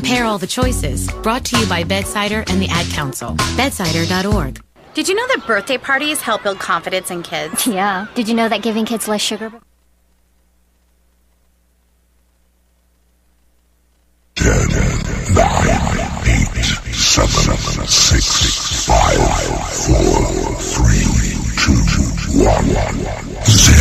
Pair all the choices. Brought to you by Bedsider and the Ad Council. Bedsider.org. Did you know that birthday parties help build confidence in kids? Yeah. Did you know that giving kids less sugar... 10, 9, 8, 7, 6, 5, 4, 3, 2, 1, 0.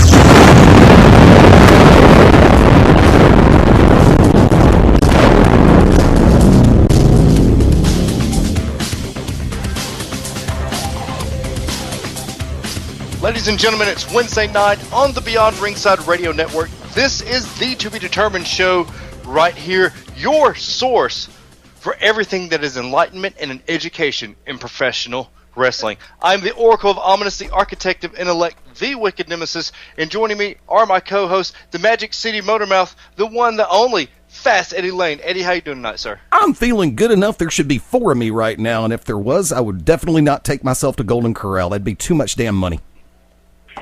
Ladies and gentlemen, it's Wednesday night on the Beyond Ringside Radio Network. This is the To Be Determined show right here, your source for everything that is enlightenment and an education in professional wrestling. I'm the Oracle of Ominous, the Architect of Intellect, the Wicked Nemesis, and joining me are my co-hosts, the Magic City Motormouth, the one, the only, Fast Eddie Lane. Eddie, how you doing tonight, sir? I'm feeling good enough. There should be 4 of me right now, and if there was, I would definitely not take myself to Golden Corral. That'd be too much damn money.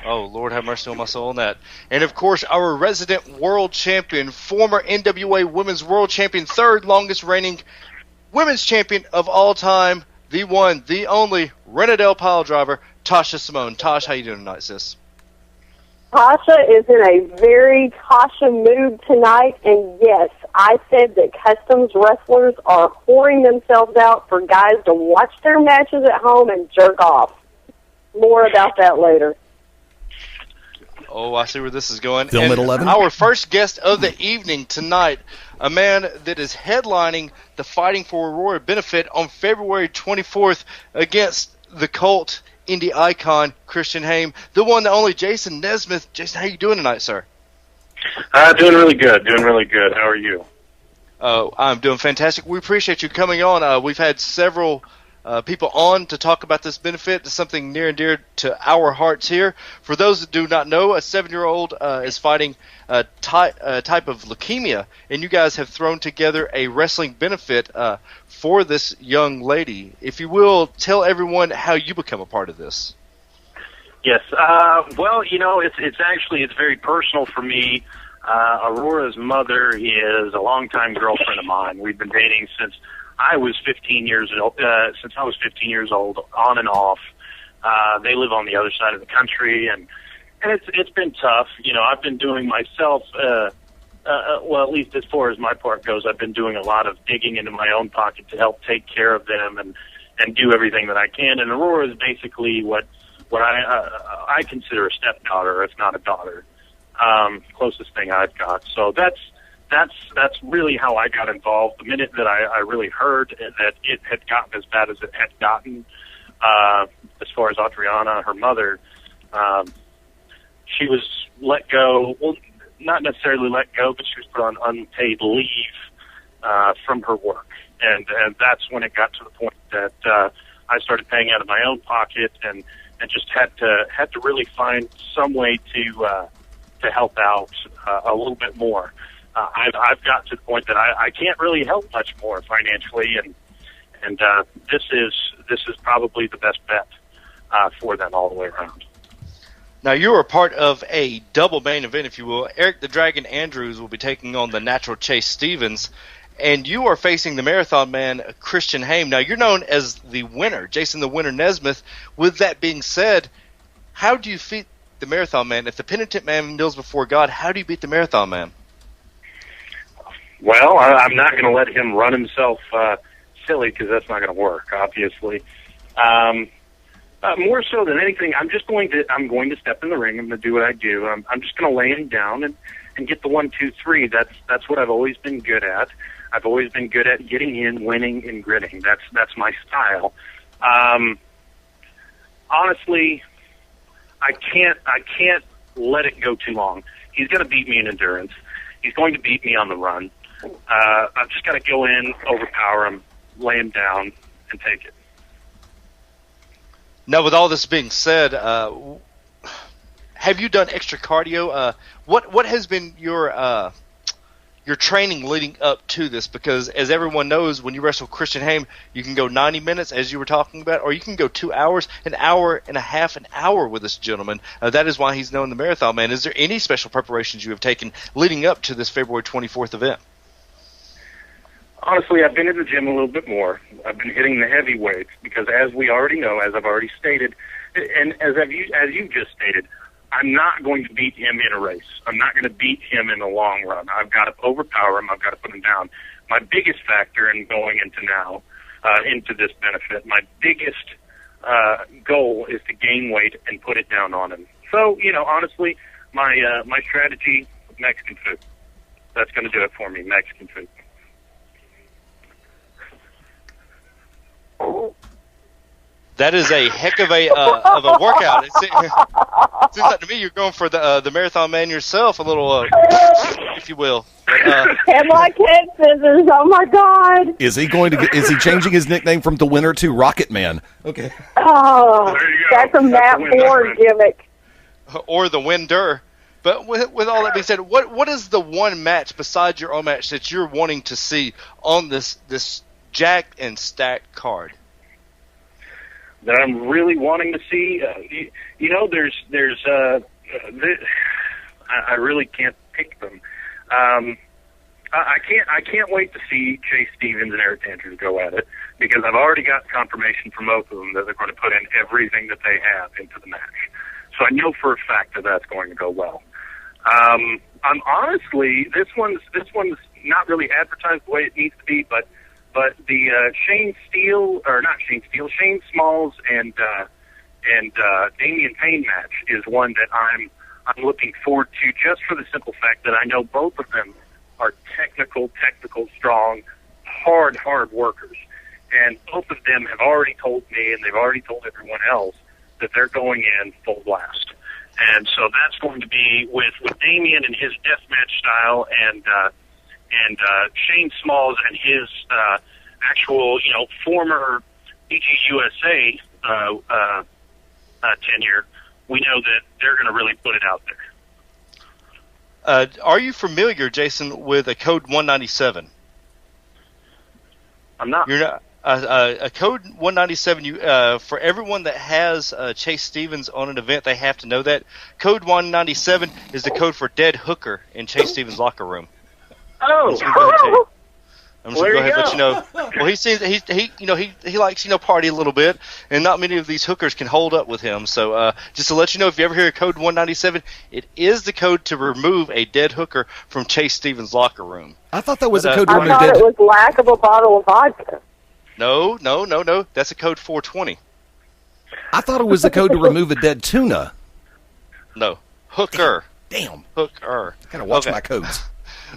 Oh, Lord have mercy on my soul on that. And, of course, our resident world champion, former NWA Women's World Champion, third longest reigning women's champion of all time, the one, the only, Renadell Piledriver, Tasha Simone. Tosh, how you doing tonight, sis? Tasha is in a very Tasha mood tonight, and yes, I said that Customs wrestlers are whoring themselves out for guys to watch their matches at home and jerk off. More about that later. Oh, I see where this is going. Film at 11. Our first guest of the evening tonight, a man that is headlining the Fighting for Aurora benefit on February 24th against the cult indie icon Christian Haim, the one, the only Jason Nesmith. Jason, how you doing tonight, sir? Doing really good. How are you? I'm doing fantastic. We appreciate you coming on. We've had several people on to talk about this benefit. It's something near and dear to our hearts here. For those that do not know, a 7-year-old is fighting a type of leukemia, and you guys have thrown together a wrestling benefit for this young lady. If you will, tell everyone how you become a part of this. Yes. Well, it's very personal for me. Aurora's mother is a longtime girlfriend of mine. We've been dating since I was 15 years old, on and off. They live on the other side of the country, and it's been tough. I've been doing myself, well, at least as far as my part goes, I've been doing a lot of digging into my own pocket to help take care of them and do everything that I can. And Aurora is basically what I consider a stepdaughter, if not a daughter, closest thing I've got. So that's really how I got involved. The minute that I really heard that it had gotten as bad as it had gotten, as far as Adriana, her mother, she was let go. Well, not necessarily let go, but she was put on unpaid leave from her work, and that's when it got to the point that I started paying out of my own pocket and just had to really find some way to help out a little bit more. I've got to the point that I can't really help much more financially, and this is probably the best bet for them all the way around. Now, you are part of a double main event, if you will. Eric the Dragon Andrews will be taking on the Natural Chase Stevens, and you are facing the Marathon Man, Christian Haim. Now, you're known as the winner, Jason the Winner Nesmith. With that being said, how do you beat the Marathon Man? If the penitent man kneels before God, how do you beat the Marathon Man? Well, I'm not going to let him run himself silly, because that's not going to work, obviously. More so than anything, I'm going to step in the ring. I'm going to do what I do. I'm just going to lay him down and get the 1, 2, 3. That's what I've always been good at. I've always been good at getting in, winning, and gritting. That's my style. Honestly, I can't let it go too long. He's going to beat me in endurance. He's going to beat me on the run. I've just got to go in, overpower him, lay him down, and take it. Now, with all this being said, have you done extra cardio? What has been your training leading up to this? Because as everyone knows, when you wrestle Christian Haim, you can go 90 minutes, as you were talking about, or you can go 2 hours, an hour and a half, an hour with this gentleman. That is why he's known the Marathon Man. Is there any special preparations you have taken leading up to this February 24th event? Honestly, I've been in the gym a little bit more. I've been hitting the heavy weights because, as we already know, as I've already stated, and as you just stated, I'm not going to beat him in a race. I'm not going to beat him in the long run. I've got to overpower him. I've got to put him down. My biggest factor in going into now, into this benefit, my biggest goal is to gain weight and put it down on him. So, honestly, my strategy, Mexican food. That's going to do it for me, Mexican food. That is a heck of a workout. It seems like to me you're going for the marathon man yourself, a little, if you will. Headlock head scissors. Oh my God! Is he changing his nickname from the winner to Rocket Man? Okay. Oh, that's a Matt Ford gimmick. Or the winder. But with all that being said, what is the one match besides your own match that you're wanting to see on this jacked and stacked card? That I'm really wanting to see. I really can't pick them. I can't wait to see Chase Stevens and Eric Andrews go at it, because I've already got confirmation from both of them that they're going to put in everything that they have into the match. So I know for a fact that that's going to go well. I'm honestly, this one's not really advertised the way it needs to be, but the Shane Smalls and Damian Payne match is one that I'm looking forward to, just for the simple fact that I know both of them are technical, strong, hard workers. And both of them have already told me, and they've already told everyone else, that they're going in full blast. And so that's going to be with Damian and his deathmatch style, and Shane Smalls and his actual, former BGUSA tenure. We know that they're going to really put it out there. Are you familiar, Jason, with a code 197? I'm not. You're not. A code 197. For everyone that has Chase Stevens on an event, they have to know that code 197 is the code for dead hooker in Chase Stevens' locker room. Oh. I'm just going to go ahead and let you know. Well, he likes party a little bit, and not many of these hookers can hold up with him. So just to let you know, if you ever hear code 197, it is the code to remove a dead hooker from Chase Stevens' locker room. I thought that was a code to remove I thought it was lack of a bottle of vodka. No. That's a code 420. I thought it was the code to remove a dead tuna. No. Hooker. Damn. Hooker. Gotta watch my codes.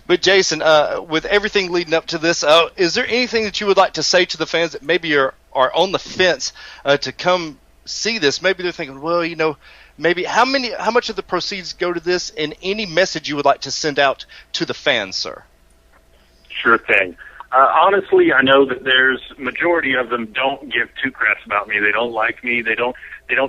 But Jason, with everything leading up to this, is there anything that you would like to say to the fans that maybe are on the fence to come see this? Maybe they're thinking, well, maybe how much of the proceeds go to this, and any message you would like to send out to the fans, sir? Sure thing. Honestly, I know that there's majority of them don't give two craps about me. They don't like me. They don't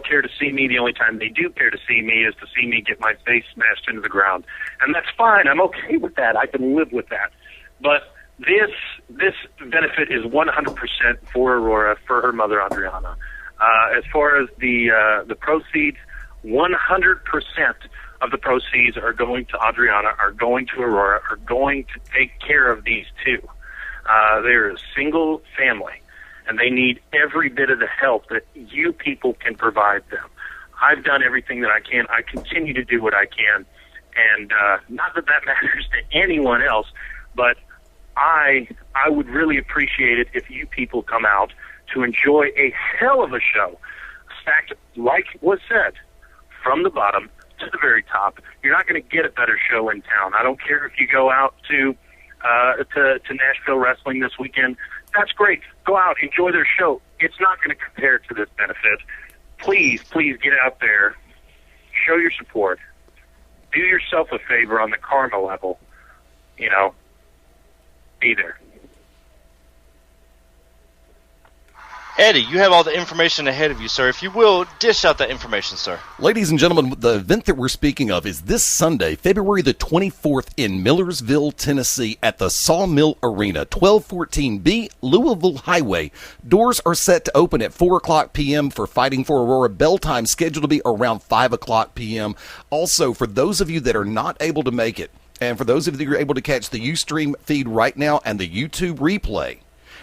care to see me. The only time they do care to see me is to see me get my face smashed into the ground. And that's fine. I'm okay with that. I can live with that. But this benefit is 100% for Aurora, for her mother, Adriana. As far as the proceeds, 100% of the proceeds are going to Adriana, are going to Aurora, are going to take care of these two. They're a single family, and they need every bit of the help that you people can provide them. I've done everything that I can. I continue to do what I can, and not that matters to anyone else, but I would really appreciate it if you people come out to enjoy a hell of a show, stacked, like was said, from the bottom to the very top. You're not going to get a better show in town. I don't care if you go out to Nashville Wrestling this weekend. That's great. Go out, enjoy their show. It's not going to compare to this benefit. Please get out there, show your support, do yourself a favor on the karma level. Be there. Eddie, you have all the information ahead of you, sir. If you will, dish out that information, sir. Ladies and gentlemen, the event that we're speaking of is this Sunday, February the 24th in Millersville, Tennessee at the Sawmill Arena, 1214B Louisville Highway. Doors are set to open at 4 o'clock p.m. for Fighting for Aurora. Bell time scheduled to be around 5 o'clock p.m. Also, for those of you that are not able to make it, And for those of you that are able to catch the Ustream feed right now and the YouTube replay,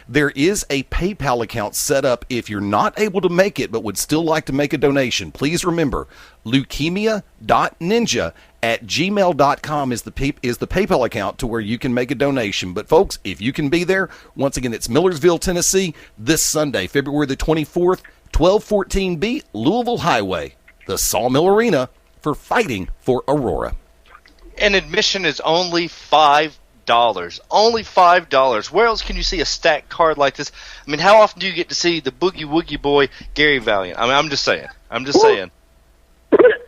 there is a PayPal account set up if you're not able to make it but would still like to make a donation. Please remember, leukemia.ninja@gmail.com is the PayPal account to where you can make a donation. But, folks, if you can be there, once again, it's Millersville, Tennessee, this Sunday, February the 24th, 1214B, Louisville Highway, the Sawmill Arena, for Fighting for Aurora. And admission is only $5. Only $5. Where else can you see a stacked card like this? I mean, how often do you get to see the Boogie Woogie Boy, Gary Valiant? I mean, I'm just saying.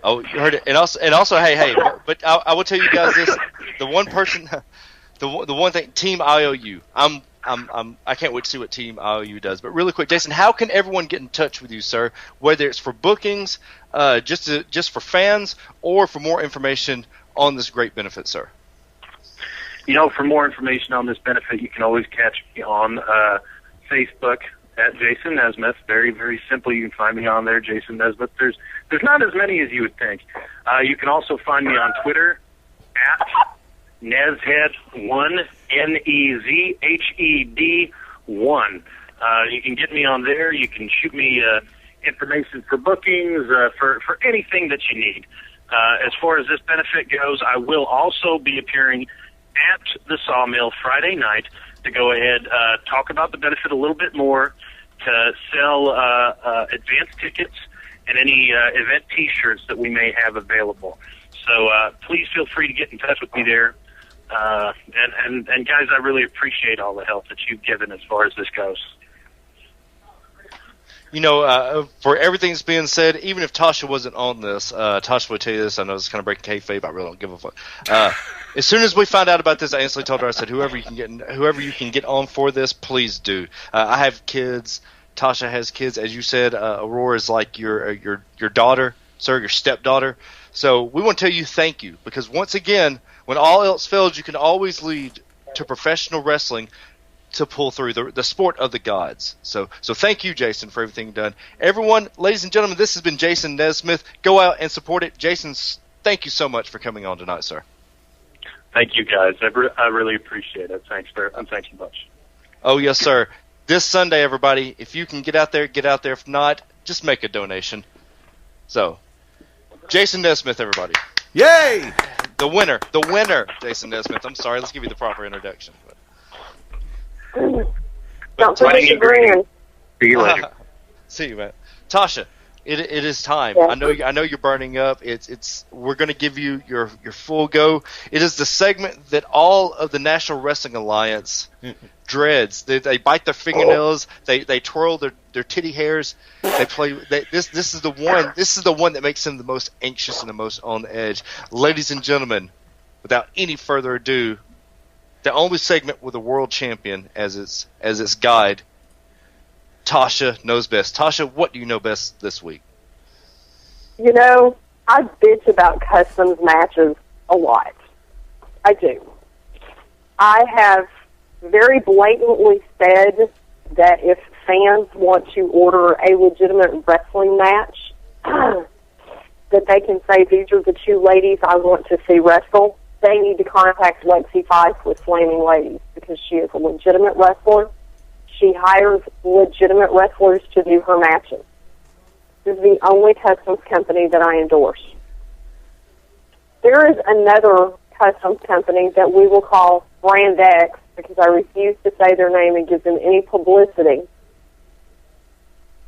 Oh, you heard it. And also, hey, but I will tell you guys this: the one person, the one thing, Team IOU. I can't wait to see what Team IOU does. But really quick, Jason, how can everyone get in touch with you, sir? Whether it's for bookings, just for fans, or for more information on this great benefit, sir. For more information on this benefit, you can always catch me on Facebook at Jason Nesmith. Very, very simple. You can find me on there, Jason Nesmith. There's not as many as you would think. You can also find me on Twitter at Nezhead1, Nezhed1. You can get me on there. You can shoot me information for bookings, for anything that you need. As far as this benefit goes, I will also be appearing at the Sawmill Friday night to go ahead, talk about the benefit a little bit more, to sell advance tickets and any event T-shirts that we may have available. So please feel free to get in touch with me there. And guys, I really appreciate all the help that you've given as far as this goes. For everything that's being said, even if Tasha wasn't on this, Tasha would tell you this. I know it's kind of breaking kayfabe. I really don't give a fuck. As soon as we found out about this, I instantly told her. I said, whoever you can get on for this, please do. I have kids. Tasha has kids. As you said, Aurora is like your daughter, sir, your stepdaughter. So we want to tell you thank you, because once again, when all else fails, you can always lead to professional wrestling to pull through the sport of the gods. So thank you, Jason, for everything you've done. Everyone, ladies and gentlemen, this has been Jason Nesmith. Go out and support it. Jason, thank you so much for coming on tonight, sir. Thank you, guys. I really appreciate it. Thank you much. Oh, yes, sir. This Sunday, everybody, if you can get out there, get out there. If not, just make a donation. So, Jason Nesmith, everybody. Yay! The winner, Jason Nesmith. I'm sorry, let's give you the proper introduction. Don't forget your brand. See you later. See you, man. Tasha, it is time. Yeah. I know you're burning up. We're going to give you your full go. It is the segment that all of the National Wrestling Alliance dreads. They bite their fingernails. They twirl their titty hairs. They play. This is the one. This is the one that makes them the most anxious and the most on edge. Ladies and gentlemen, without any further ado, the only segment with a world champion as its guide, Tasha knows best. Tasha, what do you know best this week? I bitch about customs matches a lot. I do. I have very blatantly said that if fans want to order a legitimate wrestling match, that they can say, these are the two ladies I want to see wrestle. They need to contact Lexi Fife with Flaming Ladies, because she is a legitimate wrestler. She hires legitimate wrestlers to do her matches. This is the only customs company that I endorse. There is another customs company that we will call Brand X, because I refuse to say their name and give them any publicity,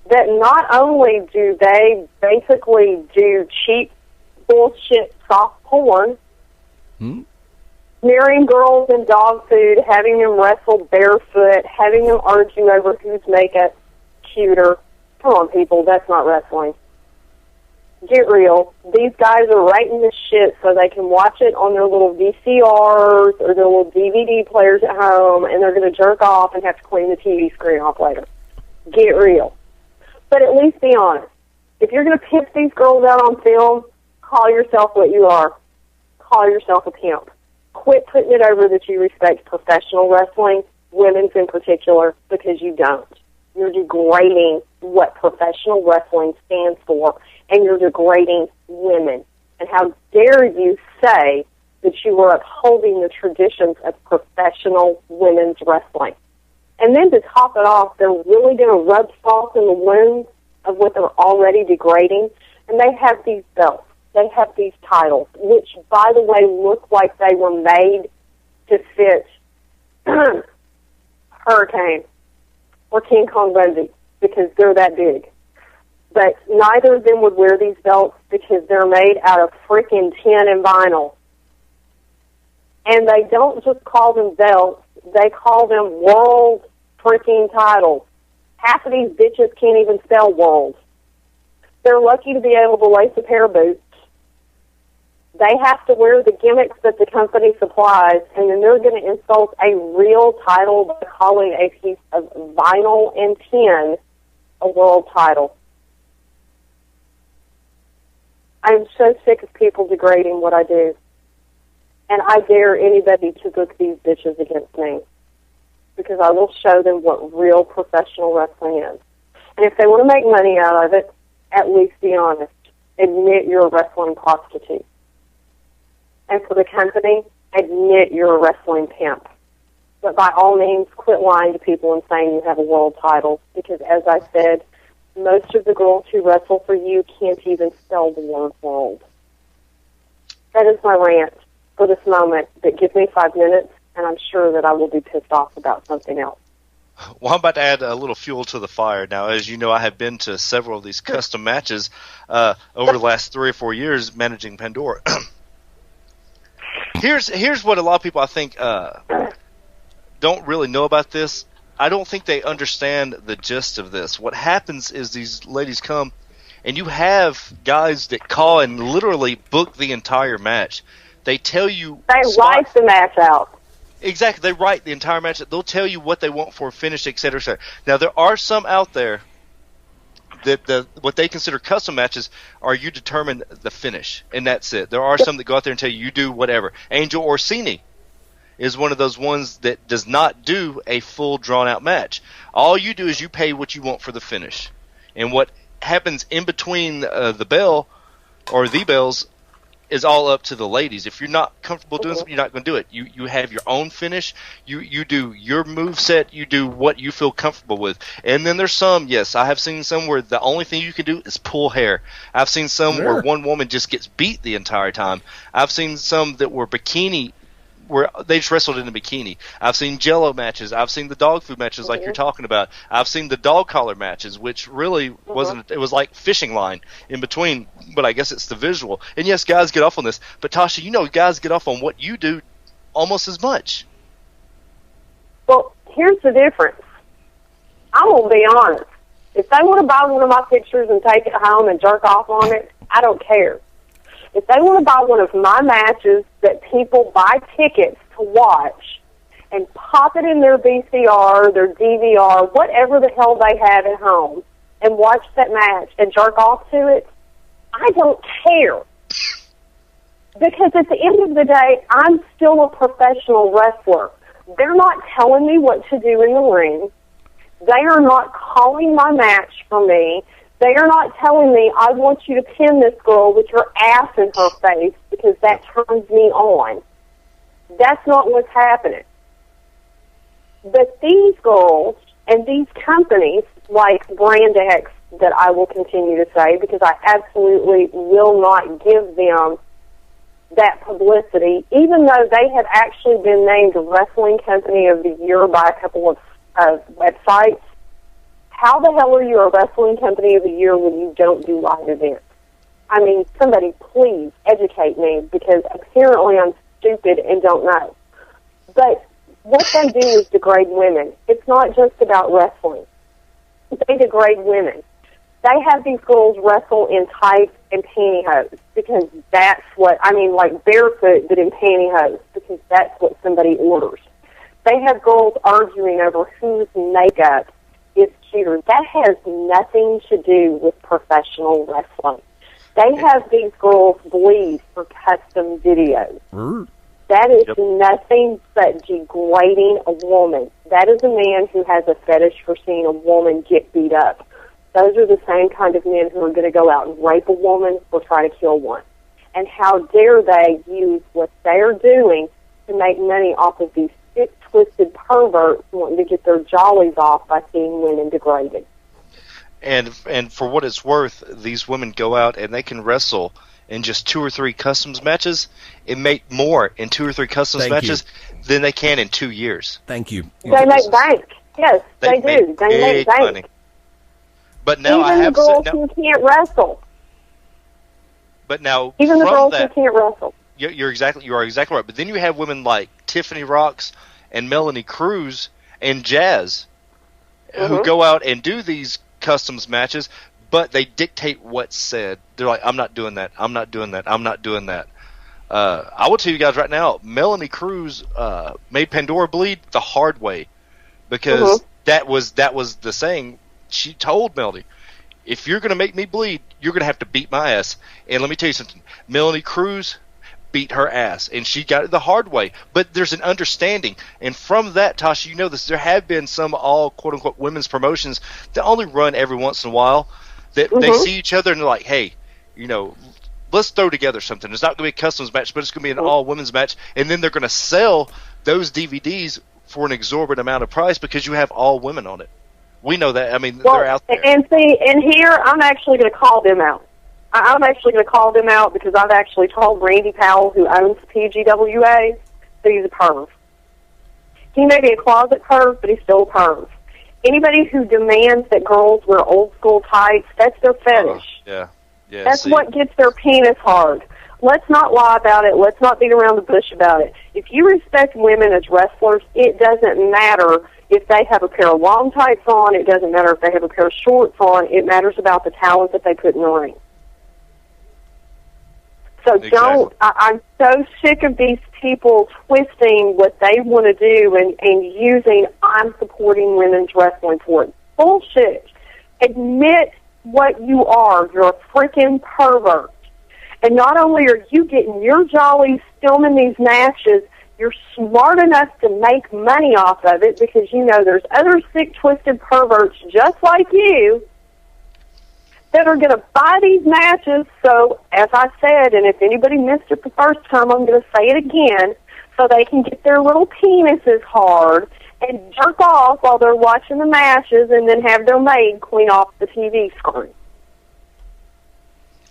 that not only do they basically do cheap, bullshit, soft porn, smearing girls in dog food, having them wrestle barefoot, having them argue over whose makeup cuter. Come on, people, that's not wrestling. Get real. These guys are writing this shit so they can watch it on their little VCRs or their little DVD players at home, and they're going to jerk off and have to clean the TV screen off later. Get real. But at least be honest. If you're going to piss these girls out on film, call yourself what you are. Call yourself a pimp. Quit putting it over that you respect professional wrestling, women's in particular, because you don't. You're degrading what professional wrestling stands for, and you're degrading women. And how dare you say that you were upholding the traditions of professional women's wrestling. And then to top it off, they're really going to rub salt in the wounds of what they're already degrading. And they have these belts. They have these titles, which, by the way, look like they were made to fit Hurricane or King Kong Bundy because they're that big. But neither of them would wear these belts because they're made out of freaking tin and vinyl. And they don't just call them belts, they call them world freaking titles. Half of these bitches can't even spell world. They're lucky to be able to lace a pair of boots. They have to wear the gimmicks that the company supplies, and then they're going to insult a real title by calling a piece of vinyl and tin a world title. I'm so sick of people degrading what I do. And I dare anybody to book these bitches against me because I will show them what real professional wrestling is. And if they want to make money out of it, at least be honest. Admit you're a wrestling prostitute. And for the company, admit you're a wrestling pimp. But by all means, quit lying to people and saying you have a world title because, as I said, most of the girls who wrestle for you can't even spell the word world. That is my rant for this moment, but give me 5 minutes, and I'm sure that I will be pissed off about something else. Well, I'm about to add a little fuel to the fire. Now, as you know, I have been to several of these custom matches over the last 3 or 4 years managing Pandora. Here's what a lot of people, I think, don't really know about this. I don't think they understand the gist of this. What happens is these ladies come, and you have guys that call and literally book the entire match. They tell you... They write the match out. Exactly. They write the entire match. They'll tell you what they want for a finish, et cetera, et cetera. Now, there are some out there that what they consider custom matches are you determine the finish, and that's it. There are some that go out there and tell you do whatever. Angel Orsini is one of those ones that does not do a full drawn-out match. All you do is you pay what you want for the finish. And what happens in between the bell or the bells is all up to the ladies. If you're not comfortable doing something, you're not going to do it. You have your own finish. You do your move set. You do what you feel comfortable with. And then there's some, yes, I have seen some where the only thing you can do is pull hair. I've seen some where one woman just gets beat the entire time. I've seen some that were bikini, where they just wrestled in a bikini. I've seen jello matches. I've seen the dog food matches like you're talking about. I've seen the dog collar matches, which really wasn't, it was like fishing line in between, but I guess it's the visual. And yes, guys get off on this, but Tasha, you know guys get off on what you do almost as much. Well, here's the difference. I'm going to be honest. If they want to buy one of my pictures and take it home and jerk off on it, I don't care. If they want to buy one of my matches that people buy tickets to watch and pop it in their VCR, their DVR, whatever the hell they have at home, and watch that match and jerk off to it, I don't care. Because at the end of the day, I'm still a professional wrestler. They're not telling me what to do in the ring. They are not calling my match for me. They are not telling me, I want you to pin this girl with your ass in her face because that turns me on. That's not what's happening. But these girls and these companies, like Brand X, that I will continue to say because I absolutely will not give them that publicity, even though they have actually been named Wrestling Company of the Year by a couple of websites. How the hell are you a Wrestling Company of the Year when you don't do live events? I mean, somebody please educate me because apparently I'm stupid and don't know. But what they do is degrade women. It's not just about wrestling. They degrade women. They have these girls wrestle in tights and pantyhose because that's what, I mean, like barefoot but in pantyhose because that's what somebody orders. They have girls arguing over whose makeup is cuter. That has nothing to do with professional wrestling. They have these girls bleed for custom videos. That is nothing but degrading a woman. That is a man who has a fetish for seeing a woman get beat up. Those are the same kind of men who are going to go out and rape a woman or try to kill one. And how dare they use what they're doing to make money off of these sick, twisted perverts wanting to get their jollies off by seeing women degraded. And for what it's worth, these women go out and they can wrestle in just 2 or 3 customs matches and make more in 2 or 3 customs matches than they can in 2 years. Thank you. They make bank. Yes, they do. They make bank. Money. But now even I have the girls who can't wrestle. But now even the girls that, who can't wrestle. You are exactly right. But then you have women like Tiffany Rocks and Melanie Cruz and Jazz who go out and do these customs matches, but they dictate what's said. They're like, I'm not doing that. I'm not doing that. I'm not doing that. I will tell you guys right now, Melanie Cruz made Pandora bleed the hard way because that was the saying. She told Melanie, if you're going to make me bleed, you're going to have to beat my ass. And let me tell you something. Melanie Cruz beat her ass, and she got it the hard way. But there's an understanding. And from that, Tasha, you know this, there have been some all quote-unquote women's promotions that only run every once in a while that they see each other and they're like, hey, you know, let's throw together something. It's not going to be a customs match, but it's going to be an all-women's match. And then they're going to sell those DVDs for an exorbitant amount of price because you have all women on it. We know that. I mean, they're out there. And see, and here, I'm actually going to call them out. I'm actually going to call them out because I've actually told Randy Powell, who owns the PGWA, that he's a perv. He may be a closet perv, but he's still a perv. Anybody who demands that girls wear old-school tights, that's their fetish. That's what gets their penis hard. Let's not lie about it. Let's not beat around the bush about it. If you respect women as wrestlers, it doesn't matter if they have a pair of long tights on. It doesn't matter if they have a pair of shorts on. It matters about the talent that they put in the ring. So I'm so sick of these people twisting what they want to do and using, I'm supporting women's wrestling for it. Bullshit. Admit what you are. You're a freaking pervert. And not only are you getting your jollies filming these matches, you're smart enough to make money off of it because you know there's other sick, twisted perverts just like you that are going to buy these matches. So, as I said, and if anybody missed it the first time, I'm going to say it again, so they can get their little penises hard and jerk off while they're watching the matches and then have their maid clean off the TV screen.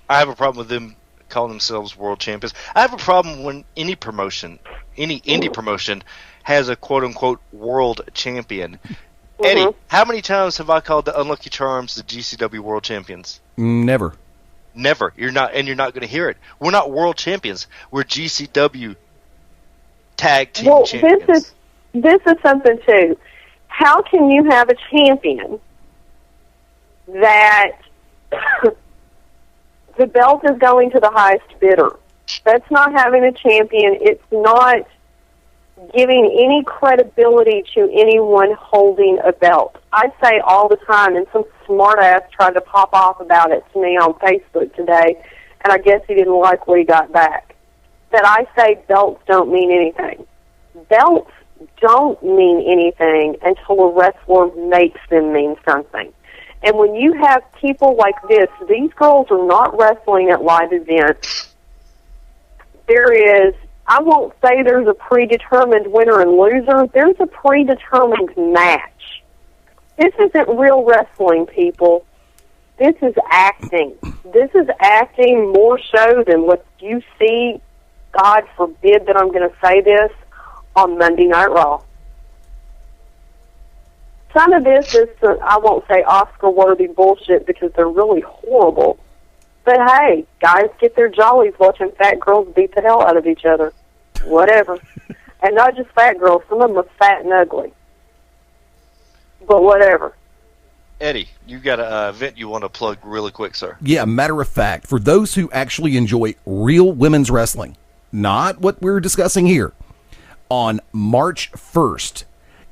I have a problem with them calling themselves world champions. I have a problem when any promotion, any indie promotion, has a quote-unquote world champion. Eddie, how many times have I called the Unlucky Charms the GCW world champions? Never. Never. You're not going to hear it. We're not world champions. We're GCW tag team champions. This is something too. How can you have a champion that the belt is going to the highest bidder? That's not having a champion. It's not giving any credibility to anyone holding a belt. I say all the time, and some smartass tried to pop off about it to me on Facebook today, and I guess he didn't like what he got back, that I say belts don't mean anything. Belts don't mean anything until a wrestler makes them mean something. And when you have people like this, these girls are not wrestling at live events. There is, I won't say there's a predetermined winner and loser. There's a predetermined match. This isn't real wrestling, people. This is acting. This is acting more so than what you see, God forbid that I'm going to say this, on Monday Night Raw. Some of this is, I won't say Oscar-worthy bullshit because they're really horrible. But hey, guys get their jollies watching fat girls beat the hell out of each other. Whatever. And not just fat girls, some of them are fat and ugly. But whatever. Eddie, you got an event you want to plug really quick, sir. Yeah, matter of fact, for those who actually enjoy real women's wrestling, not what we're discussing here, on March 1st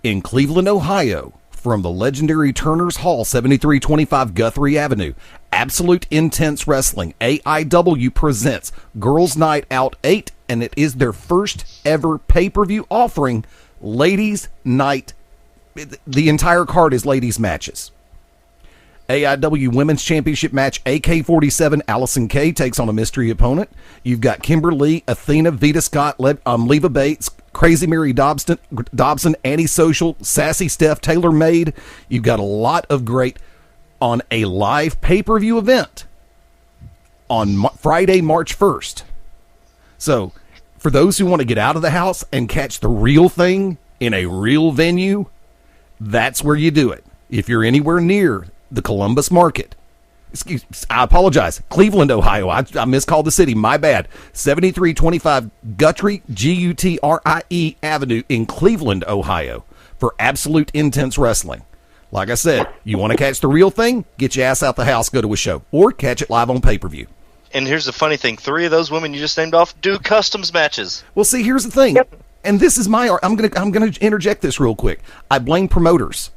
in Cleveland, Ohio, from the legendary Turner's Hall, 7325 Guthrie Avenue, Absolute Intense Wrestling, AIW presents Girls Night Out 8, and it is their first ever pay-per-view offering Ladies Night. The entire card is ladies matches. AIW Women's Championship match, AK-47, Allison Kay takes on a mystery opponent. You've got Kimberly, Athena, Vita Scott, Leva Bates, Crazy Mary Dobson, Antisocial, Sassy Steph, Taylor Made. You've got a lot of great on a live pay-per-view event on Friday, March 1st. So, for those who want to get out of the house and catch the real thing in a real venue, that's where you do it. If you're anywhere near the Columbus market, I apologize, Cleveland, Ohio. I miscalled the city. My bad. 7325 Guthrie, Gutrie Avenue in Cleveland, Ohio, for Absolute Intense Wrestling. Like I said, you want to catch the real thing? Get your ass out the house, go to a show, or catch it live on pay-per-view. And here's the funny thing: 3 of those women you just named off do customs matches. Well, see, here's the thing, and this is I'm gonna interject this real quick. I blame promoters.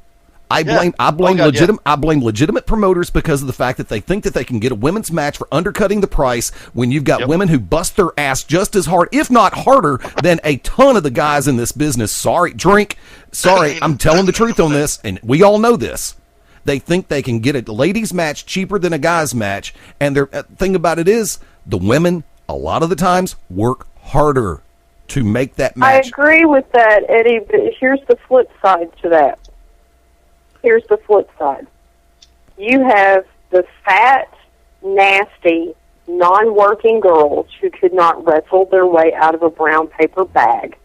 I blame legitimate promoters because of the fact that they think that they can get a women's match for undercutting the price when you've got women who bust their ass just as hard, if not harder, than a ton of the guys in this business. Sorry, I'm telling the truth on this, and we all know this. They think they can get a ladies' match cheaper than a guy's match, and the thing about it is the women, a lot of the times, work harder to make that match. I agree with that, Eddie, but here's the flip side to that. Here's the flip side. You have the fat, nasty, non-working girls who could not wrestle their way out of a brown paper bag.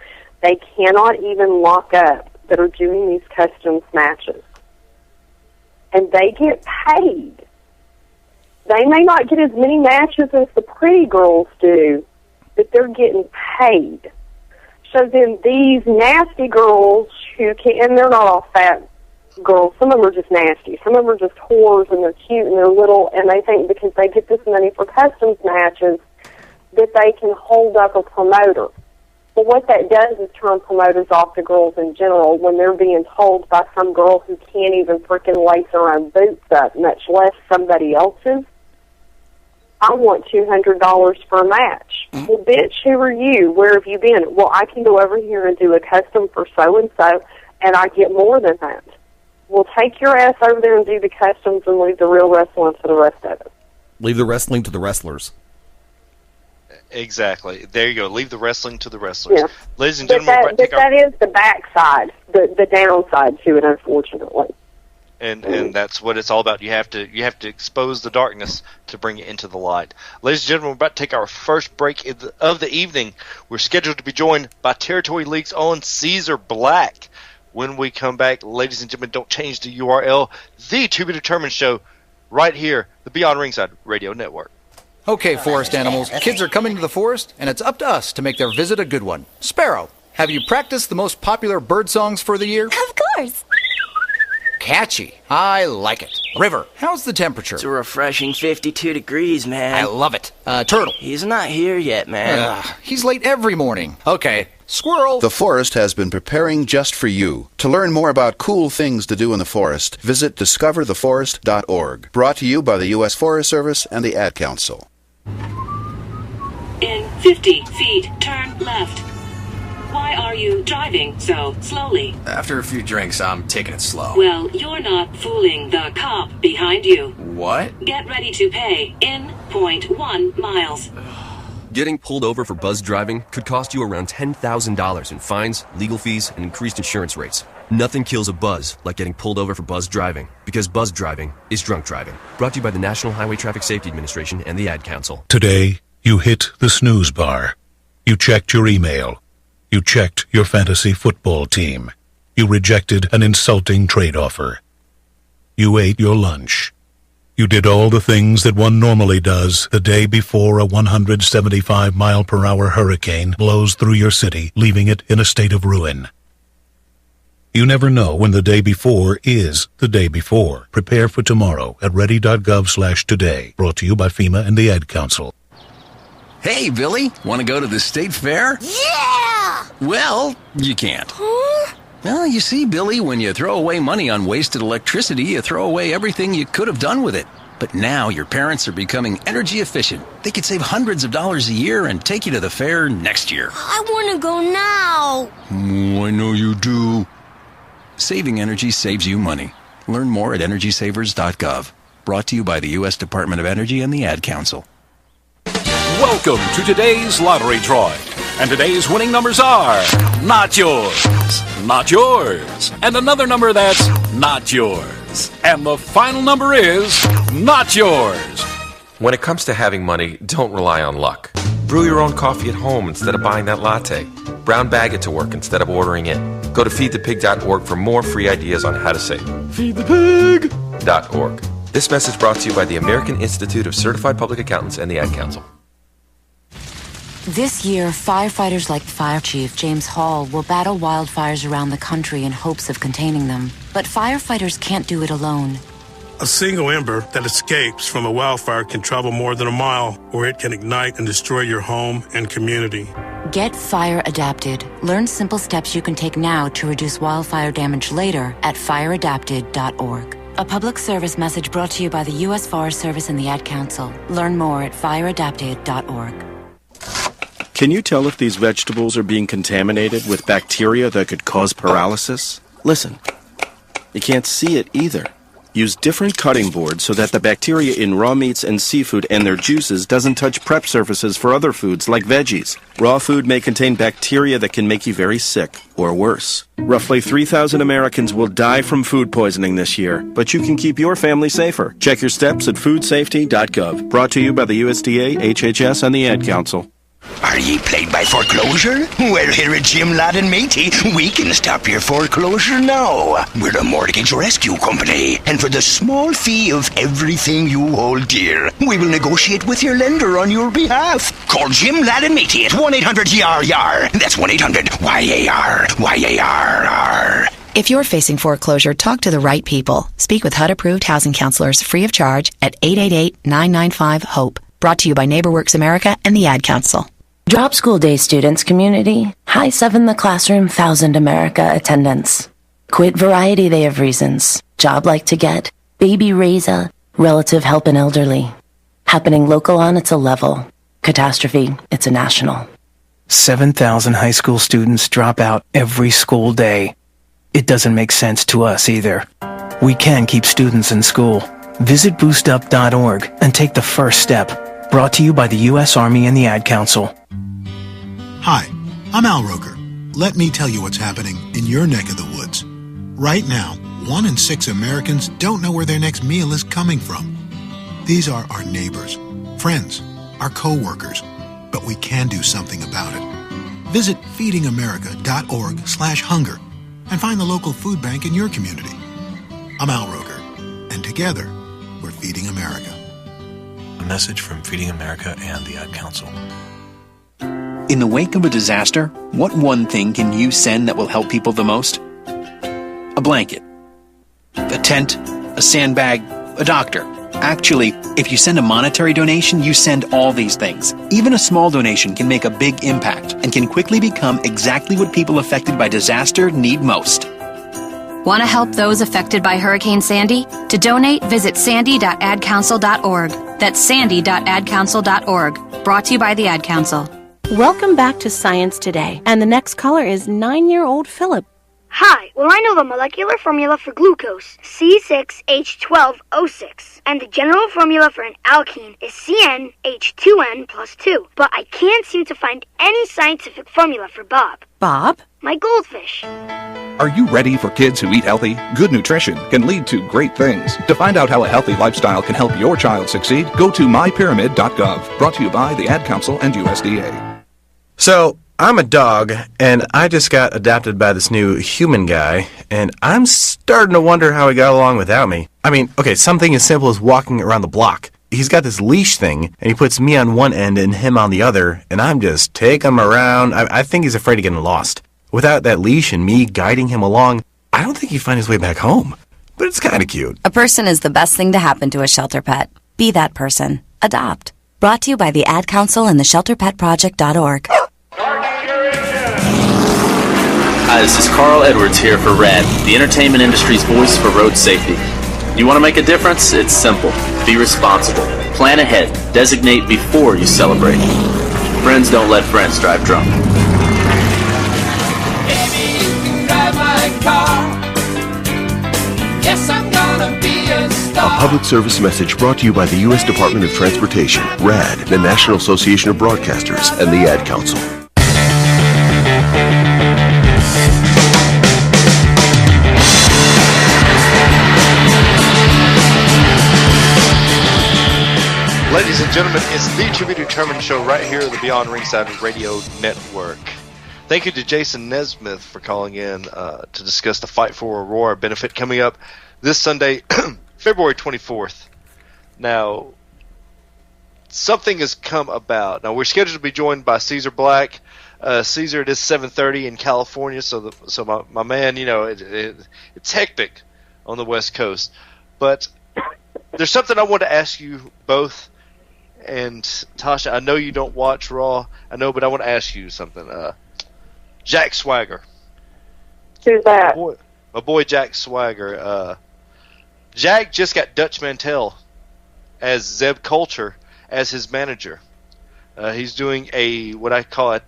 They cannot even lock up that are doing these customs matches. And they get paid. They may not get as many matches as the pretty girls do, but they're getting paid. So then these nasty girls who can, and they're not all fat girls, some of them are just nasty, some of them are just whores, and they're cute and they're little, and they think because they get this money for customs matches that they can hold up a promoter. But what that does is turn promoters off to girls in general when they're being told by some girl who can't even freaking lace her own boots up, much less somebody else's, I want $200 for a match. Well, bitch, who are you? Where have you been? Well, I can go over here and do a custom for so-and-so, and I get more than that. Well, take your ass over there and do the customs and leave the real wrestling to the rest of it. Leave the wrestling to the wrestlers. Exactly. There you go. Leave the wrestling to the wrestlers. Yeah. Ladies and gentlemen, that is the backside, the downside to it, unfortunately. And that's what it's all about. You have to expose the darkness to bring it into the light. Ladies and gentlemen, we're about to take our first break of the evening. We're scheduled to be joined by Territory League's own Caesar Black. When we come back, ladies and gentlemen, don't change the URL. The To Be Determined Show, right here, the Beyond Ringside Radio Network. Okay, forest animals, kids are coming to the forest, and it's up to us to make their visit a good one. Sparrow, have you practiced the most popular bird songs for the year? Of course. Catchy. I like it. River, how's the temperature? It's a refreshing 52 degrees, man. I love it. Turtle. He's not here yet, man. He's late every morning. Okay. Squirrel. The forest has been preparing just for you. To learn more about cool things to do in the forest, visit discovertheforest.org. Brought to you by the U.S. Forest Service and the Ad Council. In 50 feet, turn left. Why are you driving so slowly? After a few drinks, I'm taking it slow. Well, you're not fooling the cop behind you. What? Get ready to pay in 0.1 miles. Getting pulled over for buzz driving could cost you around $10,000 in fines, legal fees, and increased insurance rates. Nothing kills a buzz like getting pulled over for buzz driving, because buzz driving is drunk driving. Brought to you by the National Highway Traffic Safety Administration and the Ad Council. Today, you hit the snooze bar. You checked your email. You checked your fantasy football team. You rejected an insulting trade offer. You ate your lunch. You did all the things that one normally does the day before a 175-mile-per-hour hurricane blows through your city, leaving it in a state of ruin. You never know when the day before is the day before. Prepare for tomorrow at ready.gov/today. Brought to you by FEMA and the Ad Council. Hey, Billy, want to go to the state fair? Yeah! Well, you can't. Huh? Well, you see, Billy, when you throw away money on wasted electricity, you throw away everything you could have done with it. But now your parents are becoming energy efficient. They could save hundreds of dollars a year and take you to the fair next year. I want to go now. I know you do. Saving energy saves you money. Learn more at energysavers.gov. Brought to you by the U.S. Department of Energy and the Ad Council. Welcome to today's lottery drawing. And today's winning numbers are not yours, not yours, and another number that's not yours. And the final number is not yours. When it comes to having money, don't rely on luck. Brew your own coffee at home instead of buying that latte. Brown bag it to work instead of ordering it. Go to feedthepig.org for more free ideas on how to save. Feedthepig.org. This message brought to you by the American Institute of Certified Public Accountants and the Ad Council. This year, firefighters like Fire Chief James Hall will battle wildfires around the country in hopes of containing them. But firefighters can't do it alone. A single ember that escapes from a wildfire can travel more than a mile, or it can ignite and destroy your home and community. Get fire adapted. Learn simple steps you can take now to reduce wildfire damage later at fireadapted.org. A public service message brought to you by the U.S. Forest Service and the Ad Council. Learn more at fireadapted.org. Can you tell if these vegetables are being contaminated with bacteria that could cause paralysis? Listen, you can't see it either. Use different cutting boards so that the bacteria in raw meats and seafood and their juices doesn't touch prep surfaces for other foods like veggies. Raw food may contain bacteria that can make you very sick, or worse. Roughly 3,000 Americans will die from food poisoning this year, but you can keep your family safer. Check your steps at foodsafety.gov. Brought to you by the USDA, HHS, and the Ad Council. Are ye plagued by foreclosure? Well, here at Jim Ladd and Matey, we can stop your foreclosure now. We're a mortgage rescue company, and for the small fee of everything you hold dear, we will negotiate with your lender on your behalf. Call Jim Ladd and Matey at 1-800-YAR-YAR. That's 1-800-YAR. YAR. If you're facing foreclosure, talk to the right people. Speak with HUD-approved housing counselors free of charge at 888-995-HOPE. Brought to you by NeighborWorks America and the Ad Council. Drop School Day students community. High 7 the classroom, 1,000 America attendance. Quit variety, they have reasons. Job like to get. Baby raise a. Relative help an elderly. Happening local on, it's a level. Catastrophe, it's a national. 7,000 high school students drop out every school day. It doesn't make sense to us either. We can keep students in school. Visit boostup.org and take the first step. Brought to you by the U.S. Army and the Ad Council. Hi, I'm Al Roker. Let me tell you what's happening in your neck of the woods. Right now, 1 in 6 Americans don't know where their next meal is coming from. These are our neighbors, friends, our co-workers, but we can do something about it. Visit feedingamerica.org/hunger and find the local food bank in your community. I'm Al Roker, and together, we're Feeding America. A message from Feeding America and the Ad Council. In the wake of a disaster, what one thing can you send that will help people the most? A blanket, a tent, a sandbag, a doctor. Actually, if you send a monetary donation, you send all these things. Even a small donation can make a big impact and can quickly become exactly what people affected by disaster need most. Want to help those affected by Hurricane Sandy? To donate, visit sandy.adcouncil.org. That's sandy.adcouncil.org. Brought to you by the Ad Council. Welcome back to Science Today. And the next caller is 9-year-old Philip. Hi, well I know the molecular formula for glucose, C6H12O6, and the general formula for an alkene is CnH2n plus 2, but I can't seem to find any scientific formula for Bob. Bob? My goldfish. Are you ready for kids who eat healthy? Good nutrition can lead to great things. To find out how a healthy lifestyle can help your child succeed, go to mypyramid.gov. Brought to you by the Ad Council and USDA. So, I'm a dog, and I just got adopted by this new human guy, and I'm starting to wonder how he got along without me. I mean, okay, something as simple as walking around the block. He's got this leash thing, and he puts me on one end and him on the other, and I'm just taking him around. I think he's afraid of getting lost. Without that leash and me guiding him along, I don't think he'd find his way back home. But it's kind of cute. A person is the best thing to happen to a shelter pet. Be that person. Adopt. Brought to you by the Ad Council and the ShelterPetProject.org. Hi, this is Carl Edwards here for RAD, the entertainment industry's voice for road safety. You want to make a difference? It's simple. Be responsible. Plan ahead. Designate before you celebrate. Friends don't let friends drive drunk. Baby, you can drive my car. Yes, I'm gonna be a star. public service message brought to you by the U.S. Department of Transportation, RAD, the National Association of Broadcasters, and the Ad Council. Ladies and gentlemen, it's the To Be Determined show right here on the Beyond Ringside Radio Network. Thank you to Jason Nesmith for calling in to discuss the Fight for Aurora benefit coming up this Sunday, February 24th. Now, something has come about. Now, we're scheduled to be joined by Caesar Black. Caesar, it is 7:30 in California, so my man, it's hectic on the West Coast. But there's something I want to ask you both. And Tasha, I know you don't watch Raw. I know, but I want to ask you something. Jack Swagger. Who's that? My boy Jack Swagger. Jack just got Dutch Mantel as Zeb Coulter as his manager. He's doing what I call a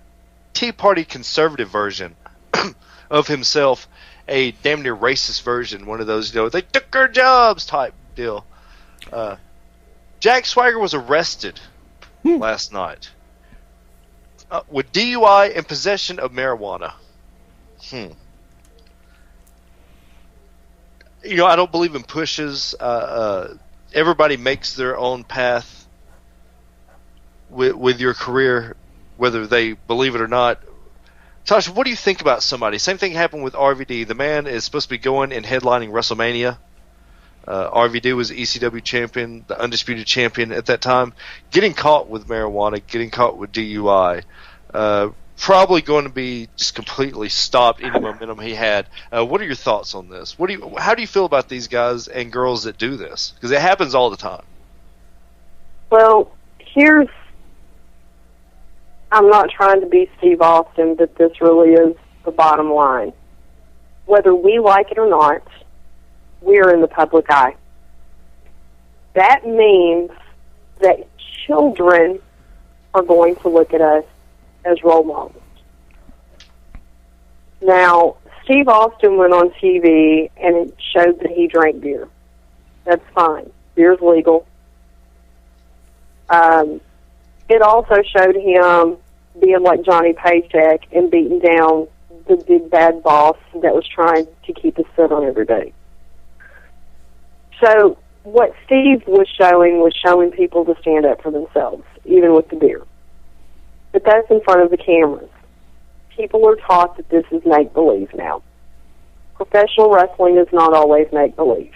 Tea Party conservative version of himself, a damn near racist version, one of those, they took our jobs type deal. Jack Swagger was arrested last night with DUI and possession of marijuana. I don't believe in pushes. Everybody makes their own path with your career, whether they believe it or not. Tasha, what do you think about somebody? Same thing happened with RVD. The man is supposed to be going and headlining WrestleMania. RVD was the ECW champion, the undisputed champion at that time. Getting caught with marijuana, getting caught with DUI, probably going to be just completely stopped any momentum he had. What are your thoughts on this? How do you feel about these guys and girls that do this? Because it happens all the time. Well, I'm not trying to be Steve Austin, but this really is the bottom line. Whether we like it or not, we are in the public eye. That means that children are going to look at us as role models. Now, Steve Austin went on TV and it showed that he drank beer. That's fine. Beer's legal. It also showed him being like Johnny Paycheck and beating down the big bad boss that was trying to keep a sit on everybody. So what Steve was showing people to stand up for themselves, even with the beer. But that's in front of the cameras. People are taught that this is make-believe now. Professional wrestling is not always make-believe.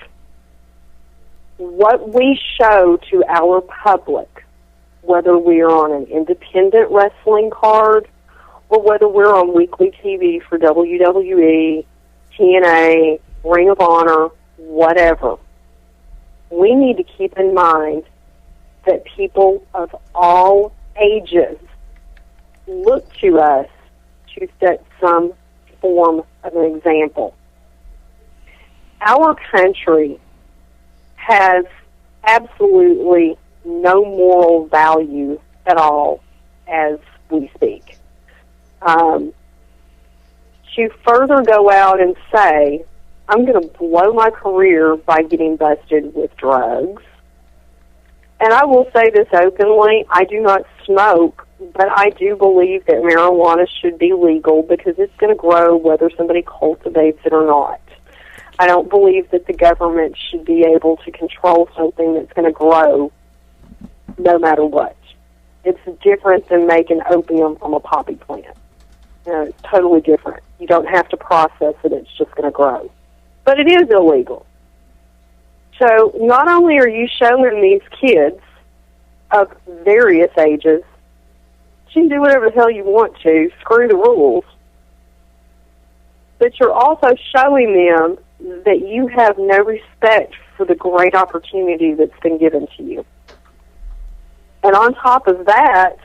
What we show to our public, whether we are on an independent wrestling card or whether we're on weekly TV for WWE, TNA, Ring of Honor, whatever, we need to keep in mind that people of all ages look to us to set some form of an example. Our country has absolutely no moral value at all as we speak. To further go out and say, I'm going to blow my career by getting busted with drugs. And I will say this openly, I do not smoke, but I do believe that marijuana should be legal because it's going to grow whether somebody cultivates it or not. I don't believe that the government should be able to control something that's going to grow no matter what. It's different than making opium from a poppy plant. It's totally different. You don't have to process it, it's just going to grow. But it is illegal. So not only are you showing these kids of various ages, you can do whatever the hell you want to, screw the rules, but you're also showing them that you have no respect for the great opportunity that's been given to you. And on top of that,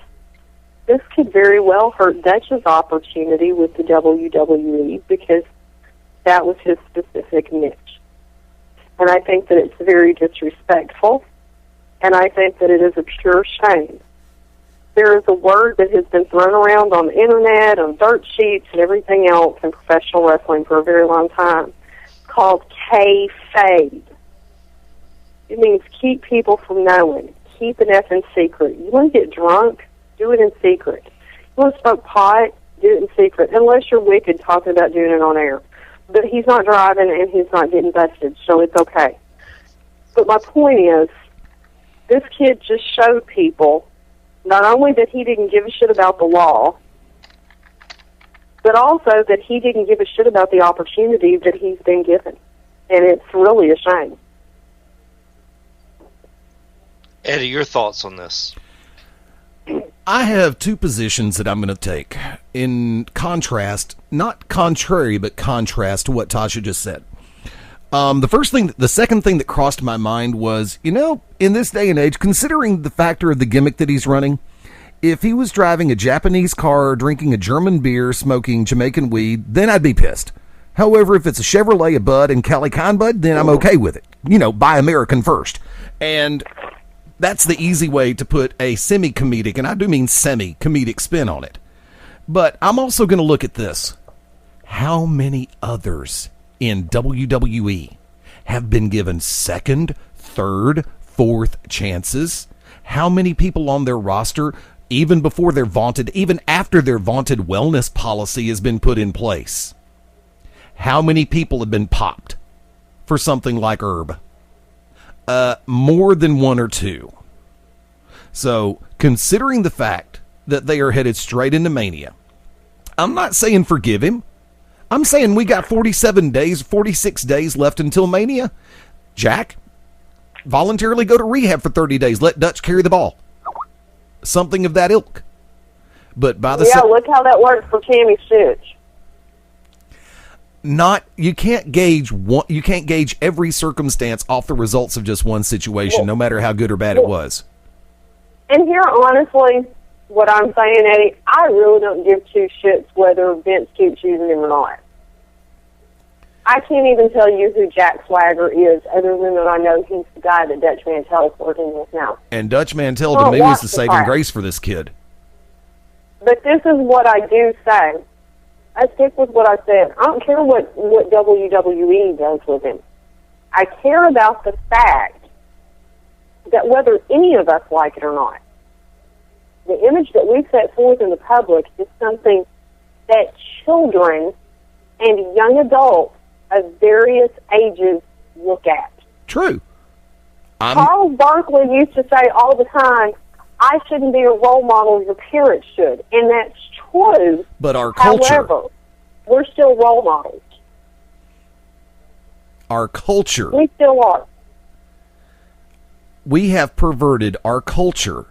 this could very well hurt Dutch's opportunity with the WWE because that was his specific niche. And I think that it's very disrespectful, and I think that it is a pure shame. There is a word that has been thrown around on the internet, on dirt sheets, and everything else in professional wrestling for a very long time called kayfabe. It means keep people from knowing. Keep an effing secret. You want to get drunk? Do it in secret. You want to smoke pot? Do it in secret. Unless you're wicked talking about doing it on air. But he's not driving and he's not getting busted, so it's okay. But my point is, this kid just showed people not only that he didn't give a shit about the law, but also that he didn't give a shit about the opportunity that he's been given. And it's really a shame. Eddie, your thoughts on this? I have two positions that I'm going to take in contrast, not contrary, but contrast to what Tasha just said. The second thing that crossed my mind was, in this day and age, considering the factor of the gimmick that he's running, if he was driving a Japanese car, drinking a German beer, smoking Jamaican weed, then I'd be pissed. However, if it's a Chevrolet, a Bud, and Cali Con Bud, then I'm okay with it. Buy American first. And that's the easy way to put a semi-comedic, and I do mean semi-comedic spin on it. But I'm also going to look at this. How many others in WWE have been given second, third, fourth chances? How many people on their roster, even after their vaunted wellness policy has been put in place? How many people have been popped for something like Herb? More than one or two. So, considering the fact that they are headed straight into Mania, I'm not saying forgive him. I'm saying we got 46 days left until Mania. Jack, voluntarily go to rehab for 30 days. Let Dutch carry the ball. Something of that ilk. But by the look how that worked for Tammy Stitch. You can't gauge every circumstance off the results of just one situation, no matter how good or bad it was. And here, honestly, what I'm saying, Eddie, I really don't give two shits whether Vince keeps using him or not. I can't even tell you who Jack Swagger is, other than that I know he's the guy that Dutch Mantell is working with now. And Dutch Mantell, to me, was the saving grace for this kid. But this is what I do say. I stick with what I said. I don't care what WWE does with him. I care about the fact that whether any of us like it or not, the image that we set forth in the public is something that children and young adults of various ages look at. True. Charles Barkley used to say all the time, I shouldn't be a role model, your parents should. And that's true. But our culture... However, we're still role models. Our culture... We still are. We have perverted our culture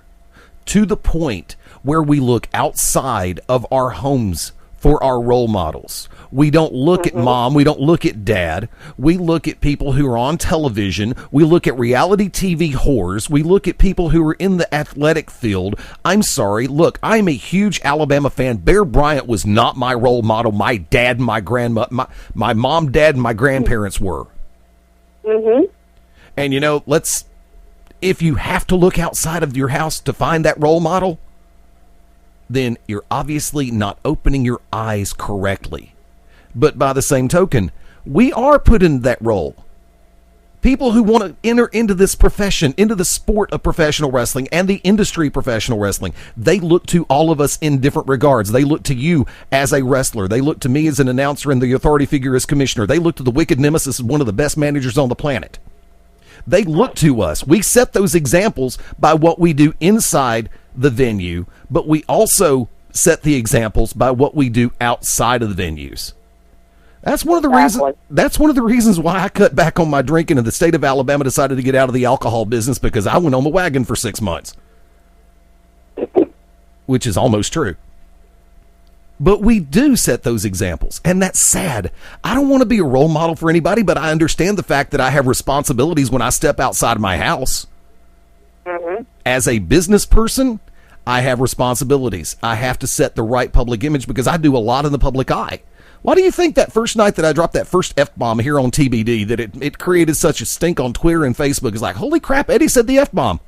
to the point where we look outside of our homes for our role models. We don't look at mom. We don't look at dad. We look at people who are on television. We look at reality TV whores. We look at people who are in the athletic field. I'm sorry. Look, I'm a huge Alabama fan. Bear Bryant was not my role model. My dad, my grandma, my mom, dad, and my grandparents were. And if you have to look outside of your house to find that role model, then you're obviously not opening your eyes correctly. But by the same token, we are put in that role. People who want to enter into this profession, into the sport of professional wrestling and the industry of professional wrestling, they look to all of us in different regards. They look to you as a wrestler. They look to me as an announcer and the authority figure as commissioner. They look to the Wicked Nemesis as one of the best managers on the planet. They look to us. We set those examples by what we do inside the venue, but we also set the examples by what we do outside of the venues. That's one of the reasons. That's one of the reasons why I cut back on my drinking, and the state of Alabama decided to get out of the alcohol business, because I went on the wagon for 6 months, which is almost true. But we do set those examples, and that's sad. I don't want to be a role model for anybody, but I understand the fact that I have responsibilities when I step outside my house. As a business person, I have responsibilities. I have to set the right public image because I do a lot in the public eye. Why do you think that first night that I dropped that first F-bomb here on TBD, that it created such a stink on Twitter and Facebook? It's like, holy crap, Eddie said the F-bomb.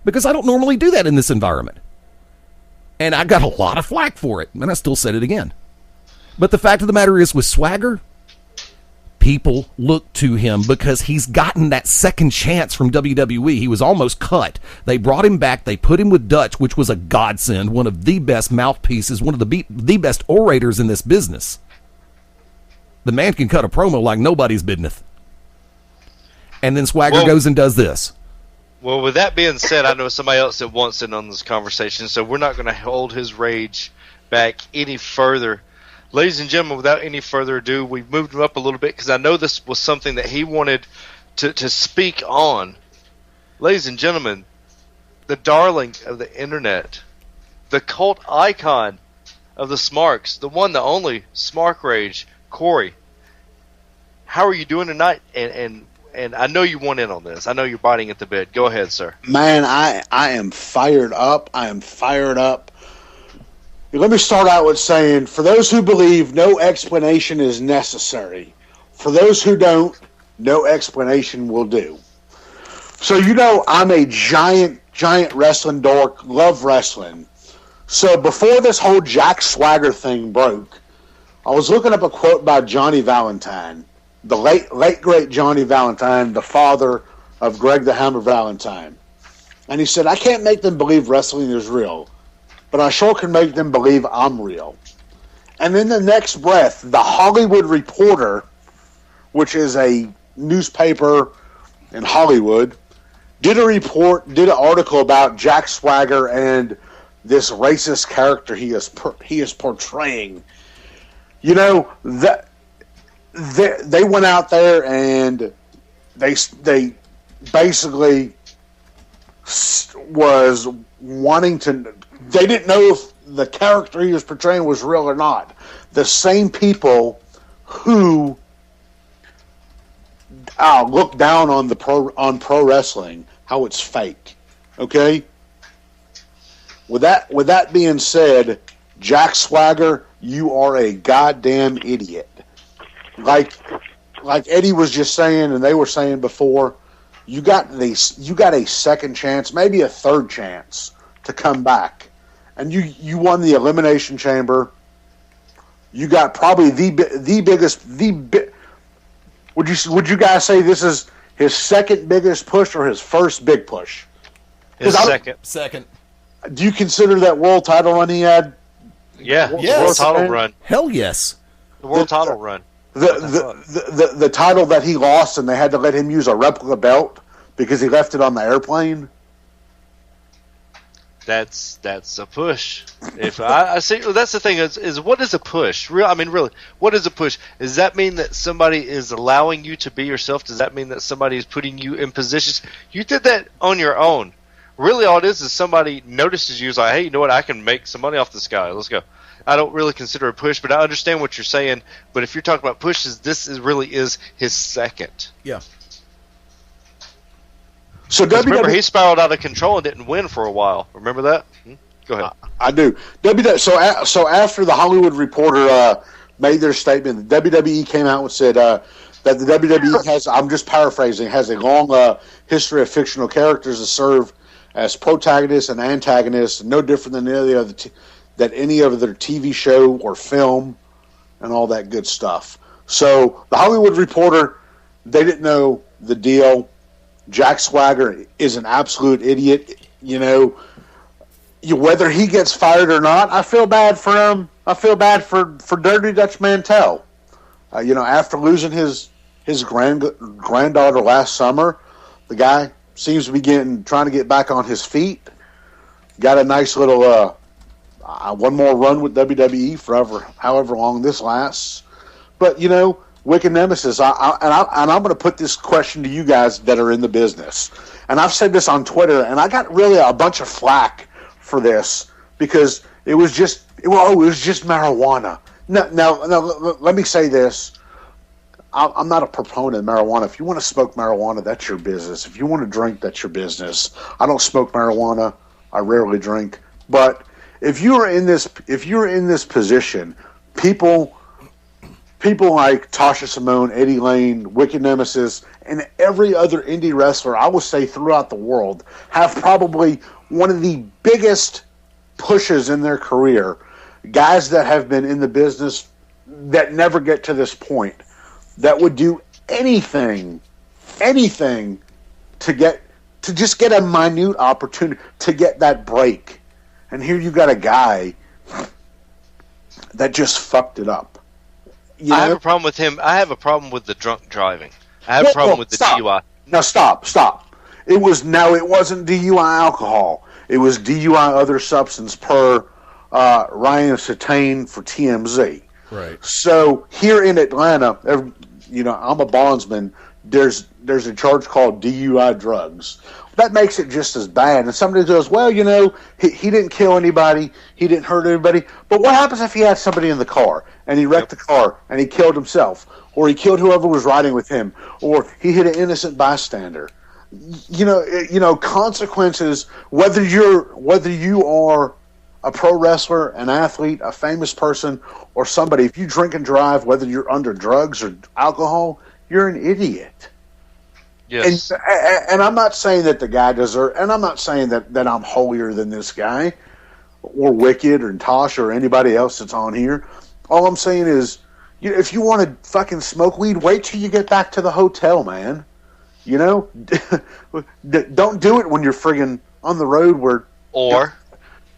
Because I don't normally do that in this environment. And I got a lot of flack for it, and I still said it again. But the fact of the matter is, with Swagger, people look to him because he's gotten that second chance from WWE. He was almost cut. They brought him back. They put him with Dutch, which was a godsend, one of the best mouthpieces, one of the best orators in this business. The man can cut a promo like nobody's business. And then Swagger goes and does this. Well, with that being said, I know somebody else that wants in on this conversation, so we're not going to hold his rage back any further. Ladies and gentlemen, without any further ado, we've moved him up a little bit because I know this was something that he wanted to speak on. Ladies and gentlemen, the darling of the internet, the cult icon of the Smarks, the one, the only Smark Rage, Corey. How are you doing tonight? And I know you want in on this. I know you're biting at the bit. Go ahead, sir. Man, I am fired up. I am fired up. Let me start out with saying, for those who believe, no explanation is necessary. For those who don't, no explanation will do. So, I'm a giant wrestling dork, love wrestling. So before this whole Jack Swagger thing broke, I was looking up a quote by Johnny Valentine, the late great Johnny Valentine, the father of Greg the Hammer Valentine. And he said, I can't make them believe wrestling is real, but I sure can make them believe I'm real. And in the next breath, the Hollywood Reporter, which is a newspaper in Hollywood, did an article about Jack Swagger and this racist character he is portraying. That they went out there and they basically was wanting to. They didn't know if the character he was portraying was real or not. The same people who look down on pro wrestling, how it's fake. Okay. With that being said, Jack Swagger, you are a goddamn idiot. Like Eddie was just saying, and they were saying before, you got a second chance, maybe a third chance to come back, and you won the Elimination Chamber. You got probably the biggest. Would you guys say this is his second biggest push or his first big push? His second. Do you consider that world title run he had? Yeah, the world title run. Hell yes. The world title run. The title that he lost, and they had to let him use a replica belt because he left it on the airplane. That's a push. If I see, that's the thing is what is a push? Really, what is a push? Does that mean that somebody is allowing you to be yourself? Does that mean that somebody is putting you in positions? You did that on your own. Really, all it is somebody notices you, is like, hey, you know what? I can make some money off this guy. Let's go. I don't really consider a push, but I understand what you're saying. But if you're talking about pushes, this really is his second. Yeah. So remember, he spiraled out of control and didn't win for a while. Remember that? Go ahead. I do. So after the Hollywood Reporter made their statement, the WWE came out and said that the WWE has, I'm just paraphrasing, has a long history of fictional characters that serve as protagonists and antagonists, no different than any other TV show or film and all that good stuff. So the Hollywood Reporter, they didn't know the deal. Jack Swagger is an absolute idiot. Whether he gets fired or not, I feel bad for him. I feel bad for Dirty Dutch Mantel. After losing his granddaughter last summer, the guy seems to be trying to get back on his feet. Got a nice little one more run with WWE forever, however long this lasts. But Wicked Nemesis, and I'm going to put this question to you guys that are in the business. And I've said this on Twitter, and I got really a bunch of flack for this because it was just marijuana. Now, let me say this. I'm not a proponent of marijuana. If you want to smoke marijuana, that's your business. If you want to drink, that's your business. I don't smoke marijuana. I rarely drink. But if you're in this position, people like Tasha Simone, Eddie Lane, Wicked Nemesis, and every other indie wrestler, I will say throughout the world, have probably one of the biggest pushes in their career. Guys that have been in the business that never get to this point. that would do anything to just get a minute opportunity to get that break. And here you got a guy that just fucked it up. I have a problem with him. I have a problem with the drunk driving. I have a problem with the DUI. Now stop. It wasn't DUI alcohol. It was DUI other substance per Ryan Satane for TMZ. Right. So here in Atlanta, I'm a bondsman. There's a charge called DUI drugs. That makes it just as bad. And somebody goes, well, he didn't kill anybody. He didn't hurt anybody. But what happens if he had somebody in the car and he wrecked the car and he killed himself, or he killed whoever was riding with him, or he hit an innocent bystander? Consequences, whether you are a pro wrestler, an athlete, a famous person, or somebody, if you drink and drive, whether you're under drugs or alcohol, you're an idiot. Yes. And I'm not saying that the guy deserves, and I'm not saying that I'm holier than this guy, or Wicked, or Tasha, or anybody else that's on here. All I'm saying is, if you want to fucking smoke weed, wait till you get back to the hotel, man. Don't do it when you're friggin' on the road where... Or...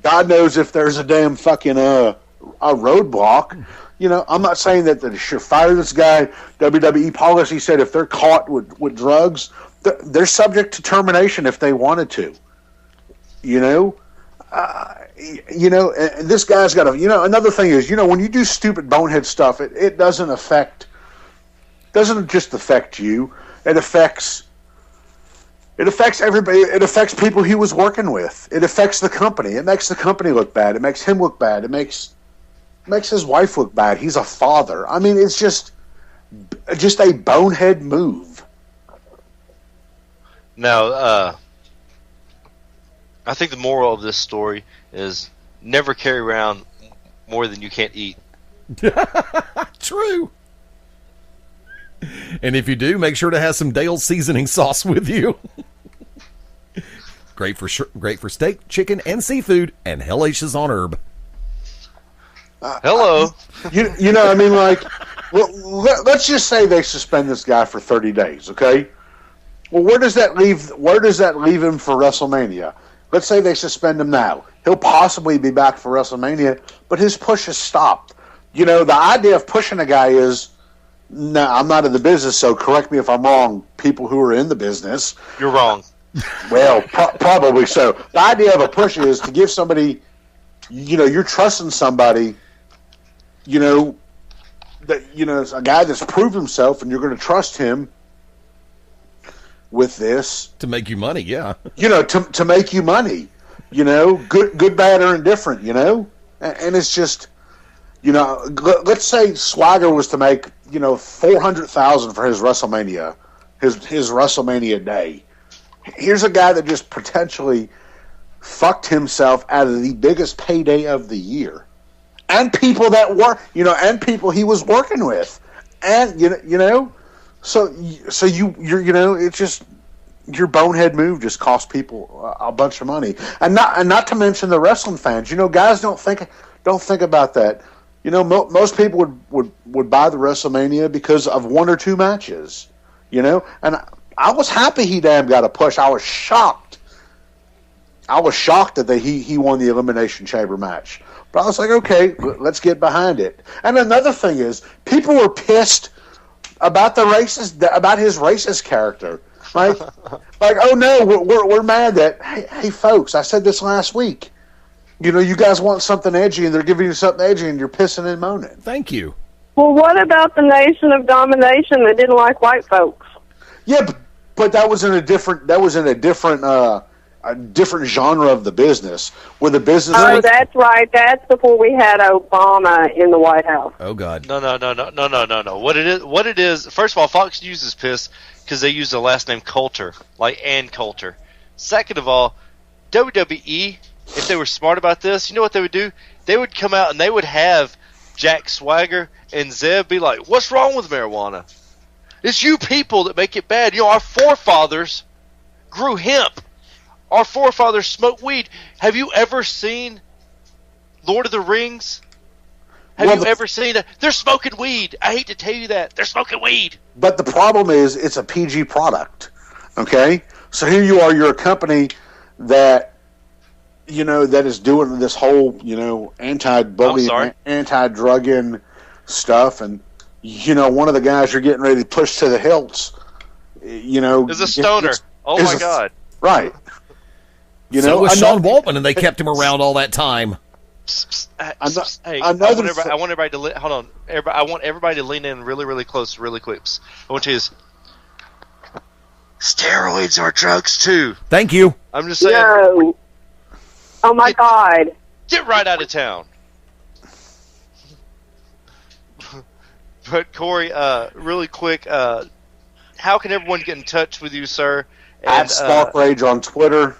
God knows if there's a damn fucking a roadblock. I'm not saying that they should fire this guy. WWE policy said if they're caught with drugs, they're subject to termination if they wanted to. And this guy's got to. Another thing is, when you do stupid bonehead stuff, it doesn't just affect you. It affects everybody. It affects people he was working with. It affects the company. It makes the company look bad. It makes him look bad. It makes his wife look bad. He's a father. I mean, it's just a bonehead move. Now, I think the moral of this story is never carry around more than you can't eat. True. And if you do, make sure to have some Dale's seasoning sauce with you. Great for steak, chicken, and seafood, and hellacious on herb. Hello. Let's just say they suspend this guy for 30 days, okay? Well, where does that leave him for WrestleMania? Let's say they suspend him now. He'll possibly be back for WrestleMania, but his push has stopped. The idea of pushing a guy is, no, I'm not in the business, so correct me if I'm wrong, people who are in the business. You're wrong. Well, probably so. The idea of a push is to give somebody, you're trusting somebody, a guy that's proved himself, and you're going to trust him with this. To make you money, yeah. To make you money, good, bad, or indifferent, and it's just, let's say Swagger was to make, $400,000 for his WrestleMania, his WrestleMania day. Here's a guy that just potentially fucked himself out of the biggest payday of the year, and people that were, and people he was working with, and so it's just your bonehead move just cost people a bunch of money, and not to mention the wrestling fans. Guys don't think about that. Most people would buy the WrestleMania because of one or two matches, and I was happy he damn got a push. I was shocked that he won the Elimination Chamber match. But I was like, okay, let's get behind it. And another thing is, people were pissed about his racist character. Like, oh no, we're mad that, hey folks, I said this last week. You guys want something edgy, and they're giving you something edgy, and you're pissing and moaning. Thank you. Well, what about the Nation of Domination that didn't like white folks? Yeah, but that was in a different genre of the business, where the business. Oh, that's right. That's before we had Obama in the White House. Oh God. No. What it is? First of all, Fox News is pissed because they use the last name Coulter, like Ann Coulter. Second of all, WWE, if they were smart about this, you know what they would do? They would come out and they would have Jack Swagger and Zeb be like, "What's wrong with marijuana? It's you people that make it bad. Our forefathers grew hemp. Our forefathers smoked weed. Have you ever seen Lord of the Rings? Have you ever seen it? They're smoking weed. I hate to tell you that. They're smoking weed. But the problem is it's a PG product, okay? So here you are, you're a company that, that is doing this whole, anti-bullying, anti-drugging stuff, and, one of the guys you're getting ready to push to the hilts, is a stoner. Oh, my God. Right. So was Sean Waltman, and they kept him around all that time. I want everybody to hold on. I want everybody to lean in really, really close, really quick. I want you to. Steroids are drugs too. Thank you. I'm just saying. No. Oh my God. Get right out of town. But Corey, really quick, how can everyone get in touch with you, sir? At Spark Rage on Twitter.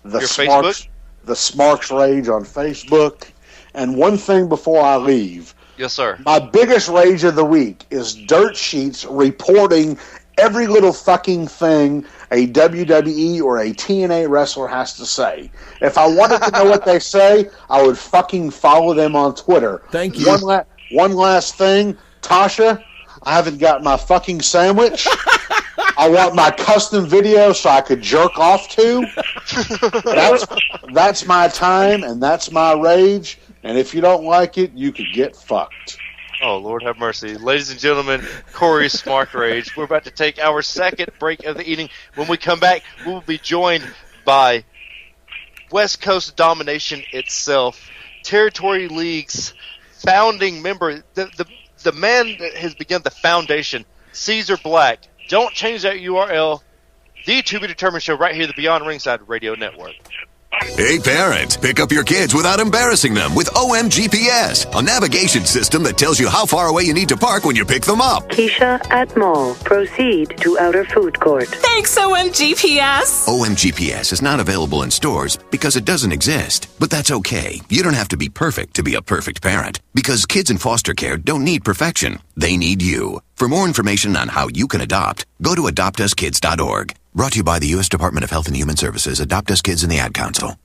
Your Facebook? The Smarks Rage on Facebook. And one thing before I leave. Yes, sir. My biggest rage of the week is Dirt Sheets reporting every little fucking thing a WWE or a TNA wrestler has to say. If I wanted to know what they say, I would fucking follow them on Twitter. Thank you. One last thing. Tasha, I haven't got my fucking sandwich. I want my custom video so I could jerk off to. That's my time, and that's my rage. And if you don't like it, you could get fucked. Oh, Lord have mercy. Ladies and gentlemen, Corey's Smart Rage. We're about to take our second break of the evening. When we come back, we will be joined by West Coast Domination itself, Territory League's founding member, the man that has begun the foundation, Caesar Black. Don't change that URL. The To Be Determined Show right here, the Beyond Ringside Radio Network. Hey parents, pick up your kids without embarrassing them with OMGPS, a navigation system that tells you how far away you need to park when you pick them up. Keisha at mall. Proceed to outer food court. Thanks, OMGPS. OMGPS is not available in stores because it doesn't exist. But that's okay. You don't have to be perfect to be a perfect parent. Because kids in foster care don't need perfection. They need you. For more information on how you can adopt, go to adoptuskids.org. Brought to you by the U.S. Department of Health and Human Services, Adopt Us Kids, and the Ad Council.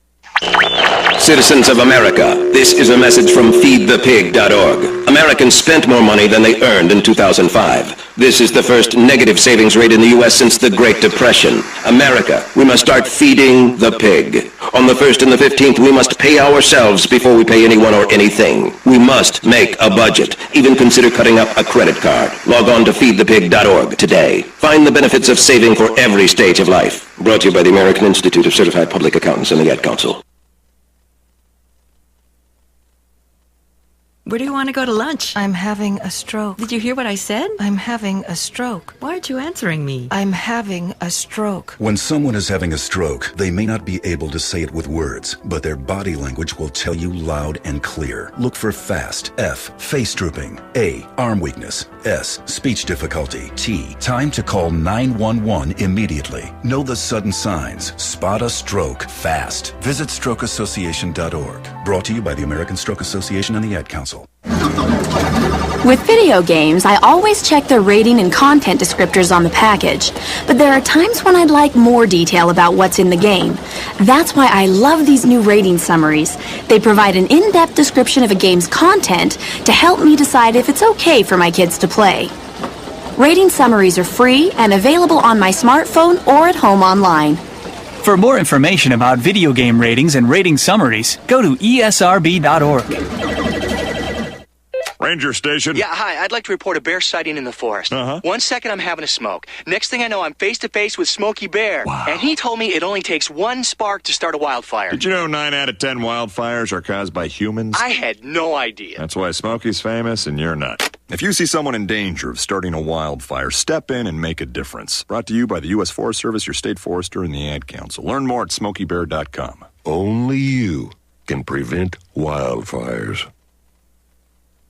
Citizens of America, this is a message from feedthepig.org. Americans spent more money than they earned in 2005. This is the first negative savings rate in the U.S. since the Great Depression. America, we must start feeding the pig. On the 1st and the 15th, we must pay ourselves before we pay anyone or anything. We must make a budget. Even consider cutting up a credit card. Log on to feedthepig.org today. Find the benefits of saving for every stage of life. Brought to you by the American Institute of Certified Public Accountants and the Ad Council. Where do you want to go to lunch? I'm having a stroke. Did you hear what I said? I'm having a stroke. Why aren't you answering me? I'm having a stroke. When someone is having a stroke, they may not be able to say it with words, but their body language will tell you loud and clear. Look for FAST. F. Face drooping. A. Arm weakness. S. Speech difficulty. T. Time to call 911 immediately. Know the sudden signs. Spot a stroke fast. Visit strokeassociation.org. Brought to you by the American Stroke Association and the Ad Council. With video games, I always check the rating and content descriptors on the package, but there are times when I'd like more detail about what's in the game. That's why I love these new rating summaries. They provide an in-depth description of a game's content to help me decide if it's okay for my kids to play. Rating summaries are free and available on my smartphone or at home online. For more information about video game ratings and rating summaries, go to esrb.org. Ranger Station. Yeah, hi. I'd like to report a bear sighting in the forest. 1 second, I'm having a smoke. Next thing I know, I'm face-to-face with Smokey Bear. Wow. And he told me it only takes one spark to start a wildfire. Did you know 9 out of 10 wildfires are caused by humans? I had no idea. That's why Smokey's famous and you're not. If you see someone in danger of starting a wildfire, step in and make a difference. Brought to you by the U.S. Forest Service, your state forester, and the Ad Council. Learn more at SmokeyBear.com. Only you can prevent wildfires.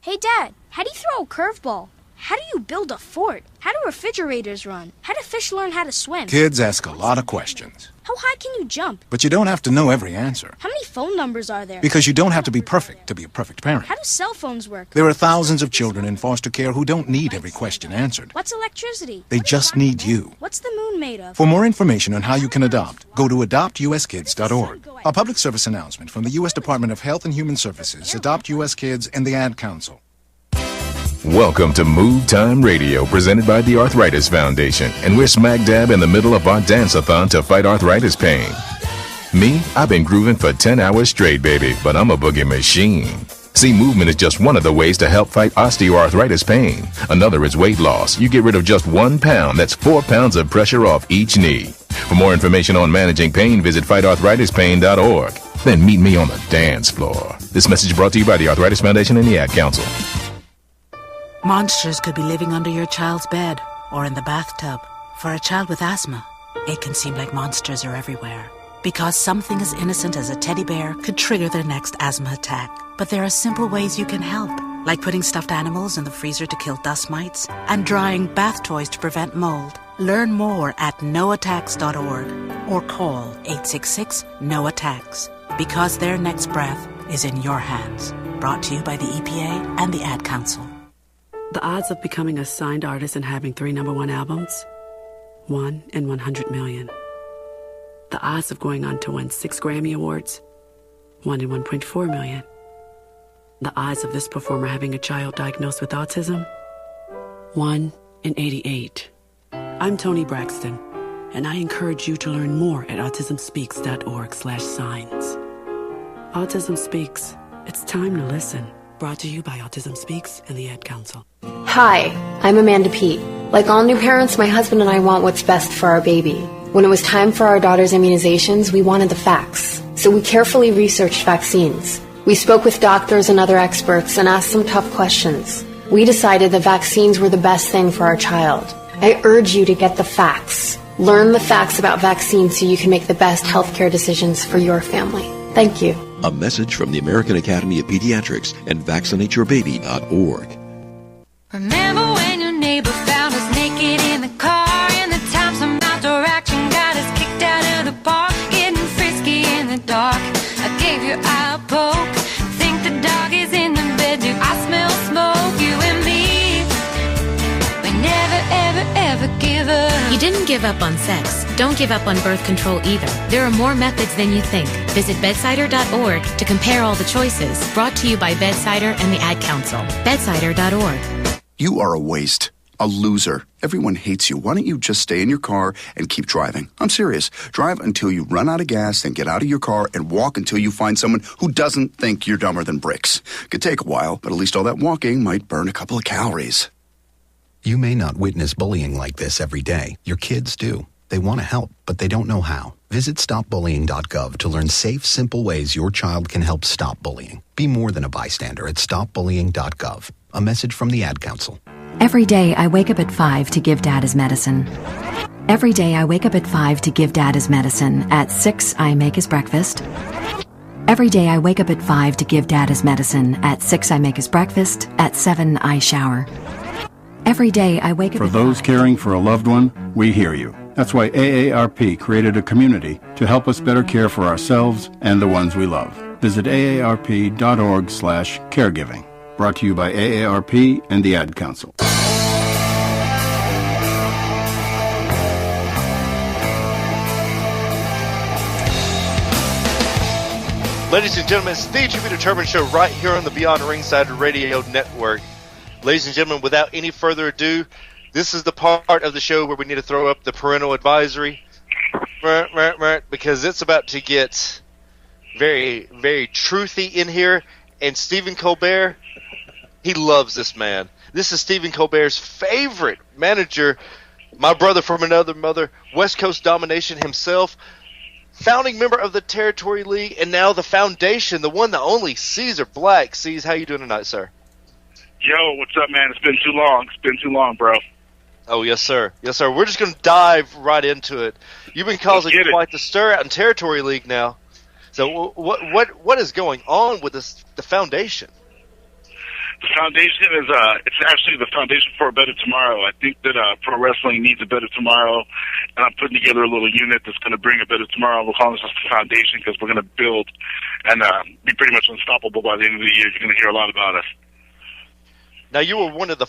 Hey, Dad, how do you throw a curveball? How do you build a fort? How do refrigerators run? How do fish learn how to swim? Kids ask a lot of questions. How high can you jump? But you don't have to know every answer. How many phone numbers are there? Because you don't have to be perfect to be a perfect parent. How do cell phones work? There are thousands of children in foster care who don't need every question answered. What's electricity? They just need you. What's the moon made of? For more information on how you can adopt, go to adoptuskids.org. A public service announcement from the U.S. Department of Health and Human Services, Adopt U.S. Kids, and the Ad Council. Welcome to Move Time Radio, presented by the Arthritis Foundation, and we're smack dab in the middle of our dance-a-thon to fight arthritis pain. Me, I've been grooving for 10 hours straight, baby, but I'm a boogie machine. See, movement is just one of the ways to help fight osteoarthritis pain. Another is weight loss. You get rid of just 1 pound. That's 4 pounds of pressure off each knee. For more information on managing pain, visit fightarthritispain.org. Then meet me on the dance floor. This message brought to you by the Arthritis Foundation and the Ad Council. Monsters could be living under your child's bed or in the bathtub. For a child with asthma, it can seem like monsters are everywhere. Because something as innocent as a teddy bear could trigger their next asthma attack. But there are simple ways you can help, like putting stuffed animals in the freezer to kill dust mites and drying bath toys to prevent mold. Learn more at noattacks.org or call 866-NO-ATTACKS, because their next breath is in your hands. Brought to you by the EPA and the Ad Council. The odds of becoming a signed artist and having 3 #1 albums? 1 in 100 million. The odds of going on to win 6 Grammy Awards? 1 in 1.4 million. The odds of this performer having a child diagnosed with autism? 1 in 88. I'm Toni Braxton, and I encourage you to learn more at autismspeaks.org/signs. Autism Speaks. It's time to listen. Brought to you by Autism Speaks and the Ad Council. Hi, I'm Amanda Pete. Like all new parents, my husband and I want what's best for our baby. When it was time for our daughter's immunizations, we wanted the facts. So we carefully researched vaccines. We spoke with doctors and other experts and asked some tough questions. We decided that vaccines were the best thing for our child. I urge you to get the facts. Learn the facts about vaccines so you can make the best healthcare decisions for your family. Thank you. A message from the American Academy of Pediatrics and vaccinateyourbaby.org. Remember when your neighbor found us naked in the car, and the time some outdoor action got us kicked out of the park, getting frisky in the dark. I gave your eye a poke. Think the dog is in the bed too. I smell smoke, you and me. We never, ever, ever give up. You didn't give up on sex. Don't give up on birth control either. There are more methods than you think. Visit bedsider.org to compare all the choices. Brought to you by Bedsider and the Ad Council. Bedsider.org. You are a waste. A loser. Everyone hates you. Why don't you just stay in your car and keep driving? I'm serious. Drive until you run out of gas, then get out of your car and walk until you find someone who doesn't think you're dumber than bricks. Could take a while, but at least all that walking might burn a couple of calories. You may not witness bullying like this every day. Your kids do. They want to help, but they don't know how. Visit stopbullying.gov to learn safe, simple ways your child can help stop bullying. Be more than a bystander at stopbullying.gov. A message from the Ad Council. Every day I wake up at 5 to give Dad his medicine. Every day I wake up at 5 to give Dad his medicine. At 6 I make his breakfast. Every day I wake up at 5 to give Dad his medicine. At 6 I make his breakfast. At 7 I shower. Every day I wake up For at those 5. caring for a loved one, we hear you. That's why AARP created a community to help us better care for ourselves and the ones we love. Visit aarp.org/caregiving. Brought to you by AARP and the Ad Council. Ladies and gentlemen, it's the Jimmy Determined Show right here on the Beyond Ringside Radio Network. Ladies and gentlemen, without any further ado, this is the part of the show where we need to throw up the parental advisory, because it's about to get very, very truthy in here. And Stephen Colbert, he loves this man. This is Stephen Colbert's favorite manager, my brother from another mother, West Coast Domination himself, founding member of the Territory League, and now the foundation, the one that only Caesar Black sees. How you doing tonight, sir? Yo, what's up, man? It's been too long. It's been too long, bro. Oh, yes, sir. Yes, sir. We're just going to dive right into it. You've been causing quite the stir out in Territory League now. So what is going on with the foundation? The foundation is it's actually the foundation for a better tomorrow. I think that pro wrestling needs a better tomorrow, and I'm putting together a little unit that's going to bring a better tomorrow. We'll call this the foundation because we're going to build and be pretty much unstoppable by the end of the year. You're going to hear a lot about us. Now, you were one of the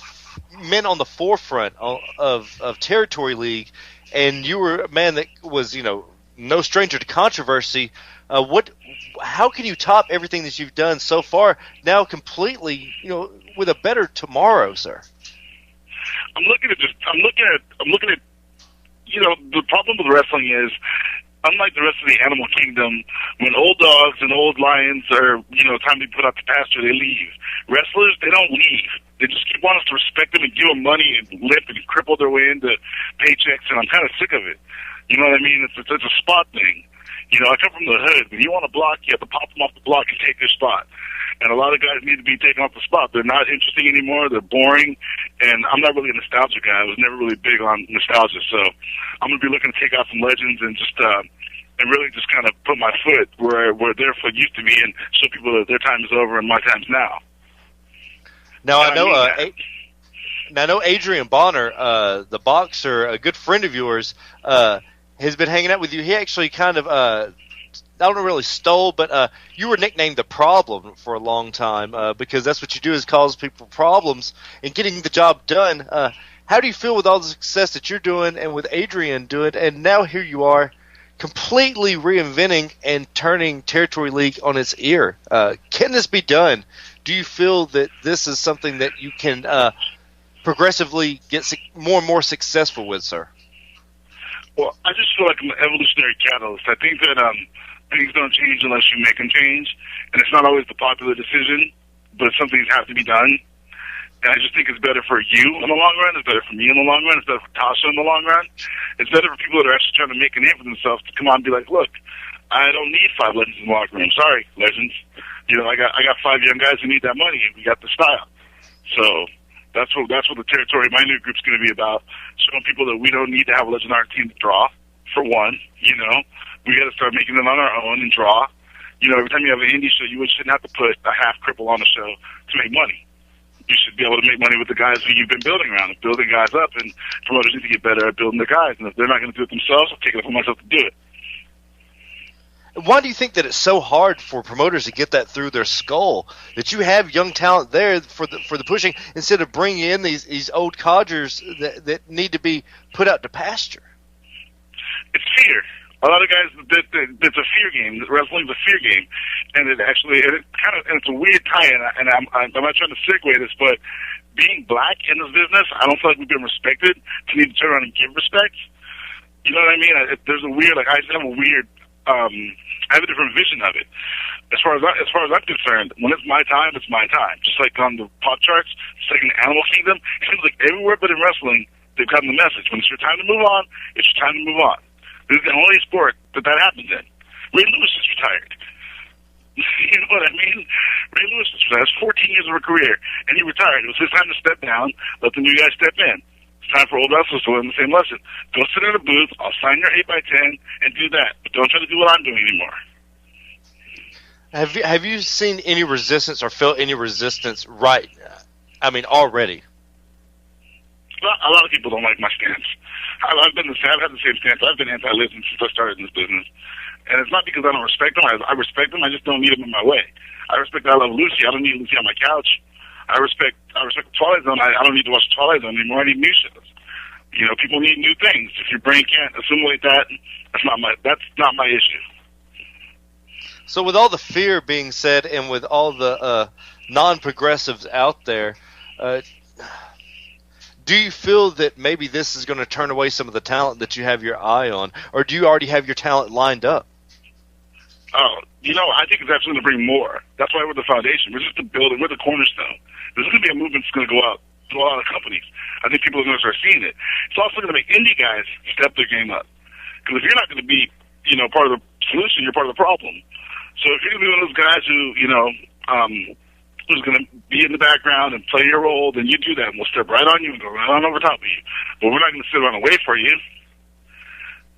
men on the forefront of Territory League, and you were a man that was, no stranger to controversy. How can you top everything that you've done so far now completely, with a better tomorrow, sir? I'm looking at, the problem with wrestling is, unlike the rest of the animal kingdom, when old dogs and old lions are, time to be put out to pasture, they leave. Wrestlers, they don't leave. They just keep wanting us to respect them and give them money and limp and cripple their way into paychecks, and I'm kind of sick of it. You know what I mean? It's a spot thing. I come from the hood. When you want a block, you have to pop them off the block and take their spot. And a lot of guys need to be taken off the spot. They're not interesting anymore. They're boring. And I'm not really a nostalgia guy. I was never really big on nostalgia. So I'm going to be looking to take out some legends and just and really just kind of put my foot where their foot used to be and show people that their time is over and my time's now. Now, I know Adrian Bonner, the boxer, a good friend of yours, has been hanging out with you. He actually kind of, I don't know, really stole, but you were nicknamed the Problem for a long time because that's what you do is cause people problems and getting the job done. How do you feel with all the success that you're doing and with Adrian doing, and now here you are completely reinventing and turning Territory League on its ear? Can this be done? Do you feel that this is something that you can progressively get more and more successful with, sir? Well, I just feel like I'm an evolutionary catalyst. I think that things don't change unless you make them change, and it's not always the popular decision, but some things have to be done. And I just think it's better for you in the long run. It's better for me in the long run. It's better for Tasha in the long run. It's better for people that are actually trying to make a name for themselves to come on and be like, look, I don't need 5 legends in the locker room. Sorry, legends. I got 5 young guys who need that money, and we got the style. So that's what the territory, my new group's going to be about, showing people that we don't need to have a legend on our team to draw, for one. We got to start making them on our own and draw. Every time you have an indie show, you shouldn't have to put a half cripple on the show to make money. You should be able to make money with the guys who you've been building around and building guys up, and promoters need to get better at building their guys. And if they're not going to do it themselves, I'll take it upon myself to do it. Why do you think that it's so hard for promoters to get that through their skull, that you have young talent there for the pushing instead of bringing in these old codgers that need to be put out to pasture? It's fear. A lot of guys, it's a fear game. Wrestling's a fear game, and it's a weird tie-in. And I'm not trying to segue this, but being black in this business, I don't feel like we've been respected. To need to turn around and give respect. You know what I mean? There's a weird, I just have a weird. I have a different vision of it. As far as I'm concerned, when it's my time, it's my time. Just like on the pop charts, just like in Animal Kingdom, it seems like everywhere but in wrestling, they've gotten the message. When it's your time to move on, it's your time to move on. This is the only sport that happens in. Ray Lewis is retired. You know what I mean? Ray Lewis is retired. That's 14 years of a career, and he retired. It was his time to step down, let the new guy step in. It's time for old wrestlers to learn the same lesson. Go sit in a booth, I'll sign your 8x10, and do that. But don't try to do what I'm doing anymore. Have you seen any resistance or felt any resistance already? A lot of people don't like my stance. I've had the same stance. I've been anti-legend since I started in this business. And it's not because I don't respect them. I respect them. I just don't need them in my way. I respect I Love Lucy. I don't need Lucy on my couch. I respect the Twilight Zone. I don't need to watch the Twilight Zone anymore. I need new shows. People need new things. If your brain can't assimilate that, that's not my issue. So with all the fear being said and with all the non-progressives out there, do you feel that maybe this is going to turn away some of the talent that you have your eye on, or do you already have your talent lined up? Oh, I think it's absolutely going to bring more. That's why we're the foundation. We're just the building. We're the cornerstone. There's going to be a movement that's going to go out to a lot of companies. I think people are going to start seeing it. It's also going to make indie guys step their game up. Because if you're not going to be, part of the solution, you're part of the problem. So if you're going to be one of those guys who, who's going to be in the background and play your role, then you do that, and we'll step right on you and go right on over top of you. But we're not going to sit around and wait for you.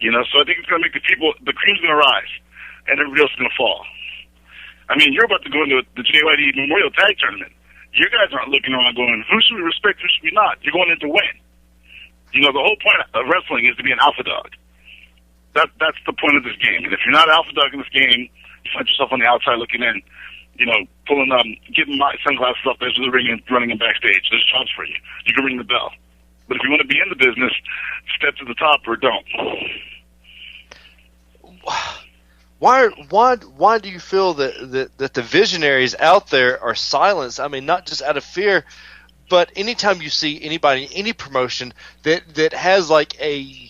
So I think it's going to make the cream's going to rise, and everybody else is going to fall. I mean, you're about to go into the JYD Memorial Tag Tournament. Your guys aren't looking around going, who should we respect, who should we not? You're going in to win. You know, the whole point of wrestling is to be an alpha dog. That's the point of this game. And if you're not an alpha dog in this game, you find yourself on the outside looking in, you know, pulling getting my sunglasses up there to the ring and running in backstage. There's jobs for you. You can ring the bell. But if you want to be in the business, step to the top or don't. Why do you feel that the visionaries out there are silenced? I mean, not just out of fear, but anytime you see anybody, any promotion that has like a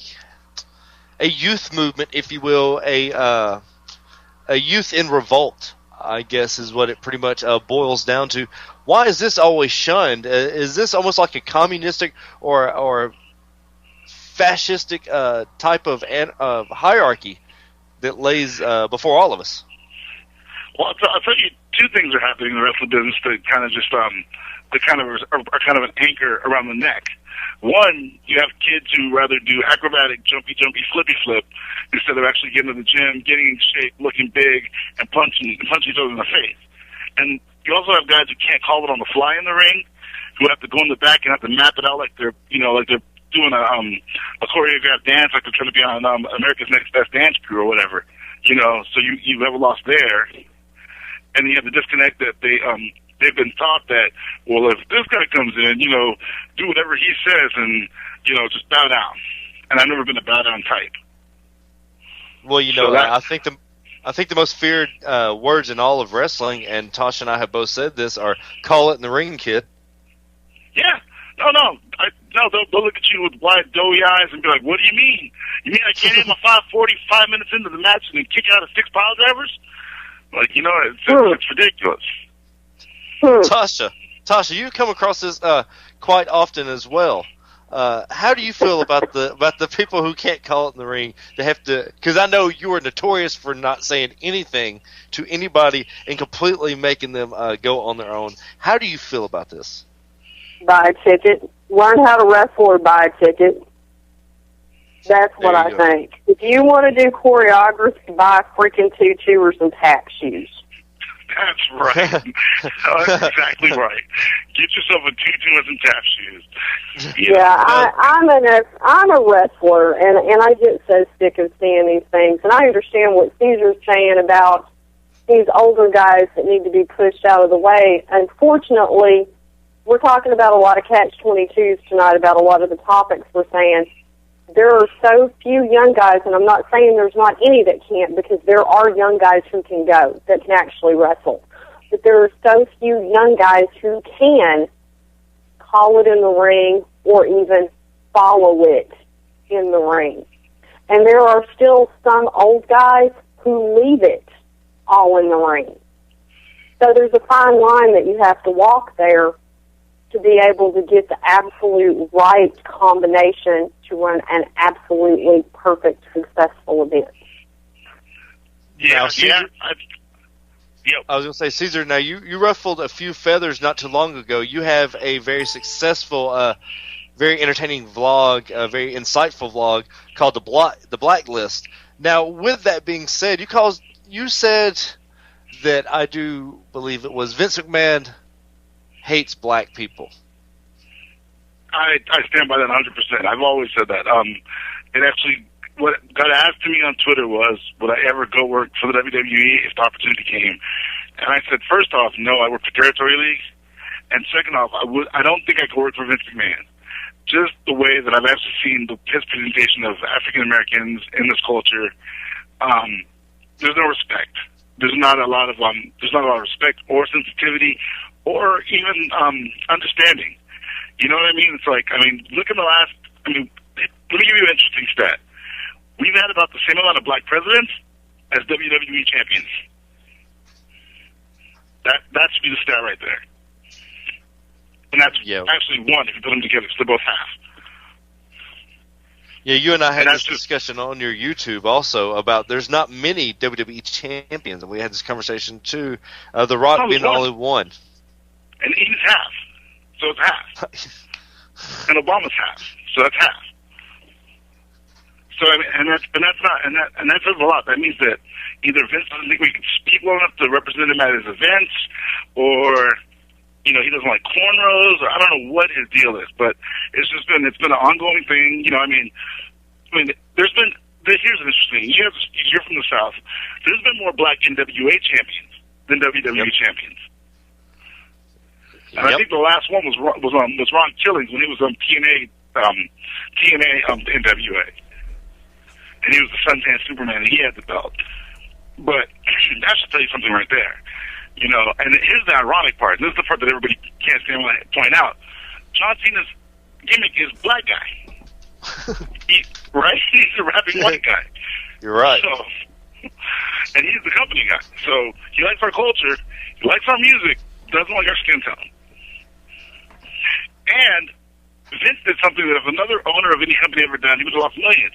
youth movement, if you will, a youth in revolt, I guess is what it pretty much boils down to. Why is this always shunned? Is this almost like a communistic or fascistic type of hierarchy that lays before all of us? Well, I'll tell you, two things are happening in the wrestling business that kind of just are kind of an anchor around the neck. One, you have kids who rather do acrobatic, jumpy, flippy flip instead of actually getting to the gym, getting in shape, looking big, and punching each other in the face. And you also have guys who can't call it on the fly in the ring, who have to go in the back and have to map it out like they're doing a choreographed dance, like they're trying to be on America's Next Best Dance Crew or whatever. You know, so you have a loss there, and you have the disconnect that they've been taught that, well, if this guy comes in, you know, do whatever he says and, you know, just bow down. And I've never been a bow down type. Well, you know, I think the most feared words in all of wrestling, and Tasha and I have both said this, are "call it in the ring, kid." Yeah. No. They'll look at you with wide, doughy eyes and be like, what do you mean? You mean I can't hit my 5 minutes into the match and then kick out of 6 pile drivers? Like, you know, it's ridiculous. Tasha, you come across this quite often as well. How do you feel about the people who can't call it in the ring? They have to, because I know you are notorious for not saying anything to anybody and completely making them go on their own. How do you feel about this? Buy a ticket. Learn how to wrestle or buy a ticket. That's what I think. If you want to do choreography, buy a freaking tutu or some tap shoes. That's right. That's exactly right. Get yourself a tutu and some tap shoes. Yeah, I'm a wrestler, and I get so sick of seeing these things. And I understand what Caesar's saying about these older guys that need to be pushed out of the way. Unfortunately, we're talking about a lot of catch-22s tonight about a lot of the topics we're saying. There are so few young guys, and I'm not saying there's not any that can't, because there are young guys who can go, that can actually wrestle. But there are so few young guys who can call it in the ring or even follow it in the ring. And there are still some old guys who leave it all in the ring. So there's a fine line that you have to walk there to be able to get the absolute right combination to run an absolutely perfect, successful event. Yeah, I was going to say, Caesar, now you ruffled a few feathers not too long ago. You have a very successful, very entertaining vlog, a very insightful vlog called The Blacklist. Now, with that being said, you said that, I do believe it was, Vince McMahon hates black people. I stand by that 100%. I've always said that. It actually, what got asked to me on Twitter was, would I ever go work for the WWE if the opportunity came? And I said, first off, no, I work for territory leagues. And second off, I don't think I could work for Vince McMahon. Just the way that I've actually seen his presentation of African Americans in this culture, there's no respect. There's not a lot of respect or sensitivity or even understanding. You know what I mean? It's like, look at let me give you an interesting stat. We've had about the same amount of black presidents as WWE champions. That should be the stat right there. And that's actually one if you put them together, so they're both half. Yeah, you and I had this discussion on your YouTube also about there's not many WWE champions, and we had this conversation too. The Rock being the only one. And he's half, so it's half. And Obama's half, so that's half. So that says a lot. That means that either Vince doesn't think we can speak well enough to represent him at his events, or he doesn't like cornrows, or I don't know what his deal is, but it's been an ongoing thing. Here's an interesting. You're from the South. There's been more black NWA champions than WWE champions. And I think the last one was Ron Killings when he was on TNA NWA, and he was the Suntan Superman, and he had the belt. But that should tell you something right there, And here's the ironic part. This is the part that everybody can't stand when I point out. John Cena's gimmick is black guy, right? He's a rapping white guy. You're right. So, and he's the company guy. So he likes our culture. He likes our music. Doesn't like our skin tone. And Vince did something that if another owner of any company ever done, he would have lost millions.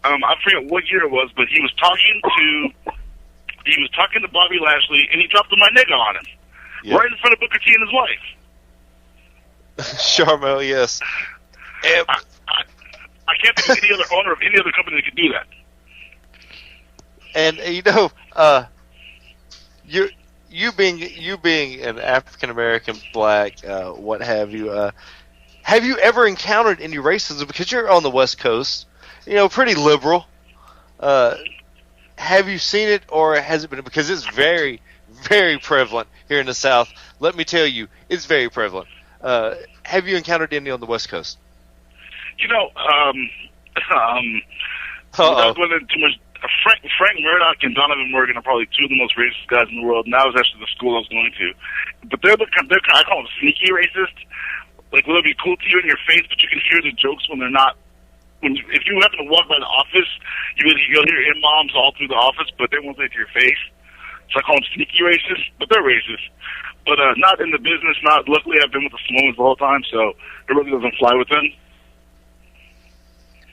I forget what year it was, but he was talking to Bobby Lashley, and he dropped the "my nigga" on him, right in front of Booker T and his wife. Charmo, yes. I can't think of any other owner of any other company that could do that. And you being an African American, black, what have you ever encountered any racism? Because you're on the West Coast, pretty liberal. Have you seen it, or has it been? Because it's very, very prevalent here in the South. Let me tell you, it's very prevalent. Have you encountered any on the West Coast? Without going into too much, Frank Murdoch and Donovan Morgan are probably two of the most racist guys in the world, and that was actually the school I was going to. But they're I call them sneaky racist. Like, they'll be cool to you in your face, but you can hear the jokes when they're not. If you happen to walk by the office, you'll hear M-moms all through the office, but they won't say it to your face. So I call them sneaky racist, but they're racist. But not in the business. Luckily, I've been with the Samoans the whole time, so it really doesn't fly with them.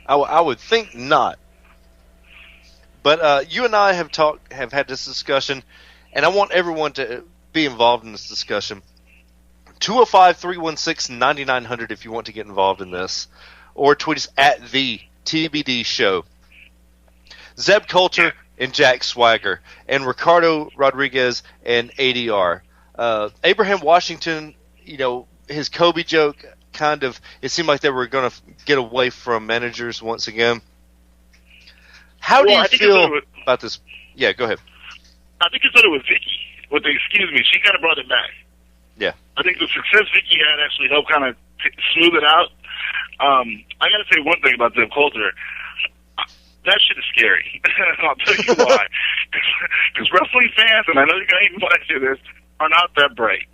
I would think not. But you and I have had this discussion, and I want everyone to be involved in this discussion. 205-316-9900 if you want to get involved in this, or tweet us at the TBD Show. Zeb Coulter and Jack Swagger, and Ricardo Rodriguez and ADR. Abraham Washington, his Kobe joke, it seemed like they were going to get away from managers once again. How do you feel about this? Yeah, go ahead. I think it started with Vicky. She kind of brought it back. Yeah. I think the success Vicky had actually helped kind of smooth it out. I got to say one thing about Zeb Coulter. That shit is scary. I'll tell you why. Because wrestling fans, and I know you're going to even want to say this, are not that bright.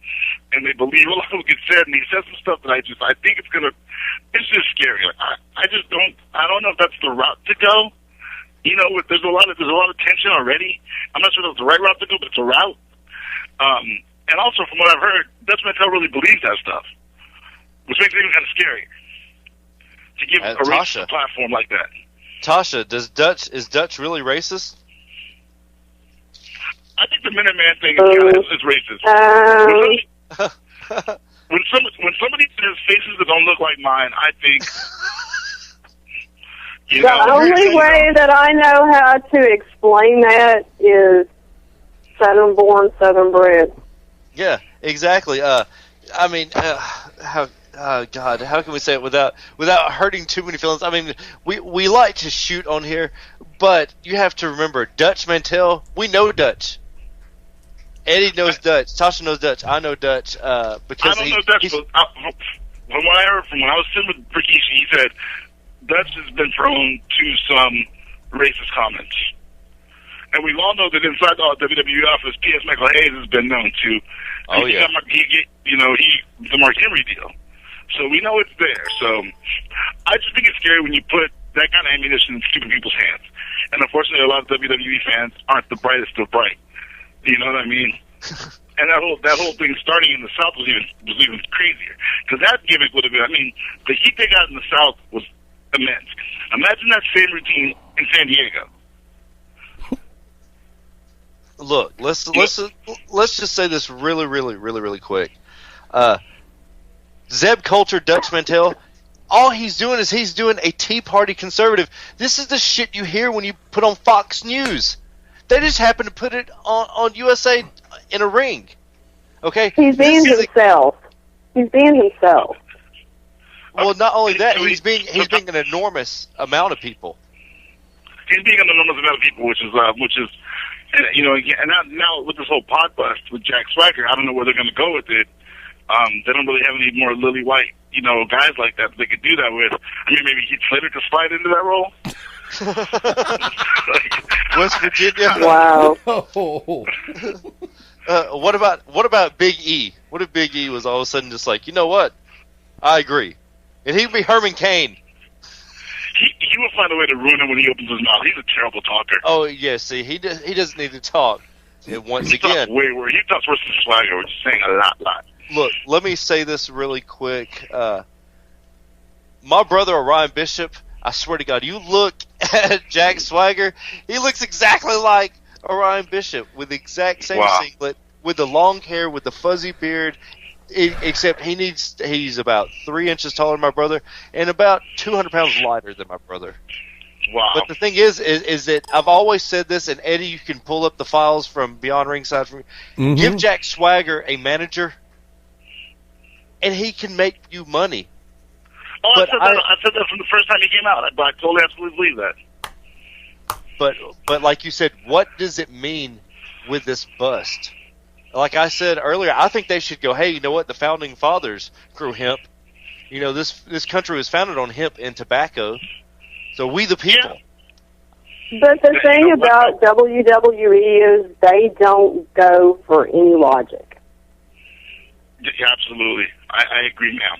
And they believe a lot of what gets said, and he says some stuff that I think it's just scary. Like, I don't know if that's the route to go. There's a lot of tension already. I'm not sure that's the right route to go, but it's a route. And also, from what I've heard, Dutch Mantel really believes that stuff, which makes it even kind of scary to give a racist platform like that. Tasha, is Dutch really racist? I think the Minuteman thing is racist. When somebody says faces that don't look like mine, I think. The only way that I know how to explain that is Southern born, Southern bred. Yeah, exactly. God, how can we say it without hurting too many feelings? I mean, we like to shoot on here, but you have to remember, Dutch Mantel, we know Dutch. Eddie knows Dutch. Tasha knows Dutch. I know Dutch because I don't know Dutch. But from what I heard, from when I was sitting with Rikishi, he said Dutch has been prone to some racist comments. And we all know that inside the WWE office, P.S. Michael Hayes has been known to. Oh, yeah. The Mark Henry deal. So we know it's there. So I just think it's scary when you put that kind of ammunition in stupid people's hands. And unfortunately, a lot of WWE fans aren't the brightest of bright. You know what I mean? And that whole thing starting in the South was even crazier. Because that gimmick would have been, the heat they got in the South was immense. Imagine that same routine in San Diego. Look, let's just say this really, really, really, really quick. Zeb Coulter, Dutch Mantel, all he's doing is he's doing a Tea Party conservative. This is the shit you hear when you put on Fox News. They just happen to put it on USA in a ring. Okay? He beans himself. He's being himself. Well, not only that, he's being an enormous amount of people. He's being an enormous amount of people, which is, you know, and now with this whole pod bust with Jack Swagger, I don't know where they're going to go with it. They don't really have any more lily white, you know, guys like that they could do that with. I mean, maybe Heath Slater could slide into that role. West Virginia. Wow. What about Big E? What if Big E was all of a sudden just like, you know what? I agree, and he'd be Herman Cain. He will find a way to ruin him when he opens his mouth. He's a terrible talker. Oh yeah, see, he doesn't need to talk. And once again, he talks worse than Swagger, which is saying a lot. Look, let me say this really quick. My brother Orion Bishop, I swear to God, you look at Jack Swagger, he looks exactly like Orion Bishop with the exact same singlet, with the long hair, with the fuzzy beard. Except he's about 3 inches taller than my brother and about 200 pounds lighter than my brother. Wow. But the thing is that I've always said this, and Eddie, you can pull up the files from Beyond Ringside. Give Jack Swagger a manager, and he can make you money. Oh, I said that from the first time he came out. I totally absolutely believe that. But like you said, what does it mean with this bust? Like I said earlier, I think they should go, hey, you know what? The founding fathers grew hemp. You know, this country was founded on hemp and tobacco. So we the people. Yeah. But the thing about WWE is they don't go for any logic. Yeah, absolutely. I agree, ma'am.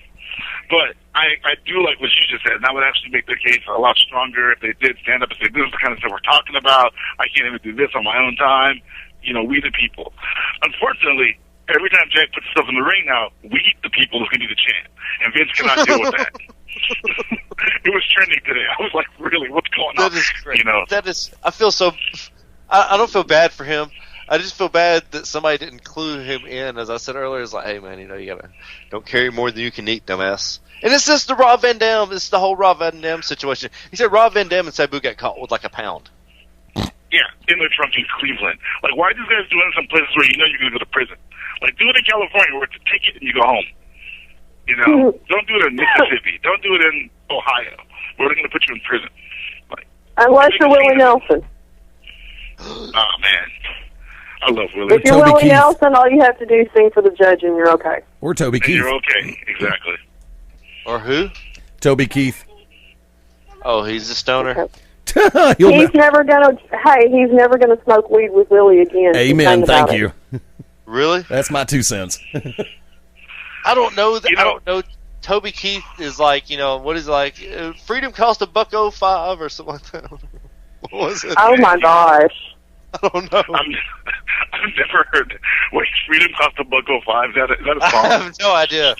But I do like what you just said, and that would actually make their case a lot stronger if they did stand up and say, this is the kind of stuff we're talking about. I can't even do this on my own time. You know, we the people. Unfortunately, every time Jack puts stuff in the ring now, we the people is going to be the chant. And Vince cannot deal with that. It was trending today. I was like, really, what's going on? That is great. You know? I feel so, I don't feel bad for him. I just feel bad that somebody didn't clue him in. As I said earlier, it's like, hey man, you know, you don't carry more than you can eat, dumbass. And it's just the Rob Van Dam. It's the whole Rob Van Dam situation. He said Rob Van Dam and Sabu got caught with like a pound. Yeah, in their trunk in Cleveland. Like, why are these guys doing it in some places where you know you're going to go to prison? Like, do it in California where it's a ticket and you go home. You know? Don't do it in Mississippi. Don't do it in Ohio where they're going to put you in prison. Like, unless you're Willie Nelson. Oh, man. I love Willie. If you're Willie Nelson, all you have to do is sing for the judge and you're okay. Or Toby Keith. You're okay, exactly. Or who? Toby Keith. Oh, he's a stoner. Okay. He's never gonna smoke weed with Willie again. Amen. Thank you. Really? That's my 2 cents. I don't know. I don't know. Toby Keith is like, you know, what is like? Freedom cost $1.05 or something like that. What was it? Oh my gosh! I don't know. I've never heard. Wait, freedom cost $1.05. Is that a song? I have no idea.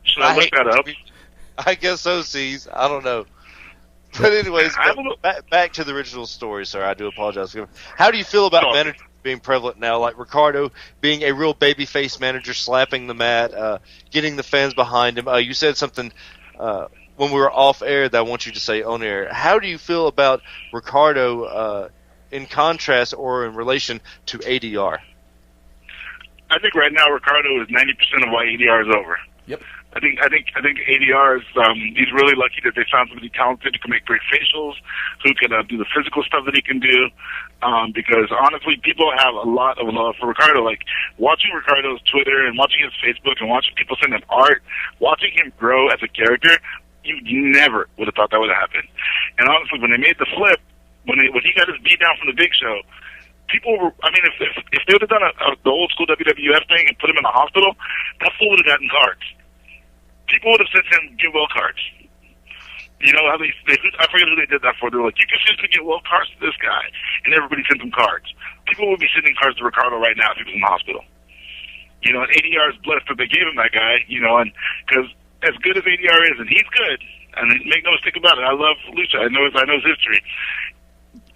Should I look that up? I guess so. Sees. I don't know. But anyways, back to the original story, sir. I do apologize. How do you feel about managers being prevalent now, like Ricardo being a real babyface manager, slapping the mat, getting the fans behind him? You said something when we were off air that I want you to say on air. How do you feel about Ricardo in contrast or in relation to ADR? I think right now Ricardo is 90% of why ADR is over. Yep. I think ADR is he's really lucky that they found somebody talented who can make great facials, who can do the physical stuff that he can do. Because honestly, people have a lot of love for Ricardo. Like watching Ricardo's Twitter and watching his Facebook and watching people send him art, watching him grow as a character, you never would have thought that would have happened. And honestly, when they made the flip, when he got his beat down from the Big Show, people were. I mean, if they would have done the old school WWF thing and put him in the hospital, that fool would have gotten cards. People would have sent him get well cards. You know how they I forget who they did that for. They were like, you can simply get well cards to this guy, and everybody sent him cards. People would be sending cards to Ricardo right now if he was in the hospital. You know, and ADR is blessed that they gave him that guy. You know, and because as good as ADR is, and he's good, and make no mistake about it, I love Lucha. I know his history.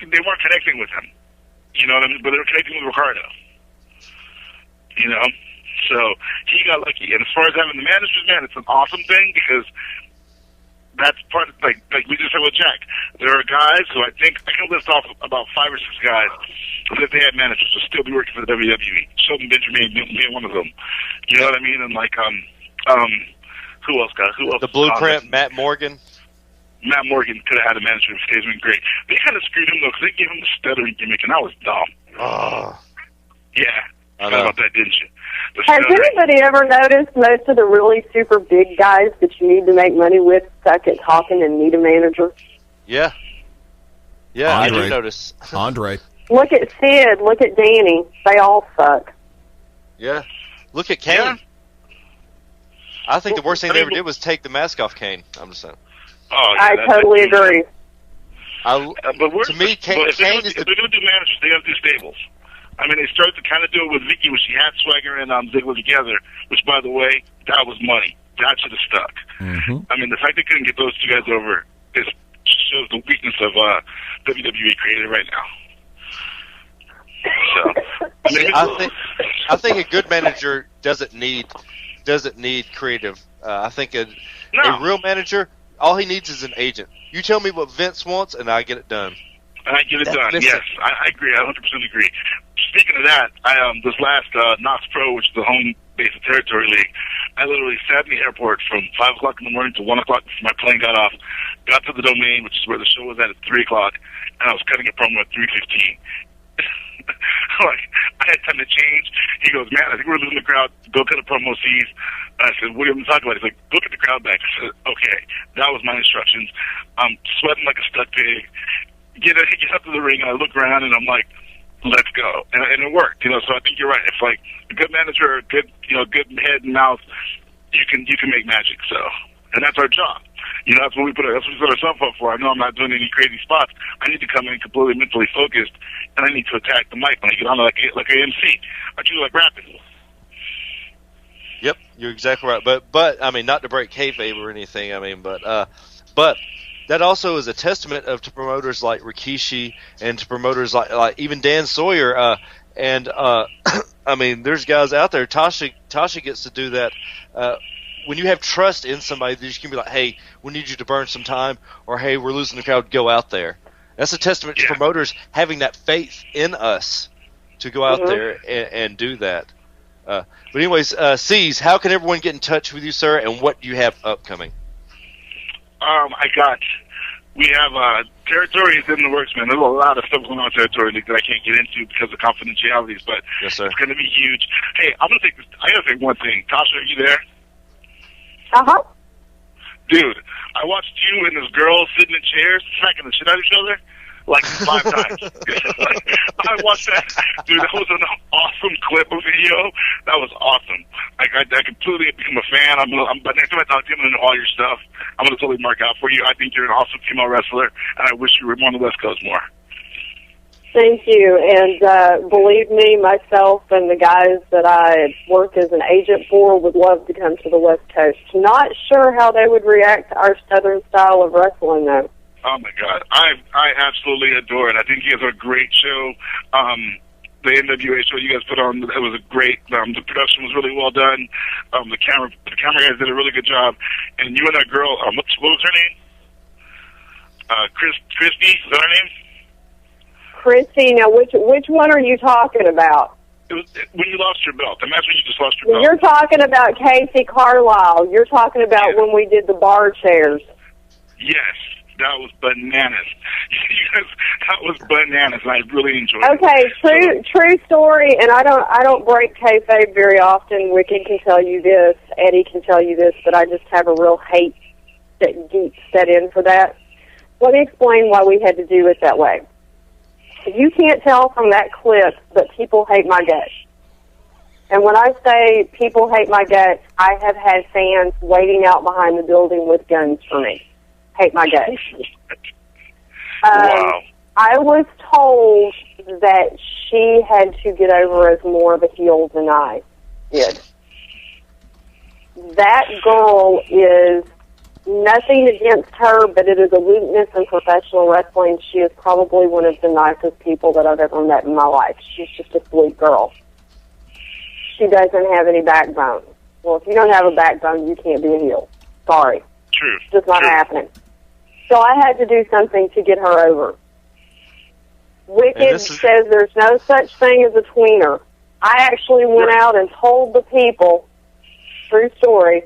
They weren't connecting with him. You know what I mean? But they were connecting with Ricardo. You know. So he got lucky. And as far as having the managers, man, it's an awesome thing because that's part of, like we just said with Jack. There are guys who I think, I can list off about 5 or 6 guys who, if they had managers, would still be working for the WWE. Shelton Benjamin being one of them. You know what I mean? And like, Who else got? Who else? The Blueprint, Matt Morgan. Matt Morgan could have had a manager if he's been great. They kind of screwed him though because they gave him the stuttering gimmick, and that was dumb. Oh. Yeah, I you know. know about that, didn't you? The Has stuttering. anybody ever noticed most of the really super big guys that you need to make money with suck at talking and need a manager? Yeah. Yeah, I Andre. do notice. Andre. Look at Sid. Look at Danny. They all suck. Yeah. Look at Kane. Yeah. I think the worst thing they ever did was take the mask off Kane. I'm just saying. Oh, yeah, I totally agree. To me, Kane if they're is going to do managers, they got to do stables. I mean, they started to kind of do it with Vicky when she had Swagger and Ziggler together, which, by the way, that was money. That should have stuck. Mm-hmm. I mean, the fact they couldn't get those two guys over shows the weakness of WWE created right now. So, I think a good manager doesn't need creative. I think a real manager, all he needs is an agent. You tell me what Vince wants, and I get it done. And I get it done. Missing. Yes, I agree. I 100% agree. Speaking of that, I this last Knox Pro, which is the home base of Territory League, I literally sat in the airport from 5 o'clock in the morning to 1 o'clock before my plane got off, got to the domain, which is where the show was at 3 o'clock, and I was cutting a promo at 3:15. Like, I had time to change. He goes, man, I think we're losing the crowd. Go cut a promo, C's. I said, what are you talking about? He's like, go get the crowd back. I said, okay. That was my instructions. I'm sweating like a stuck pig. Get up to the ring, and I look around, and I'm like, let's go. And it worked, So I think you're right. If, like, a good manager, a good, good head and mouth, you can make magic, so. And that's our job. That's what we put ourselves up for. I know I'm not doing any crazy spots. I need to come in completely mentally focused, and I need to attack the mic when I get on like an MC. I treat it like rapping. Yep, you're exactly right. But I mean, not to break kayfabe or anything. I mean, but that also is a testament to promoters like Rikishi and to promoters like even Dan Sawyer. I mean, there's guys out there. Tasha gets to do that. When you have trust in somebody, that you can be like, hey, we need you to burn some time, or hey, we're losing the crowd, go out there. That's a testament to promoters having that faith in us to go out there and do that. But anyways, C's, how can everyone get in touch with you, sir, and what do you have upcoming? We have territories in the works, man. There's a lot of stuff going on in Territory League that I can't get into because of confidentialities, but yes, sir. It's going to be huge. Hey, I got to say one thing. Tasha, are you there? Uh-huh. Dude, I watched you and this girl sitting in chairs, smacking the shit out of each other, like 5 times. I watched that. Dude, that was an awesome clip of video. That was awesome. I completely become a fan. But next time I talk to you, I'm going to know all your stuff. I'm going to totally mark out for you. I think you're an awesome female wrestler, and I wish you were on the West Coast more. Thank you. And believe me, myself and the guys that I work as an agent for would love to come to the West Coast. Not sure how they would react to our Southern style of wrestling, though. Oh, my God. I absolutely adore it. I think you guys are a great show. The NWA show you guys put on, it was a great, the production was really well done. The camera guys did a really good job. And you and that girl, what was her name? Christy, is that her name? Christy, now which one are you talking about? It was when you lost your belt. The match when you just lost your belt. You're talking about Casey Carlisle. You're talking about when we did the bar chairs. Yes, that was bananas. That was bananas, and I really enjoyed it. Okay, true story, and I don't break kayfabe very often. Wicked can tell you this, Eddie can tell you this, but I just have a real hate that geek set in for that. Let me explain why we had to do it that way. You can't tell from that clip that people hate my guts. And when I say people hate my guts, I have had fans waiting out behind the building with guns for me. Hate my guts. Wow. I was told that she had to get over as more of a heel than I did. That girl is nothing against her, but it is a weakness in professional wrestling. She is probably one of the nicest people that I've ever met in my life. She's just a sweet girl. She doesn't have any backbone. Well, if you don't have a backbone, you can't be a heel. Sorry. True. It's just not happening. So I had to do something to get her over. Wicked says there's no such thing as a tweener. I actually went out and told the people, true story,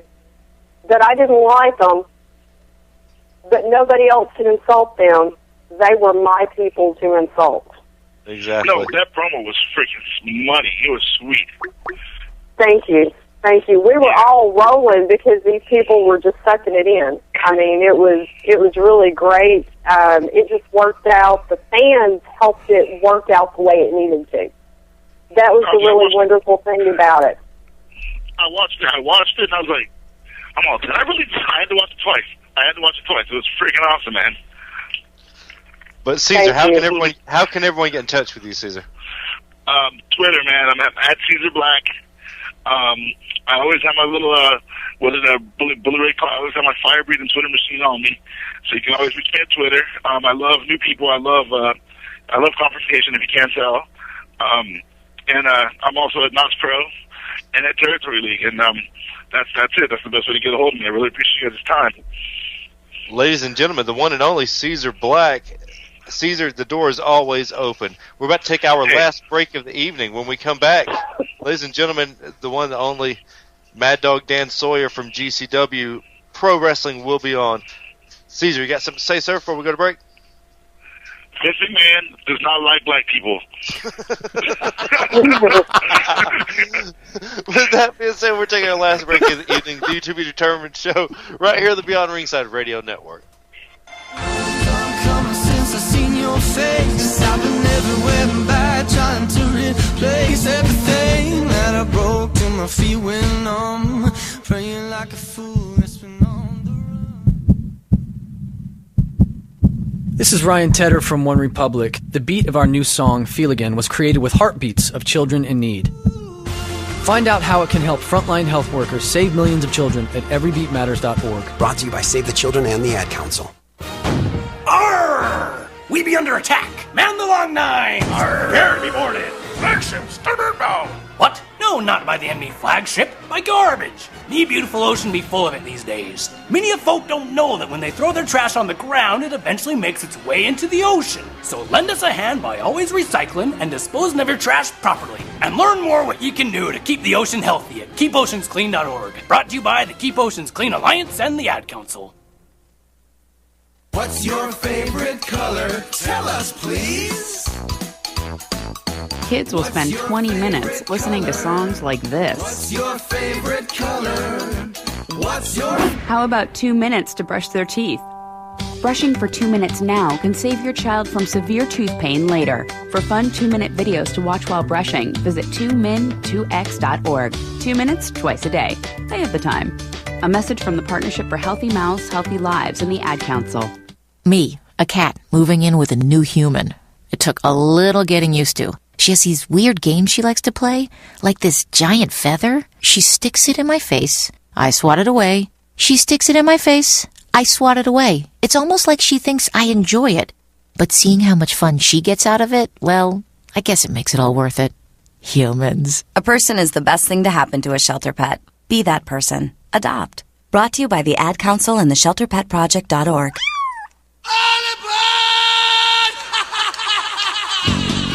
that I didn't like them, but nobody else could insult them. They were my people to insult. Exactly. No, that promo was freaking money. It was sweet. Thank you. Thank you. We were all rolling because these people were just sucking it in. I mean, it was really great. It just worked out. The fans helped it work out the way it needed to. That was the really wonderful thing about it. I watched it, and I was like, I had to watch it twice. It was freaking awesome, man. But Caesar, how can everyone get in touch with you, Caesar? Twitter, man. I'm at Caesar Black. I always have my little Blu-ray card. I always have my fire-breathing Twitter machine on me, so you can always reach me at Twitter. I love new people. I love confrontation, if you can't tell. And I'm also at Knox Pro and at Territory League, and that's it. That's the best way to get a hold of me. I really appreciate you guys' time. Ladies and gentlemen, the one and only Caesar Black. Caesar, the door is always open. We're about to take our last break of the evening. When we come back, ladies and gentlemen, the one and only Mad Dog Dan Sawyer from GCW Pro Wrestling will be on. Caesar, you got something to say, sir, before we go to break? Vince McMahon does not like black people. With that being said, we're taking our last break of the evening. The To Be Determined show right here on the Beyond Ringside Radio Network. Face. I've been everywhere by trying to replace everything that I broke till my feet went numb. Praying like a fool that's been on the run. This is Ryan Tedder from One Republic. The beat of our new song, Feel Again, was created with heartbeats of children in need. Find out how it can help frontline health workers save millions of children at everybeatmatters.org. Brought to you by Save the Children and the Ad Council. Arr! We be under attack. Man the long nine. Prepare to be boarded. Flagship, starboard bound. What? No, not by the enemy flagship. By garbage. The beautiful ocean be full of it these days. Many of folk don't know that when they throw their trash on the ground, it eventually makes its way into the ocean. So lend us a hand by always recycling and disposing of your trash properly. And learn more what you can do to keep the ocean healthy at keepoceansclean.org. Brought to you by the Keep Oceans Clean Alliance and the Ad Council. What's your favorite color? Tell us, please. Kids will spend 20 minutes listening to songs like this. What's your favorite color? What's your... How about 2 minutes to brush their teeth? Brushing for 2 minutes now can save your child from severe tooth pain later. For fun 2-minute videos to watch while brushing, visit 2min2x.org. 2 minutes twice a day. They have the time. A message from the Partnership for Healthy Mouths, Healthy Lives and the Ad Council. Me, a cat, moving in with a new human. It took a little getting used to. She has these weird games she likes to play, like this giant feather. She sticks it in my face. I swat it away. She sticks it in my face. I swat it away. It's almost like she thinks I enjoy it. But seeing how much fun she gets out of it, well, I guess it makes it all worth it. Humans. A person is the best thing to happen to a shelter pet. Be that person. Adopt. Brought to you by the Ad Council and the ShelterPetProject.org.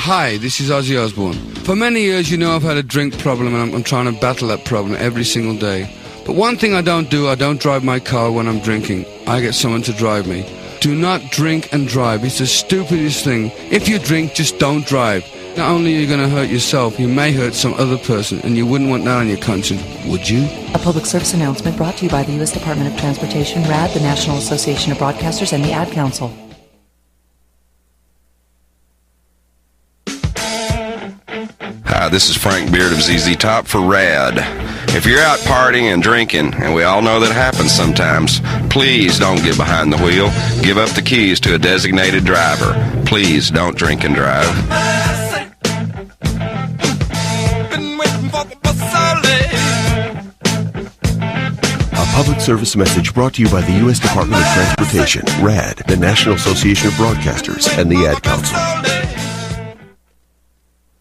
Hi, this is Ozzy Osbourne. For many years, you know I've had a drink problem and I'm trying to battle that problem every single day. But one thing I don't drive my car when I'm drinking. I get someone to drive me. Do not drink and drive. It's the stupidest thing. If you drink, just don't drive. Not only are you going to hurt yourself, you may hurt some other person, and you wouldn't want that on your conscience, would you? A public service announcement brought to you by the U.S. Department of Transportation, RAD, the National Association of Broadcasters, and the Ad Council. Hi, this is Frank Beard of ZZ Top for RAD. If you're out partying and drinking, and we all know that happens sometimes, please don't get behind the wheel. Give up the keys to a designated driver. Please don't drink and drive. A public service message brought to you by the U.S. Department of Transportation, RAD, the National Association of Broadcasters, and the Ad Council.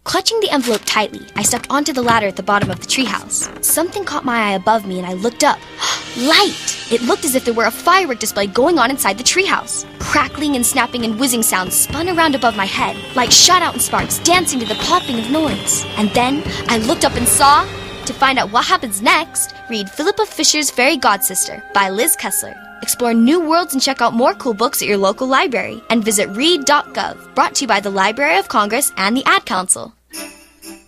Clutching the envelope tightly, I stepped onto the ladder at the bottom of the treehouse. Something caught my eye above me and I looked up. Light! It looked as if there were a firework display going on inside the treehouse. Crackling and snapping and whizzing sounds spun around above my head. Light shot out in sparks, dancing to the popping of noise. And then I looked up and saw To find out what happens next, read Philippa Fisher's Fairy Godsister by Liz Kessler. Explore new worlds and check out more cool books at your local library. And visit read.gov, brought to you by the Library of Congress and the Ad Council.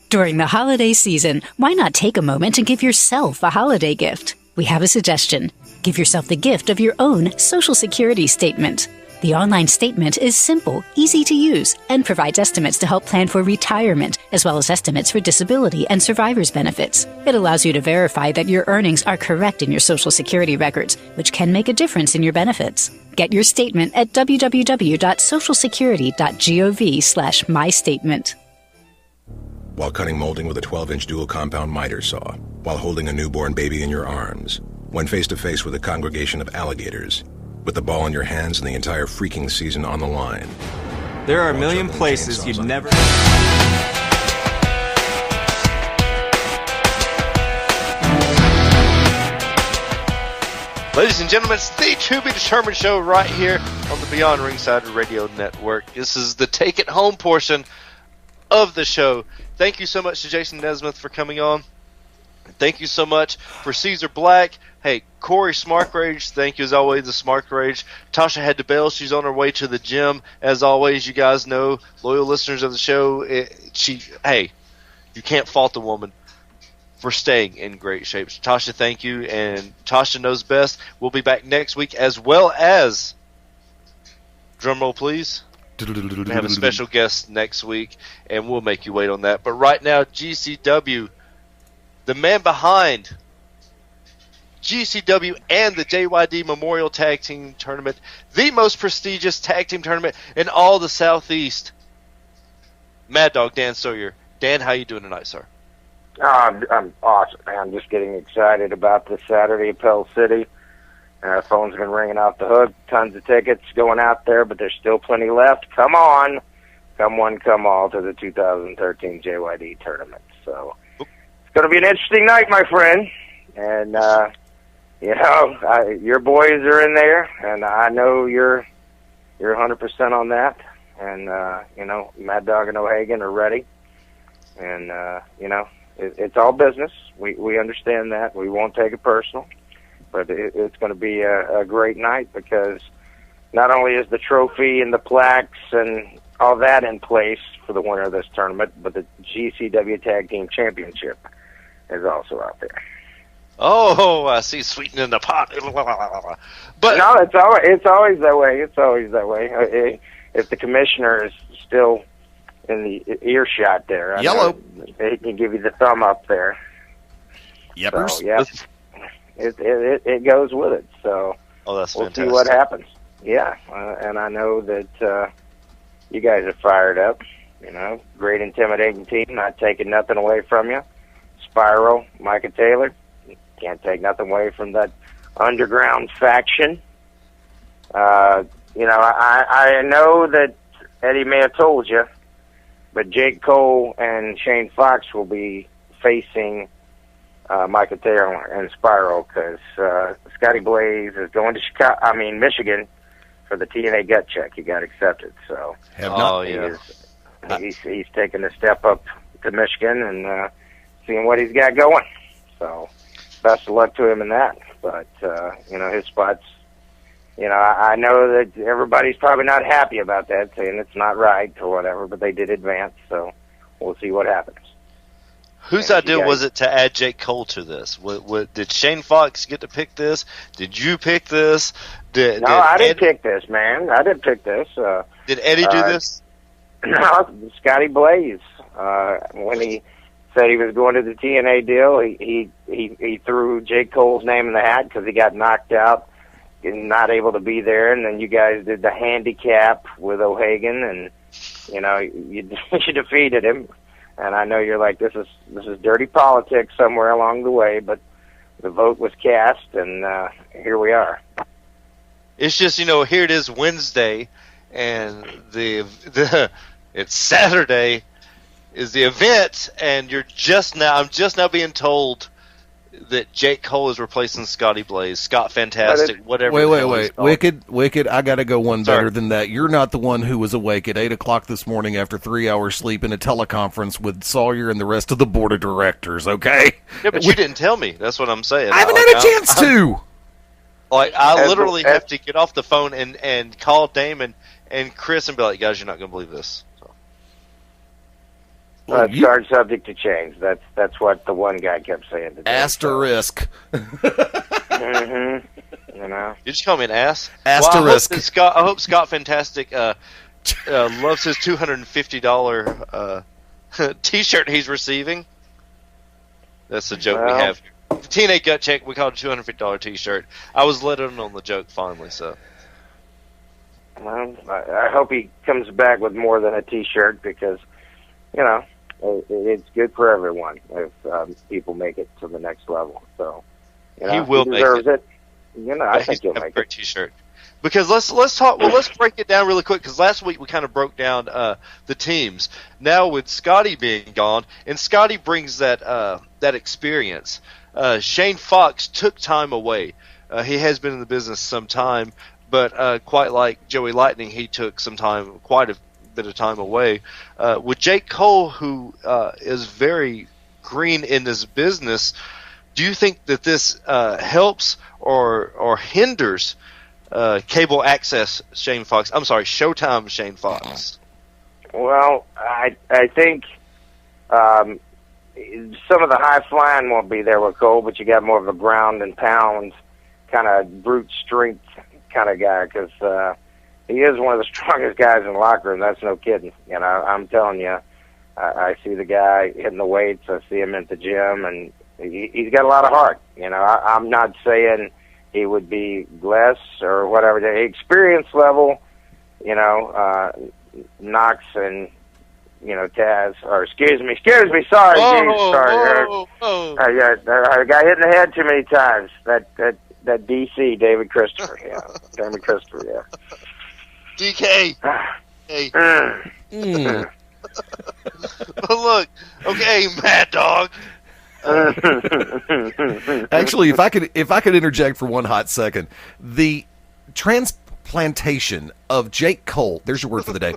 During the holiday season, why not take a moment and give yourself a holiday gift? We have a suggestion. Give yourself the gift of your own Social Security statement. The online statement is simple, easy to use, and provides estimates to help plan for retirement, as well as estimates for disability and survivor's benefits. It allows you to verify that your earnings are correct in your Social Security records, which can make a difference in your benefits. Get your statement at www.socialsecurity.gov/mystatement. While cutting molding with a 12-inch dual compound miter saw, while holding a newborn baby in your arms, when face-to-face with a congregation of alligators, with the ball in your hands and the entire freaking season on the line. There are a million places you'd never... Ladies and gentlemen, it's the To Be Determined show right here on the Beyond Ringside Radio Network. This is the Take It Home portion of the show. Thank you so much to Jason Nesmith for coming on. Thank you so much for Caesar Black. Hey, Corey Smarkrage, thank you as always, the Smarkrage. Tasha had to bail. She's on her way to the gym. As always, you guys know, loyal listeners of the show, you can't fault the woman for staying in great shape. So, Tasha, thank you. And Tasha knows best. We'll be back next week, as well as, drumroll please, we have a special guest next week, and we'll make you wait on that. But right now, GCW, the man behind GCW and the JYD Memorial Tag Team Tournament, the most prestigious tag team tournament in all the Southeast, Mad Dog Dan Sawyer. Dan, how you doing tonight, sir? I'm awesome, man. I'm just getting excited about this Saturday at Pell City. Phone's been ringing off the hook. Tons of tickets going out there, but there's still plenty left. Come on. Come one, come all to the 2013 JYD tournament. So it's going to be an interesting night, my friend. And, your boys are in there, and I know you're 100% on that. And, Mad Dog and O'Hagan are ready. And, it's all business. We understand that. We won't take it personal. But it's going to be a great night because not only is the trophy and the plaques and all that in place for the winner of this tournament, but the GCW Tag Team Championship is also out there. Oh, I see sweetening the pot. But no, it's always that way. It's always that way. If the commissioner is still in the earshot there, Yellow, he can give you the thumb up there. Yepers. So, yeah. It goes with it, so that's we'll fantastic. see what happens. Yeah, and I know that you guys are fired up. Great intimidating team, not taking nothing away from you. Spiral, Micah Taylor, can't take nothing away from that underground faction. I know that Eddie may have told you, but Jake Cole and Shane Fox will be facing Micah Taylor and Spiral because Scotty Blaze is going to Michigan for the TNA gut check. He got accepted, so he's taking a step up to Michigan and seeing what he's got going. So best of luck to him in that. But his spots. I know that everybody's probably not happy about that, saying it's not right or whatever. But they did advance, so we'll see what happens. Whose idea was it to add Jake Cole to this? Did Shane Fox get to pick this? Did you pick this? I didn't pick this, man. I didn't pick this. Did Eddie do this? No, Scotty Blaze. When he said he was going to the TNA deal, he threw Jake Cole's name in the hat because he got knocked out and not able to be there. And then you guys did the handicap with O'Hagan, and you defeated him. And I know you're like, this is dirty politics somewhere along the way, but the vote was cast, and here we are. It's just, here it is Wednesday, and it's Saturday is the event, and I'm just now being told that Jake Cole is replacing Scotty Blaze, Scott Fantastic, whatever. Wait. Wicked, I got to go one better than that. You're not the one who was awake at 8 o'clock this morning after 3 hours sleep in a teleconference with Sawyer and the rest of the board of directors, okay? Yeah, but you didn't tell me. That's what I'm saying. I haven't had a chance to. I literally have to get off the phone and call Damon and Chris and be like, guys, you're not going to believe this. Charge subject to change. That's what the one guy kept saying today. Asterisk. Mm-hmm. You know. You just call me an ass? Asterisk. Well, I hope Scott Fantastic loves his $250 T-shirt he's receiving. That's the joke we have here. The TNA Gut Check, we call it a $250 T-shirt. I was let in on the joke finally, so. Well, I hope he comes back with more than a T-shirt because, you know, it's good for everyone if people make it to the next level. So, you know, he will make it. You know, I think he'll make a great T-shirt. Because let's talk. Well, let's break it down really quick. Because last week we kind of broke down the teams. Now with Scotty being gone, and Scotty brings that experience. Shane Fox took time away. He has been in the business some time, but quite like Joey Lightning, he took quite a bit of time away. With Jake Cole, who is very green in this business, do you think that this helps or hinders cable access Shane Fox? I'm sorry, Showtime Shane Fox. Well, I think some of the high flying won't be there with Cole, but you got more of a ground and pound kind of brute strength kind of guy because he is one of the strongest guys in the locker room. That's no kidding. You know, I'm telling you, I see the guy hitting the weights. I see him at the gym, and he's got a lot of heart. You know, I'm not saying he would be less or whatever. The experience level, you know, Knox and, you know, Taz, or excuse me, sorry, sorry. I got hit in the head too many times. That DC, David Christopher, David Christopher, DK. Hey. Look, okay, Mad Dog. Actually, if I could interject for one hot second, the transplantation of Jake Cole, there's your word for the day.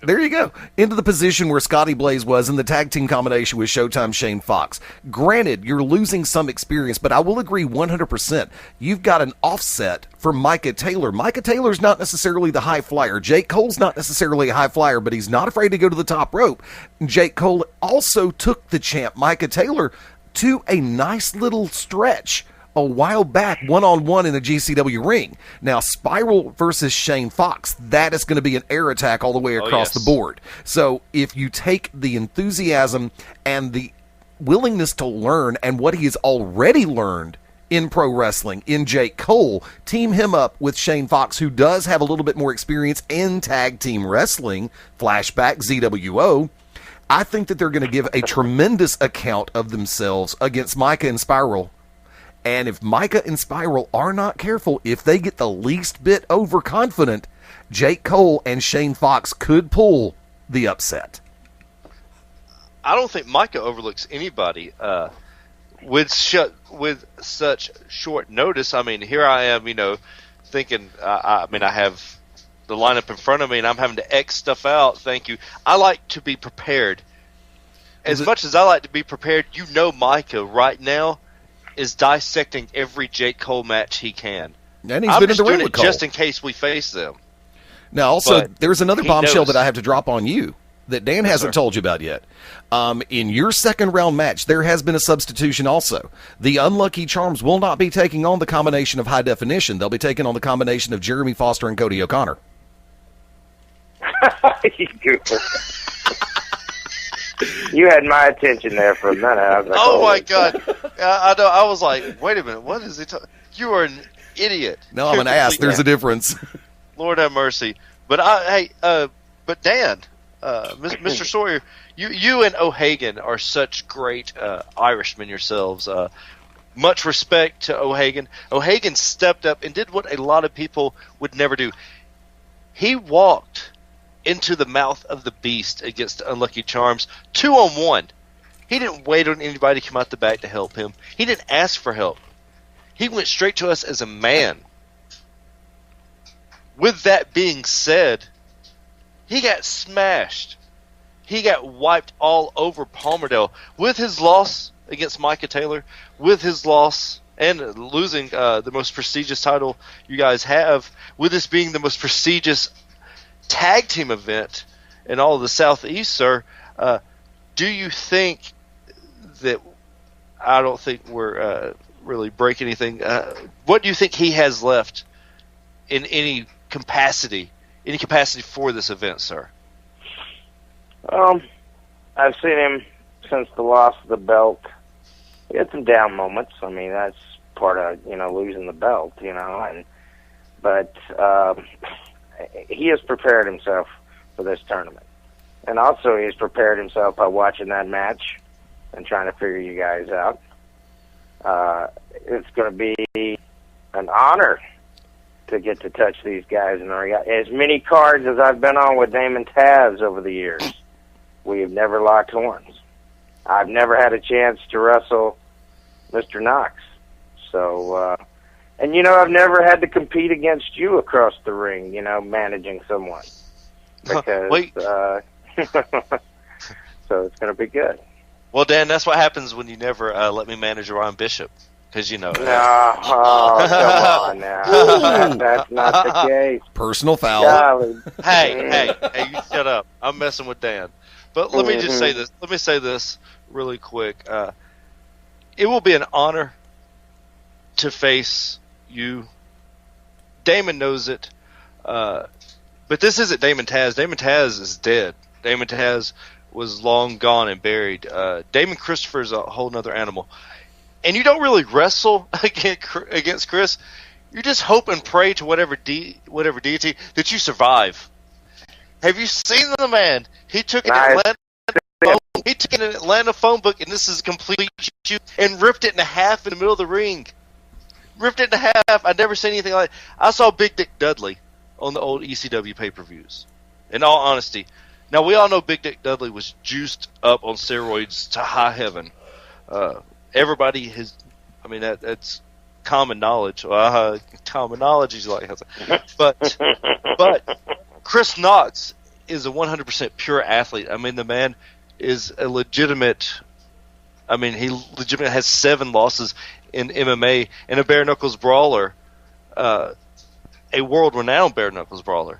There you go. Into the position where Scotty Blaze was in the tag team combination with Showtime Shane Fox. Granted, you're losing some experience, but I will agree 100%. You've got an offset for Micah Taylor. Micah Taylor's not necessarily the high flyer. Jake Cole's not necessarily a high flyer, but he's not afraid to go to the top rope. Jake Cole also took the champ, Micah Taylor, to a nice little stretch a while back, one-on-one in a GCW ring. Now, Spiral versus Shane Fox, that is going to be an air attack all the way across the board. So if you take the enthusiasm and the willingness to learn and what he has already learned in pro wrestling in Jake Cole, team him up with Shane Fox, who does have a little bit more experience in tag team wrestling, flashback, ZWO, I think that they're going to give a tremendous account of themselves against Micah and Spiral. And if Micah and Spiral are not careful, if they get the least bit overconfident, Jake Cole and Shane Fox could pull the upset. I don't think Micah overlooks anybody with such short notice. I mean, here I am, you know, thinking, I have the lineup in front of me, and I'm having to X stuff out. Thank you. I like to be prepared. As much as I like to be prepared, you know Micah right now is dissecting every Jake Cole match he can. And he's been in the ring with Cole. Just in case we face them. Now, also, there's another bombshell that I have to drop on you that Dan hasn't told you about yet. In your second round match, there has been a substitution also. The Unlucky Charms will not be taking on the combination of High Definition. They'll be taking on the combination of Jeremy Foster and Cody O'Connor. You goober. You had my attention there for a minute. I was like, oh my God. I know. I was like, wait a minute. What is he talking? You are an idiot. No, I'm an ass. There's a difference. Lord have mercy. But but Dan, Mr. Sawyer, you and O'Hagan are such great Irishmen yourselves. Much respect to O'Hagan. O'Hagan stepped up and did what a lot of people would never do. He walked into the mouth of the beast against the Unlucky Charms 2-on-1 He didn't wait on anybody to come out the back to help him. He didn't ask for help. He went straight to us as a man. With that being said, he got smashed. He got wiped all over Palmerdale. With his loss against Micah Taylor, with his loss and losing the most prestigious title you guys have, with this being the most prestigious tag team event in all of the Southeast, sir, do you think that, I don't think we're really break anything, what do you think he has left in any capacity for this event, sir? I've seen him since the loss of the belt. He had some down moments. I mean, that's part of, losing the belt, but he has prepared himself for this tournament. And also he's prepared himself by watching that match and trying to figure you guys out. It's going to be an honor to get to touch these guys. And as many cards as I've been on with Damon Taz over the years, we have never locked horns. I've never had a chance to wrestle Mr. Knox. So, and I've never had to compete against you across the ring, managing someone. Because, so it's going to be good. Well, Dan, that's what happens when you never let me manage Ron Bishop. Because No, come on now. That's not the case. Personal foul. Hey, you shut up. I'm messing with Dan. But let me just say this. Let me say this really quick. It will be an honor to face you. Damon knows it. But this isn't Damon Taz. Damon Taz is dead. Damon Taz was long gone and buried. Damon Christopher is a whole nother animal. And you don't really wrestle against Chris. You just hope and pray to whatever deity that you survive. Have you seen the man? He took an Atlanta phone book, and this is a complete shoot, and ripped it in half in the middle of the ring. Ripped it in half. I've never seen anything like it. I saw Big Dick Dudley on the old ECW pay-per-views. In all honesty. Now, we all know Big Dick Dudley was juiced up on steroids to high heaven. Everybody has, that's common knowledge. Common knowledge is like, but Chris Knox is a 100% pure athlete. The man is a legitimate, he legitimately has 7 losses in MMA and a bare knuckles brawler, a world-renowned bare knuckles brawler.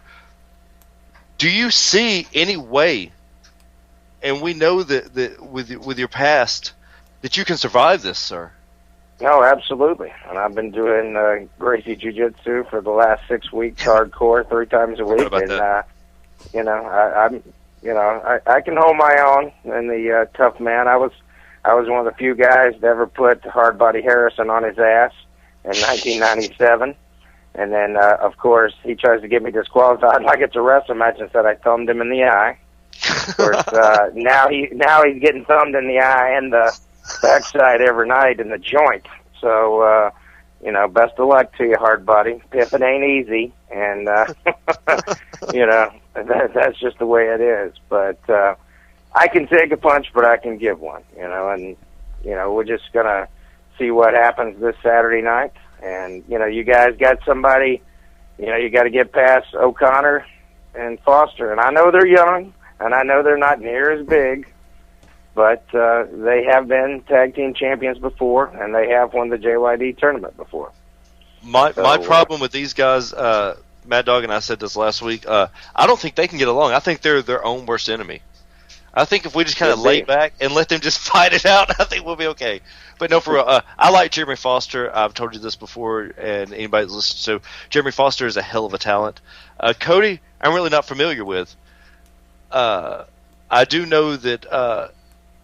Do you see any way, and we know that with your past, that you can survive this, sir? No, absolutely. And I've been doing Gracie Jiu-Jitsu for the last 6 weeks, hardcore, 3 times a week, and I can hold my own in the tough man. I was one of the few guys to ever put Hardbody Harrison on his ass in 1997. And then, of course, he tries to get me disqualified like it's a wrestling match and said I thumbed him in the eye. Of course, now he's getting thumbed in the eye and the backside every night in the joint. So, best of luck to you, Hardbody. Piffin ain't easy, and, that's just the way it is. But I can take a punch, but I can give one, and, we're just going to see what happens this Saturday night. And, you guys got somebody, you got to get past O'Connor and Foster. And I know they're young, and I know they're not near as big, but they have been tag team champions before, and they have won the JYD tournament before. My problem with these guys, Mad Dog and I said this last week, I don't think they can get along. I think they're their own worst enemy. I think if we just kind of lay back and let them just fight it out, I think we'll be okay. But no, for real, I like Jeremy Foster. I've told you this before, and anybody that's listened to, Jeremy Foster is a hell of a talent. Cody, I'm really not familiar with. I do know that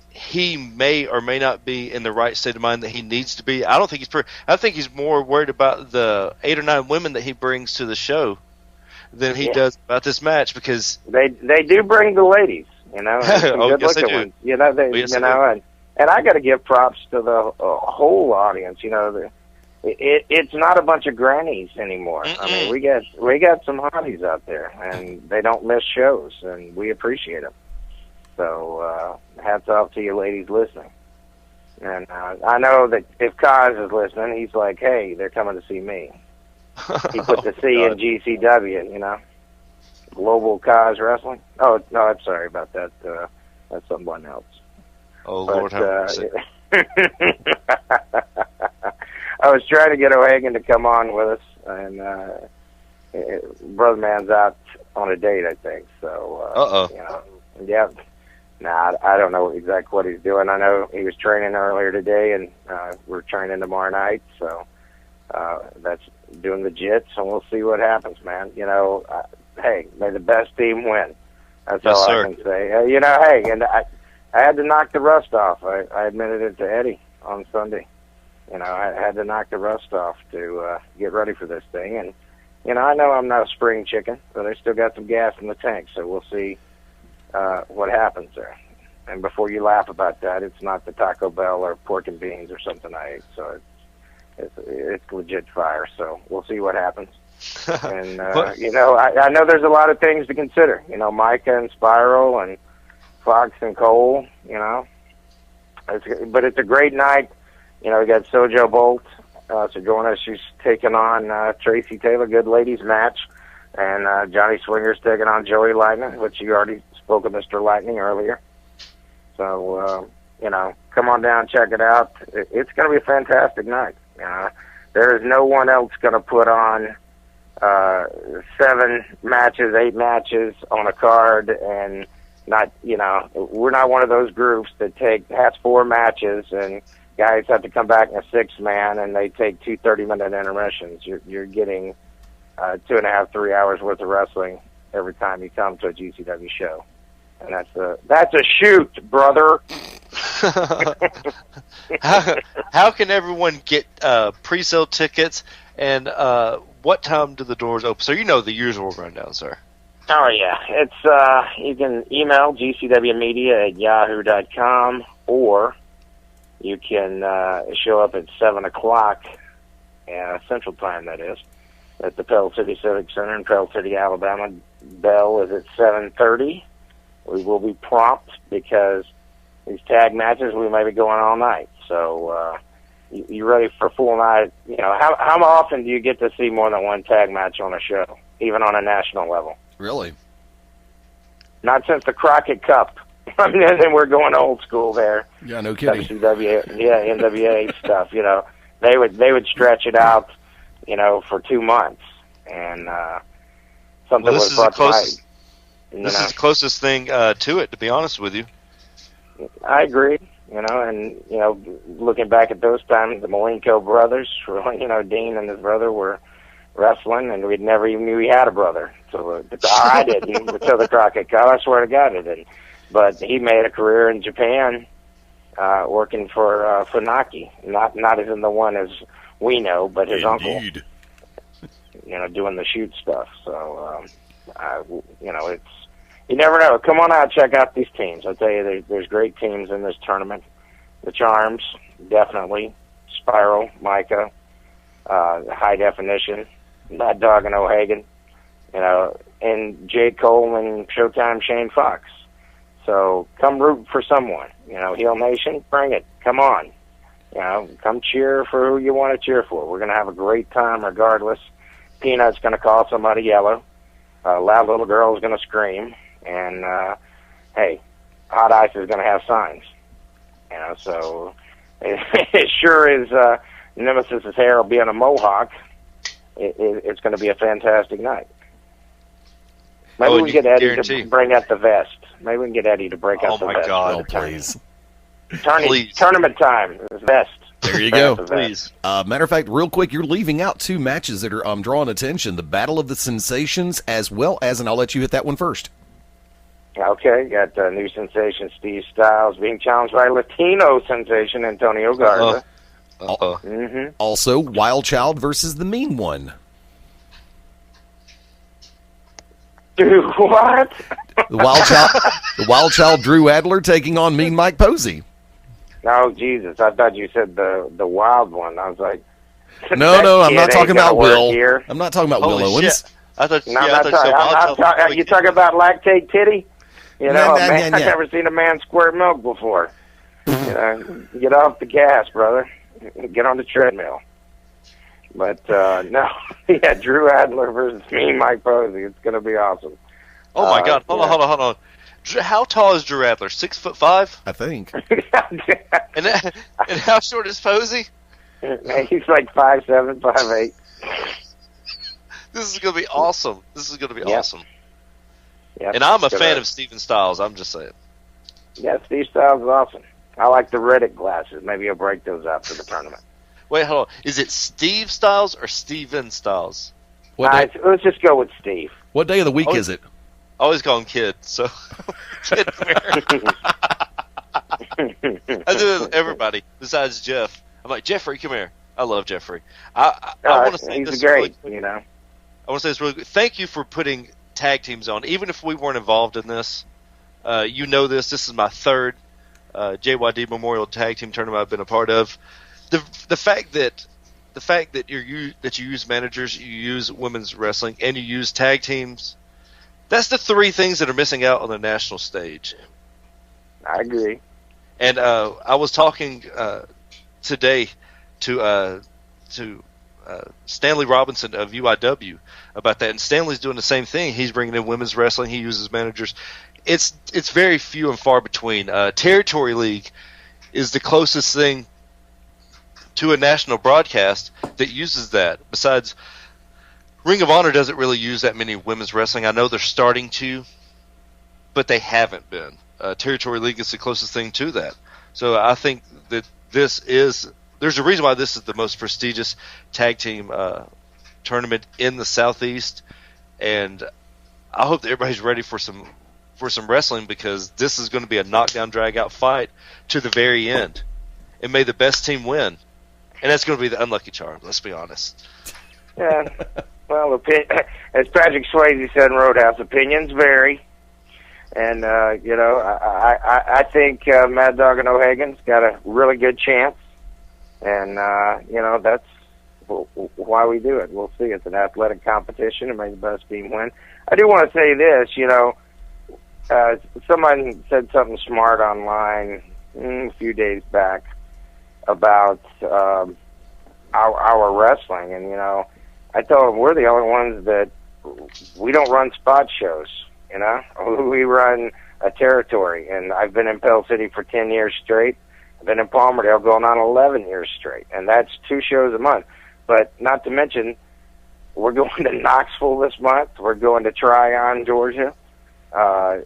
he may or may not be in the right state of mind that he needs to be. I don't think I think he's more worried about the 8 or 9 women that he brings to the show than he does about this match, because they do bring the ladies. Oh, yes, they do. Ones. And I got to give props to the whole audience. It's not a bunch of grannies anymore. Mm-mm. We got some hotties out there, and they don't miss shows, and we appreciate them. So hats off to you ladies listening. And I know that if Kaz is listening, he's like, hey, they're coming to see me. He put the C in GCW, you know. Global Kaz Wrestling. Oh, no, I'm sorry about that. That's someone else. Oh, Lord have mercy. I was trying to get O'Hagan to come on with us, and Brother Man's out on a date, I think. So, you know, yeah. Nah, I don't know exactly what he's doing. I know he was training earlier today, and we're training tomorrow night. So that's doing the jits, and we'll see what happens, man. You know, hey, may the best team win. That's all I can say. You know, hey, and I had to knock the rust off. I admitted it to Eddie on Sunday. You know, I had to knock the rust off to get ready for this thing. And, you know I'm not a spring chicken, but I still got some gas in the tank, so we'll see what happens there. And before you laugh about that, it's not the Taco Bell or pork and beans or something I ate, so it's legit fire. So we'll see what happens. And, you know, I know there's a lot of things to consider. You know, Micah and Spiral and Fox and Cole, you know. But it's a great night. You know, we got Sojo Bolt to join us. She's taking on Tracy Taylor, good ladies match. And Johnny Swinger's taking on Joey Lightning, which you already spoke of Mr. Lightning earlier. So, you know, come on down, check it out. It's going to be a fantastic night. There is no one else going to put on 7 matches, 8 matches on a card, and not, you know, we're not one of those groups that has 4 matches and guys have to come back in a 6-man and they take 2 30-minute intermissions. You're getting 2.5, 3 hours worth of wrestling every time you come to a GCW show. And that's a shoot, brother. How can everyone get pre-sale tickets, and what time do the doors open? So you know the usual rundown, sir. Oh, yeah. It's you can email gcwmedia@yahoo.com, or you can show up at 7 o'clock Central Time, that is, at the Pell City Civic Center in Pell City, Alabama. Bell is at 7:30. We will be prompt because these tag matches, we may be going all night. So you ready for a full night? You know, how often do you get to see more than one tag match on a show, even on a national level? Really? Not since the Crockett Cup. I mean, and we're going old school there. Yeah, no kidding. WCW, yeah, NWA stuff. You know, they would stretch it out, you know, for 2 months, and something was brought to mind. This is the closest thing to it, to be honest with you. I agree. You know, and, you know, looking back at those times, the Malenko brothers, you know, Dean and his brother were wrestling, and we never even knew he had a brother. So I didn't until the Crockett Cup. I swear to God I didn't. But he made a career in Japan working for Funaki. Not as in the one as we know, but his uncle. You know, doing the shoot stuff. So, you know, it's, you never know. Come on out, check out these teams. I'll tell you, there's great teams in this tournament. The Charms, definitely. Spiral, Micah, High Definition, Mad Dog and O'Hagan, you know, and J. Cole and Showtime Shane Fox. So come root for someone. You know, Heel Nation, bring it. Come on. You know, come cheer for who you want to cheer for. We're going to have a great time regardless. Peanut's going to call somebody yellow. Loud Little Girl is going to scream. And, hey, Hot Ice is going to have signs. You know, so it sure is Nemesis's hair will be on a mohawk. It's going to be a fantastic night. Maybe we can get Eddie to bring out the vest. Maybe we can get Eddie to break out the vest. Oh, my God. Please. Tournament time. Vest. There you go. Please. Matter of fact, real quick, you're leaving out 2 matches that are drawing attention. The Battle of the Sensations, as well as, and I'll let you hit that one first. Okay, got new sensation Steve Styles being challenged by Latino sensation Antonio Garza. Also, Wild Child versus the Mean One. Dude, what? The Wild Child Drew Adler taking on Mean Mike Posey. Oh, Jesus. I thought you said the wild one. I was like... No, I'm not talking about Will. I'm not talking about Will Owens. I thought, you talking about Lactate Titty? You know, I've never seen a man squirt milk before. Get off the gas, brother. Get on the treadmill. But, no, yeah, Drew Adler versus me, Mike Posey. It's going to be awesome. Oh, my God. Hold on. How tall is Drew Adler? 6'5"? I think. and how short is Posey? He's like 5'7", 5'8". This is going to be awesome. Awesome. Yep. And I'm a fan of Steven Styles. I'm just saying. Yeah, Steve Styles is awesome. I like the Riddick glasses. Maybe I'll break those after the tournament. Wait, hold on. Is it Steve Styles or Steven Styles? Let's just go with Steve. What day of the week is it? I always call him Kid, so Kid. I do it with everybody besides Jeff. I'm like, Jeffrey, come here. I love Jeffrey. I want to say he's great, I want to say this really good. Thank you for putting tag teams on. Even if we weren't involved in this, this is my third JYD Memorial Tag Team Tournament I've been a part of. The fact that you use managers, you use women's wrestling, and you use tag teams, that's the three things that are missing out on the national stage. I agree. And I was talking today to Stanley Robinson of UIW about that, and Stanley's doing the same thing. He's bringing in women's wrestling. He uses managers. It's very few and far between. Territory League is the closest thing to a national broadcast that uses that. Besides, Ring of Honor doesn't really use that many women's wrestling. I know they're starting to, but they haven't been. Territory League is the closest thing to that. So I think that there's a reason why this is the most prestigious tag team tournament in the Southeast, and I hope that everybody's ready for some wrestling, because this is going to be a knockdown, drag-out fight to the very end. And may the best team win. And that's going to be the unlucky charm, let's be honest. Yeah. Well, as Patrick Swayze said in Roadhouse, opinions vary. And, I think Mad Dog and O'Hagan's got a really good chance. And, that's why we do it. We'll see. It's an athletic competition, and may the best team win. I do want to say this, someone said something smart online a few days back about our wrestling, and I told them we're the only ones that we don't run spot shows. We run a territory, and I've been in Pell City for 10 years straight. I've been in Palmerdale going on 11 years straight, and that's 2 shows a month. But not to mention, we're going to Knoxville this month. We're going to Tryon, Georgia. And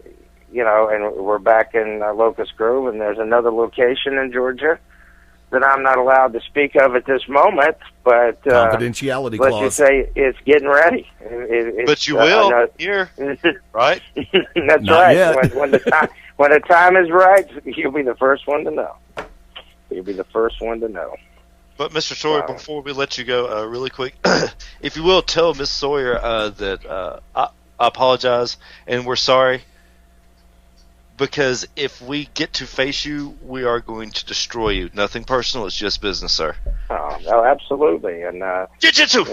we're back in Locust Grove, and there's another location in Georgia that I'm not allowed to speak of at this moment, but confidentiality let's clause. just say it's getting ready. But you will here, right? That's Not right. yet. When the time is right, you'll be the first one to know. You'll be the first one to know. But Mr. Sawyer, before we let you go, really quick, if you will, tell Miss Sawyer that I apologize and we're sorry. Because if we get to face you, we are going to destroy you. Nothing personal. It's just business, sir. Oh, absolutely. And Jiu-jitsu.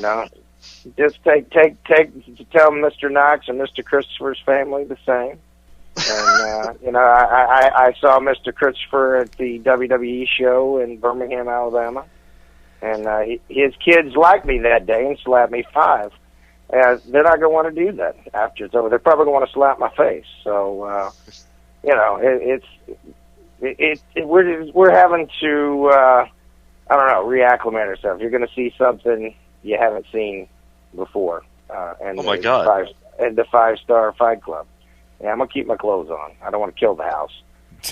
Just tell Mr. Knox and Mr. Christopher's family the same. And I saw Mr. Christopher at the WWE show in Birmingham, Alabama, and his kids liked me that day and slapped me 5. They're not going to want to do that after it's over. They're probably going to want to slap my face. So. We're having to, reacclimate ourselves. You're going to see something you haven't seen before. And oh my God! The 5-Star Fight Club. Yeah, I'm gonna keep my clothes on. I don't want to kill the house.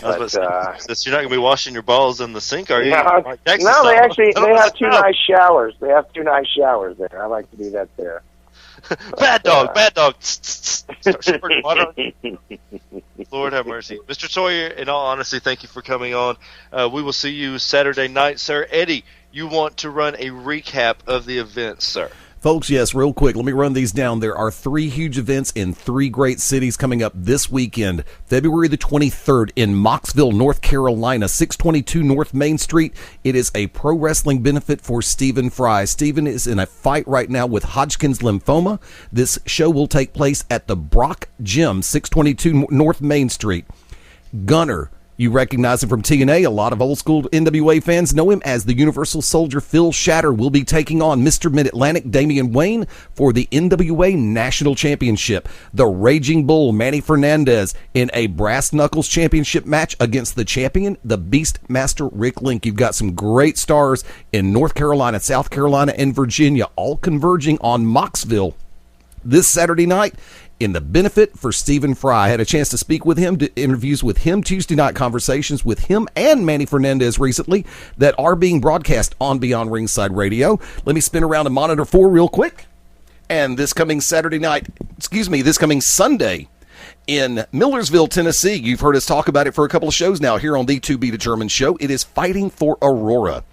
But, you're not going to be washing your balls in the sink, are you? No, they have 2 nice showers. They have 2 nice showers there. I like to do that there. Bad dog. Start squirting water. Lord have mercy. Mr. Sawyer, in all honesty, thank you for coming on. We will see you Saturday night, sir. Eddie, you want to run a recap of the event, sir? Folks, yes, real quick, let me run these down. There are 3 huge events in 3 great cities coming up this weekend. February the 23rd in Mocksville, North Carolina, 622 North Main Street. It is a pro wrestling benefit for Stephen Fry. Stephen is in a fight right now with Hodgkin's lymphoma. This show will take place at the Brock Gym, 622 North Main Street. Gunner. You recognize him from TNA. A lot of old school NWA fans know him as the Universal Soldier. Phil Shatter will be taking on Mr. Mid-Atlantic Damian Wayne for the NWA National Championship. The Raging Bull Manny Fernandez in a Brass Knuckles Championship match against the champion, the Beastmaster Rick Link. You've got some great stars in North Carolina, South Carolina, and Virginia, all converging on Mocksville this Saturday night. In the benefit for Stephen Fry. I had a chance to speak with him, interviews with him, Tuesday night conversations with him and Manny Fernandez recently that are being broadcast on Beyond Ringside Radio. Let me spin around to monitor 4 real quick. And this coming Sunday in Millersville, Tennessee, you've heard us talk about it for a couple of shows now here on the To Be Determined show. It is Fighting for Aurora.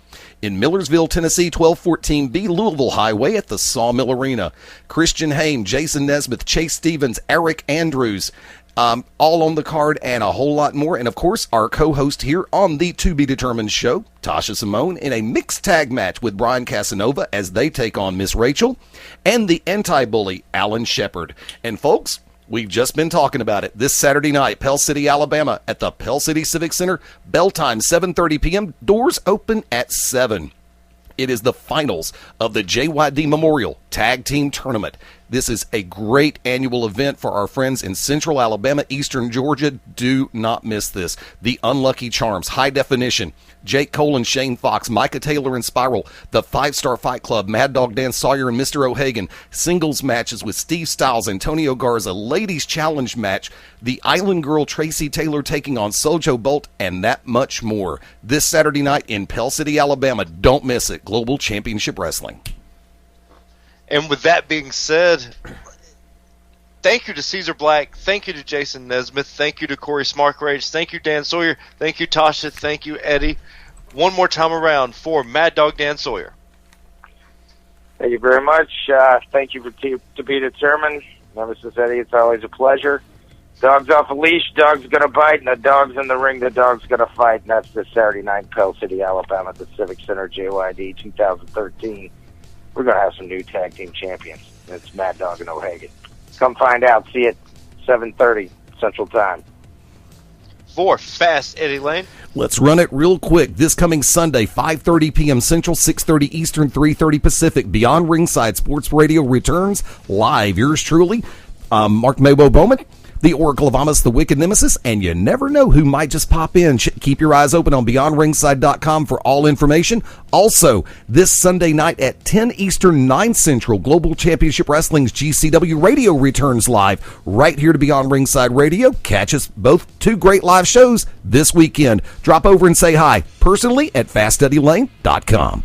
In Millersville, Tennessee, 1214B Louisville Highway at the Sawmill Arena. Christian Haim, Jason Nesmith, Chase Stevens, Eric Andrews, all on the card and a whole lot more. And, of course, our co-host here on the To Be Determined show, Tasha Simone, in a mixed tag match with Brian Casanova as they take on Miss Rachel and the anti-bully, Alan Shepard. And, folks, we've just been talking about it. This Saturday night, Pell City, Alabama, at the Pell City Civic Center. Bell time, 7:30 p.m. Doors open at 7. It is the finals of the JYD Memorial Tag Team Tournament. This is a great annual event for our friends in Central Alabama, Eastern Georgia. Do not miss this. The Unlucky Charms, High Definition, Jake Cole and Shane Fox, Micah Taylor and Spiral, the 5-Star Fight Club, Mad Dog Dan Sawyer and Mr. O'Hagan, singles matches with Steve Styles, Antonio Garza, ladies challenge match, the Island Girl Tracy Taylor taking on Sojo Bolt, and that much more. This Saturday night in Pell City, Alabama. Don't miss it. Global Championship Wrestling. And with that being said, thank you to Caesar Black. Thank you to Jason Nesmith. Thank you to Corey Smarkrage. Thank you, Dan Sawyer. Thank you, Tasha. Thank you, Eddie. One more time around for Mad Dog Dan Sawyer. Thank you very much. Thank you for To Be Determined. Nemesis Eddie, it's always a pleasure. Dog's off a leash, dog's going to bite, and the dog's in the ring, the dog's going to fight. And that's this Saturday night in Pell City, Alabama at the Civic Center, JYD 2013. We're going to have some new tag team champions. It's Mad Dog and O'Hagan. Come find out. See it 7:30 Central Time. For Fast Eddie Lane. Let's run it real quick. This coming Sunday, 5:30 p.m. Central, 6:30 Eastern, 3:30 Pacific. Beyond Ringside Sports Radio returns live. Yours truly, Mark Mabo Bowman, the Oracle of Amos, the Wicked Nemesis, and you never know who might just pop in. Keep your eyes open on BeyondRingside.com for all information. Also, this Sunday night at 10 Eastern, 9 Central, Global Championship Wrestling's GCW Radio returns live right here to Beyond Ringside Radio. Catch us both 2 great live shows this weekend. Drop over and say hi personally at FastEddieLane.com.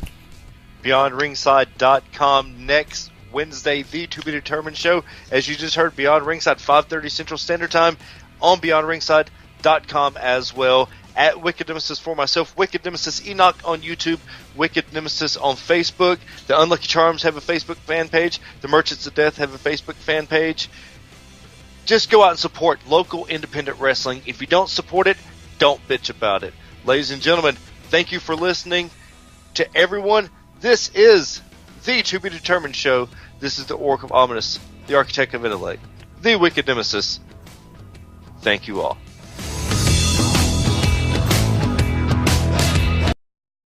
BeyondRingside.com next Wednesday, the To Be Determined show. As you just heard, Beyond Ringside, 5:30 Central Standard Time on BeyondRingside.com as well. At Wicked Nemesis for myself, Wicked Nemesis Enoch on YouTube, Wicked Nemesis on Facebook. The Unlucky Charms have a Facebook fan page. The Merchants of Death have a Facebook fan page. Just go out and support local independent wrestling. If you don't support it, don't bitch about it. Ladies and gentlemen, thank you for listening. To everyone, this is the To Be Determined show. This is the Oracle of Ominous, the Architect of Intellect, the Wicked Nemesis. Thank you all.